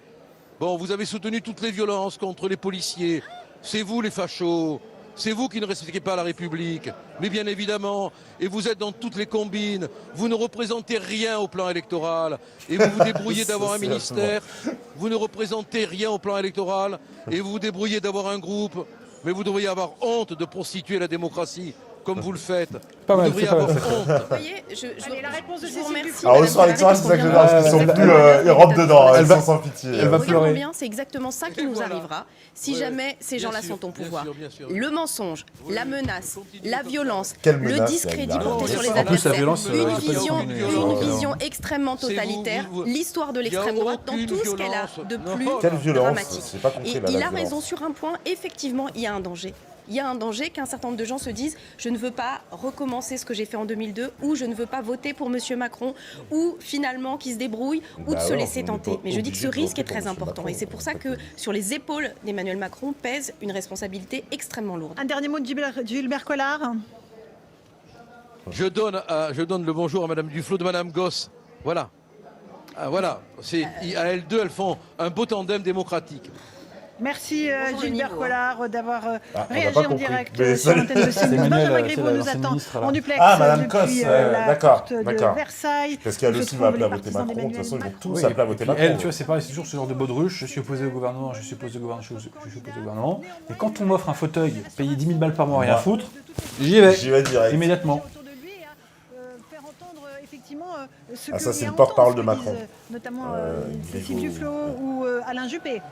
Bon, vous avez soutenu toutes les violences contre les policiers. C'est vous les fachos. C'est vous qui ne respectez pas la République. Mais bien évidemment, et vous êtes dans toutes les combines. Vous ne représentez rien au plan électoral. Et vous vous débrouillez d'avoir un ministère. Vous ne représentez rien au plan électoral. Et vous vous débrouillez d'avoir un groupe. Mais vous devriez avoir honte de prostituer la démocratie, comme vous le faites. Pas mal, vous devriez avoir honte. Vous voyez, la réponse de Cécile Duflot. Alors, au soir électoral, c'est ça que je veux dire, parce qu'ils sont plus, ils rentrent dedans, elles sont sans pitié. Elle va pleurer. Bien, c'est exactement ça qui nous arrivera si jamais ces gens-là sont au pouvoir. Le mensonge, la menace, la violence, le discrédit porté sur les adversaires, une vision extrêmement totalitaire, l'histoire de l'extrême droite dans tout ce qu'elle a de plus dramatique. Et il a raison sur un point, effectivement, il y a un danger. Il y a un danger qu'un certain nombre de gens se disent je ne veux pas recommencer ce que j'ai fait en 2002 ou je ne veux pas voter pour M. Macron ou finalement qui se débrouille ou de se laisser tenter. Mais je dis que ce risque est très important et c'est pour ça que sur les épaules d'Emmanuel Macron pèse une responsabilité extrêmement lourde. Un dernier mot de Gilbert Collard. Je donne le bonjour à Mme Duflot de Mme Gosse. Voilà. Voilà. À elles deux, elles font un beau tandem démocratique. Merci Gilbert Collard d'avoir réagi en direct sur l'antenne de CNews. Benjamin Griveaux nous attend en duplex depuis la porte de Versailles. Parce qu'elle aussi va appeler à voter Macron. De toute façon, ils vont tous appeler à voter Macron. Elle, tu vois, c'est pareil, c'est toujours ce genre de baudruche. Je suis opposé au gouvernement, je suis opposé au gouvernement. Et quand on m'offre un fauteuil, payer 10 000 balles par mois, rien à foutre, j'y vais. J'y vais direct. Immédiatement. ce ça, c'est le porte-parole de Macron. Notamment Cécile Duflot ou Alain Juppé.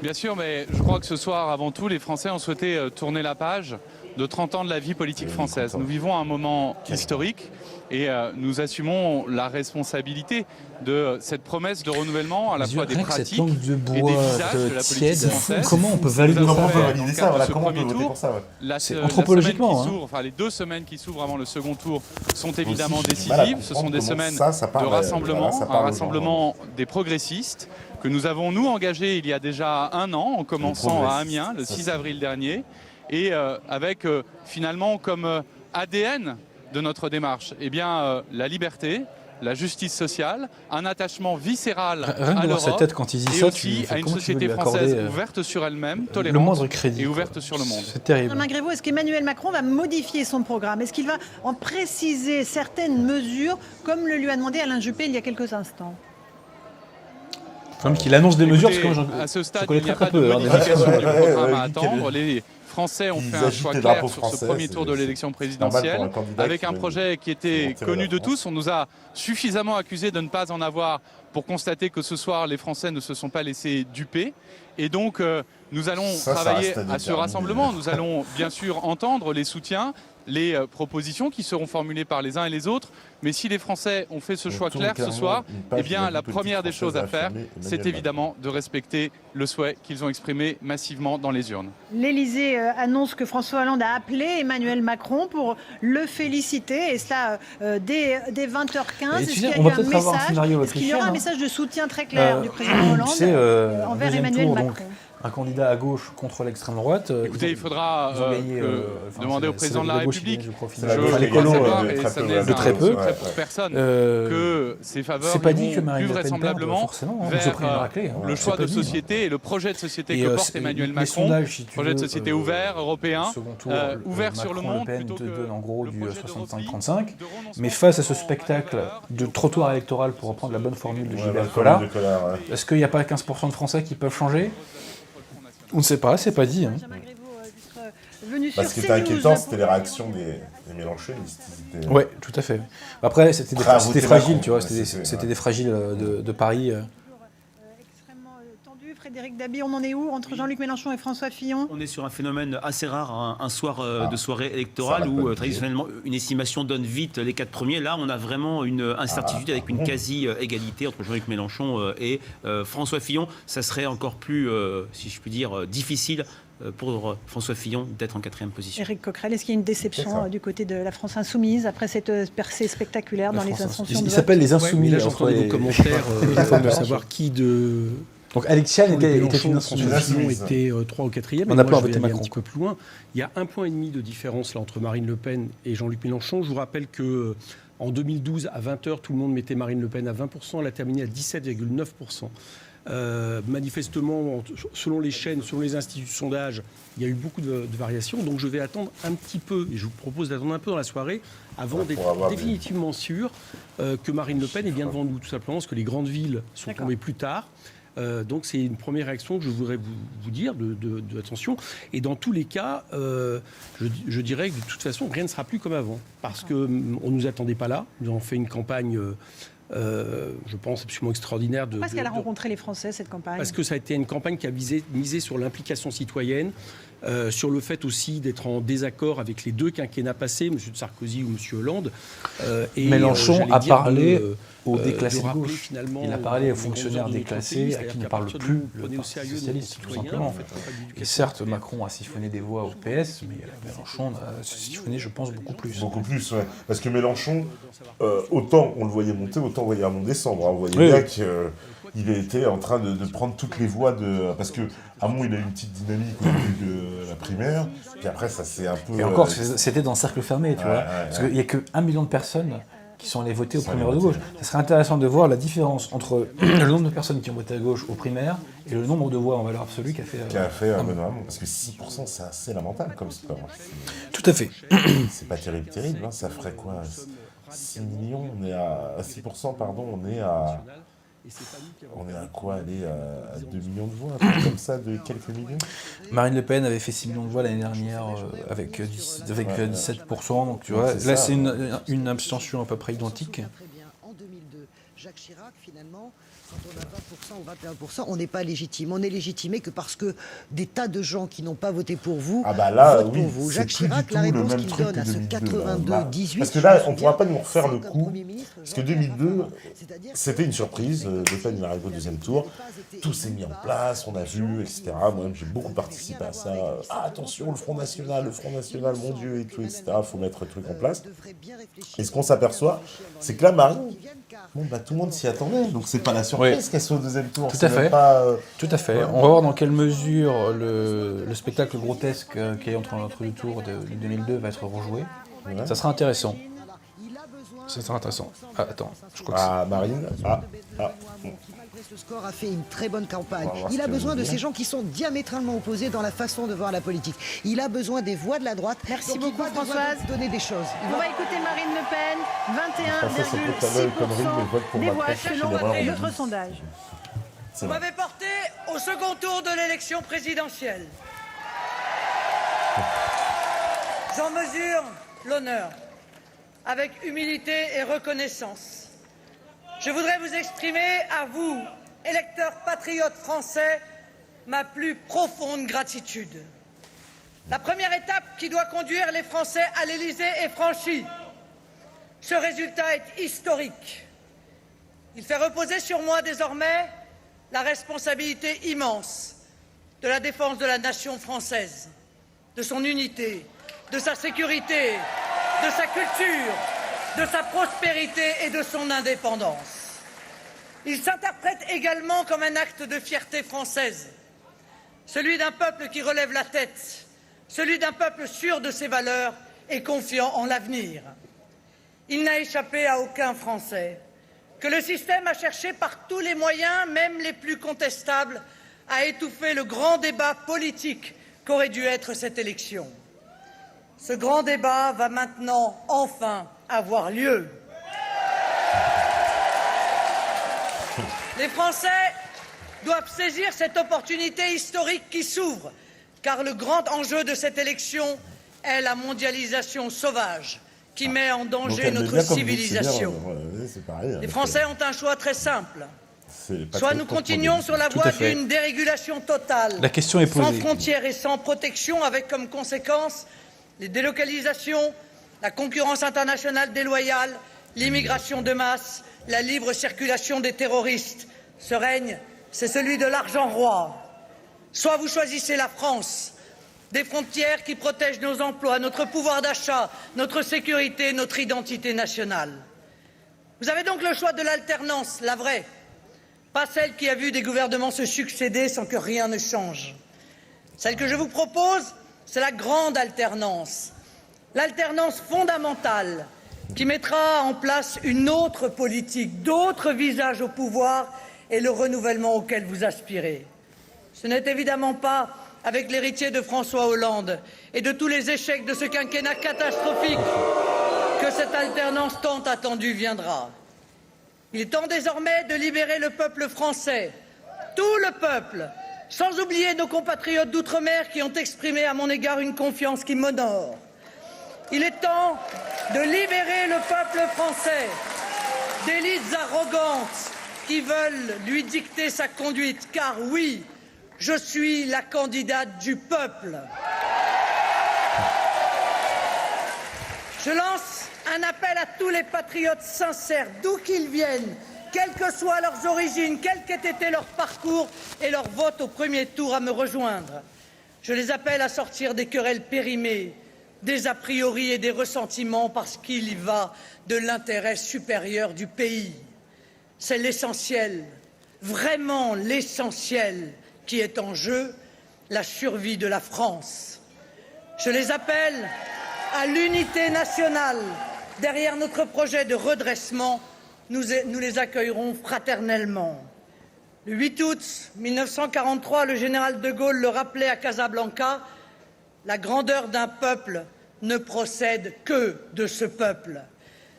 Bien sûr, mais je crois que ce soir, avant tout, les Français ont souhaité tourner la page de 30 ans de la vie politique française. Nous vivons un moment historique et nous assumons la responsabilité de cette promesse de renouvellement à la fois des pratiques et des visages de la politique française. Comment on peut valider ça Comment on peut voter pour ça anthropologiquement. Les 2 semaines qui s'ouvrent avant le second tour sont évidemment décisives. Ce sont des semaines de rassemblement, un rassemblement des progressistes que nous avons, nous, engagé il y a déjà 1 an, en commençant à Amiens, le 6 avril dernier, et avec finalement comme ADN de notre démarche, la liberté, la justice sociale, un attachement viscéral à l'Europe et aussi à une société française ouverte sur elle-même, tolérante et ouverte sur le monde. C'est terrible. Romain Grevaux, est-ce qu'Emmanuel Macron va modifier son programme? Est-ce qu'il va en préciser certaines mesures, comme le lui a demandé Alain Juppé il y a quelques instants? Comme qu'il annonce des mesures, parce que à ce stade, il n'y a pas de modification du programme à attendre. Les Français ont fait un choix clair sur ce premier tour de l'élection présidentielle, avec un projet qui était connu de tous. On nous a suffisamment accusés de ne pas en avoir pour constater que ce soir, les Français ne se sont pas laissés duper. Et donc, nous allons travailler à ce rassemblement. Nous allons bien sûr entendre les soutiens, les propositions qui seront formulées par les uns et les autres. Mais si les Français ont fait ce choix clair ce soir, la première des choses à faire, c'est évidemment de respecter le souhait qu'ils ont exprimé massivement dans les urnes. L'Élysée annonce que François Hollande a appelé Emmanuel Macron pour le féliciter, et cela dès 20h15. Est-ce qu'il y aura un message de soutien très clair du président Hollande envers Emmanuel Macron? Un candidat à gauche contre l'extrême droite. Écoutez, il faudra demander au président de la République. De très peu. Pour personne que ces faveurs iront plus vraisemblablement vers le choix de société et le projet de société que porte Emmanuel Macron. Projet de société ouvert, européen, ouvert sur le monde. Te donne en gros du 65-35. Mais face à ce spectacle de trottoir électoral, pour reprendre la bonne formule de Gilbert Collard, est-ce qu'il n'y a pas 15% de Français qui peuvent changer ? On ne sait pas, c'est pas dit. Ce qui était inquiétant, c'était les réactions des Mélenchonistes. Oui, tout à fait. Après, c'était des fragiles, tu vois, c'était des fragiles de Paris. Extrêmement tendu. Frédéric Dabi, on en est où entre Jean-Luc Mélenchon et François Fillon? On est sur un phénomène assez rare, un soir de soirée électorale où traditionnellement une estimation donne vite les 4 premiers. Là, on a vraiment une incertitude avec une quasi-égalité entre Jean-Luc Mélenchon et François Fillon. Ça serait encore plus, si je puis dire, difficile pour François Fillon d'être en 4e position. Éric Coquerel, est-ce qu'il y a une déception du côté de la France insoumise après cette percée spectaculaire dans les ascensions de vote? Ils s'appellent les insoumis. Là, j'entends vos commentaires. Il faut de savoir qui de... Donc Alexian était une insoumise. François Fillon était 3 ou 4e. On a pas voté Macron. Un petit peu plus loin. Il y a 1,5 point de différence là entre Marine Le Pen et Jean-Luc Mélenchon. Je vous rappelle que en 2012, à 20h, tout le monde mettait Marine Le Pen à 20%. Elle a terminé à 17,9%. Manifestement, selon les chaînes, selon les instituts de sondage, il y a eu beaucoup de variations. Donc je vais attendre un petit peu, et je vous propose d'attendre un peu dans la soirée, avant d'être définitivement sûr que Marine Le Pen est bien devant nous, tout simplement, parce que les grandes villes sont tombées plus tard. Donc c'est une première réaction que je voudrais vous dire de attention. Et dans tous les cas, je dirais que de toute façon, rien ne sera plus comme avant. Parce qu'on ne nous attendait pas là. Nous avons fait une campagne... je pense absolument extraordinaire. Pourquoi est-ce qu'elle a rencontré les Français, cette campagne? Parce que ça a été une campagne qui a misé sur l'implication citoyenne, sur le fait aussi d'être en désaccord avec les 2 quinquennats passés, M. Sarkozy ou M. Hollande. Et Mélenchon a parlé aux déclassés de gauche. Il a parlé aux fonctionnaires déclassés à qui ne parle plus le Parti socialiste, tout simplement. Et certes, Macron a siphonné des voix au PS, mais Mélenchon a siphonné, je pense, beaucoup plus. Beaucoup plus, ouais. Parce que Mélenchon, autant on le voyait monter, autant on voyait en décembre. On voyait bien qu'il était en train de prendre toutes les voix de... Parce que Hamon, il a eu une petite dynamique au début de la primaire, puis après, ça s'est un peu... Et encore, c'était dans le cercle fermé, tu vois. Parce qu'il n'y a que 1 million de personnes qui sont allées voter aux primaires de gauche. Ça serait intéressant de voir la différence entre le nombre de personnes qui ont voté à gauche aux primaires et le nombre de voix en valeur absolue qu'a fait Benoît Hamon. Parce que 6%, c'est assez lamentable comme score. Tout à fait. C'est pas terrible, hein. Ça ferait quoi 6 millions, on est à 6%, pardon, on est à Et c'est pas nous qui avons... On est à quoi aller à 2 millions de voix, un truc comme ça, de quelques millions. Marine Le Pen avait fait 6 millions de voix l'année dernière avec 17%, donc tu vois, là c'est une abstention à peu près identique. En 2002, Jacques Chirac, finalement, quand on a 20% ou 21%, on n'est pas légitime. On n'est légitimé que parce que des tas de gens qui n'ont pas voté pour vous votent pour vous. Jacques Chirac, la réponse qu'il donne à ce 82-18... Parce que là, on ne pourra pas nous refaire le coup, parce que 2002, c'était une surprise. Le Pen, il arrive au deuxième tour. Tout s'est mis en place, on a vu, etc. Moi-même, j'ai beaucoup participé à ça. Ah, attention, le Front National, mon Dieu, et tout, etc. Il faut mettre le truc en place. Et ce qu'on s'aperçoit, c'est que là, Marine, tout le monde s'y attendait. Donc, c'est pas la surprise qu'elle soit au deuxième tour. Tout à fait. Tout à fait. On va voir dans quelle mesure le spectacle grotesque qui est entre deux tours de 2002 va être rejoué. Ouais. Ça sera intéressant. Ça sera intéressant. Ah, attends, je crois que Marine. Ce score a fait une très bonne campagne. Il a besoin de ces gens qui sont diamétralement opposés dans la façon de voir la politique. Il a besoin des voix de la droite. Merci beaucoup, Françoise. Donner des choses. On va écouter Marine Le Pen, 21,6% des voix selon notre sondage. Vous m'avez porté au second tour de l'élection présidentielle. J'en mesure l'honneur, avec humilité et reconnaissance. Je voudrais vous exprimer à vous, électeurs patriotes français, ma plus profonde gratitude. La première étape qui doit conduire les Français à l'Élysée est franchie. Ce résultat est historique. Il fait reposer sur moi désormais la responsabilité immense de la défense de la nation française, de son unité, de sa sécurité, de sa culture, de sa prospérité et de son indépendance. Il s'interprète également comme un acte de fierté française, celui d'un peuple qui relève la tête, celui d'un peuple sûr de ses valeurs et confiant en l'avenir. Il n'a échappé à aucun Français que le système a cherché par tous les moyens, même les plus contestables, à étouffer le grand débat politique qu'aurait dû être cette élection. Ce grand débat va maintenant enfin avoir lieu. Les Français doivent saisir cette opportunité historique qui s'ouvre, car le grand enjeu de cette élection est la mondialisation sauvage qui met en danger notre civilisation. Les Français ont un choix très simple. Soit nous continuons sur la voie d'une dérégulation totale, la question est posée, sans frontières et sans protection, avec comme conséquence les délocalisations, la concurrence internationale déloyale, l'immigration de masse, la libre circulation des terroristes. Ce règne, c'est celui de l'argent roi. Soit vous choisissez la France, des frontières qui protègent nos emplois, notre pouvoir d'achat, notre sécurité, notre identité nationale. Vous avez donc le choix de l'alternance, la vraie, pas celle qui a vu des gouvernements se succéder sans que rien ne change. Celle que je vous propose, c'est la grande alternance, l'alternance fondamentale qui mettra en place une autre politique, d'autres visages au pouvoir et le renouvellement auquel vous aspirez. Ce n'est évidemment pas avec l'héritier de François Hollande et de tous les échecs de ce quinquennat catastrophique que cette alternance tant attendue viendra. Il est temps désormais de libérer le peuple français, tout le peuple, sans oublier nos compatriotes d'outre-mer qui ont exprimé à mon égard une confiance qui m'honore. Il est temps de libérer le peuple français d'élites arrogantes qui veulent lui dicter sa conduite, car oui, je suis la candidate du peuple. Je lance un appel à tous les patriotes sincères, d'où qu'ils viennent, quelles que soient leurs origines, quel qu'ait été leur parcours et leur vote au premier tour, à me rejoindre. Je les appelle à sortir des querelles périmées, des a priori et des ressentiments, parce qu'il y va de l'intérêt supérieur du pays. C'est l'essentiel, vraiment l'essentiel qui est en jeu, la survie de la France. Je les appelle à l'unité nationale. Derrière notre projet de redressement, nous les accueillerons fraternellement. Le 8 août 1943, le général de Gaulle le rappelait à Casablanca, la grandeur d'un peuple ne procède que de ce peuple.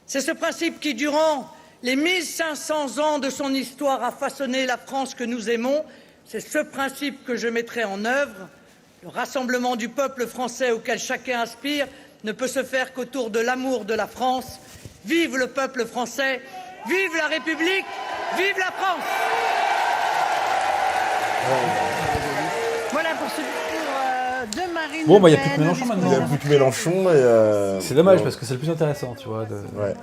C'est ce principe qui, durant les 1500 ans de son histoire a façonné la France que nous aimons. C'est ce principe que je mettrai en œuvre. Le rassemblement du peuple français auquel chacun aspire ne peut se faire qu'autour de l'amour de la France. Vive le peuple français, vive la République, vive la France. Voilà pour ce discours de Marine Bon, bah, il Le n'y a plus que Mélenchon maintenant. Il n'y a plus que Mélenchon. Et c'est dommage parce que c'est le plus intéressant, tu vois. Ouais.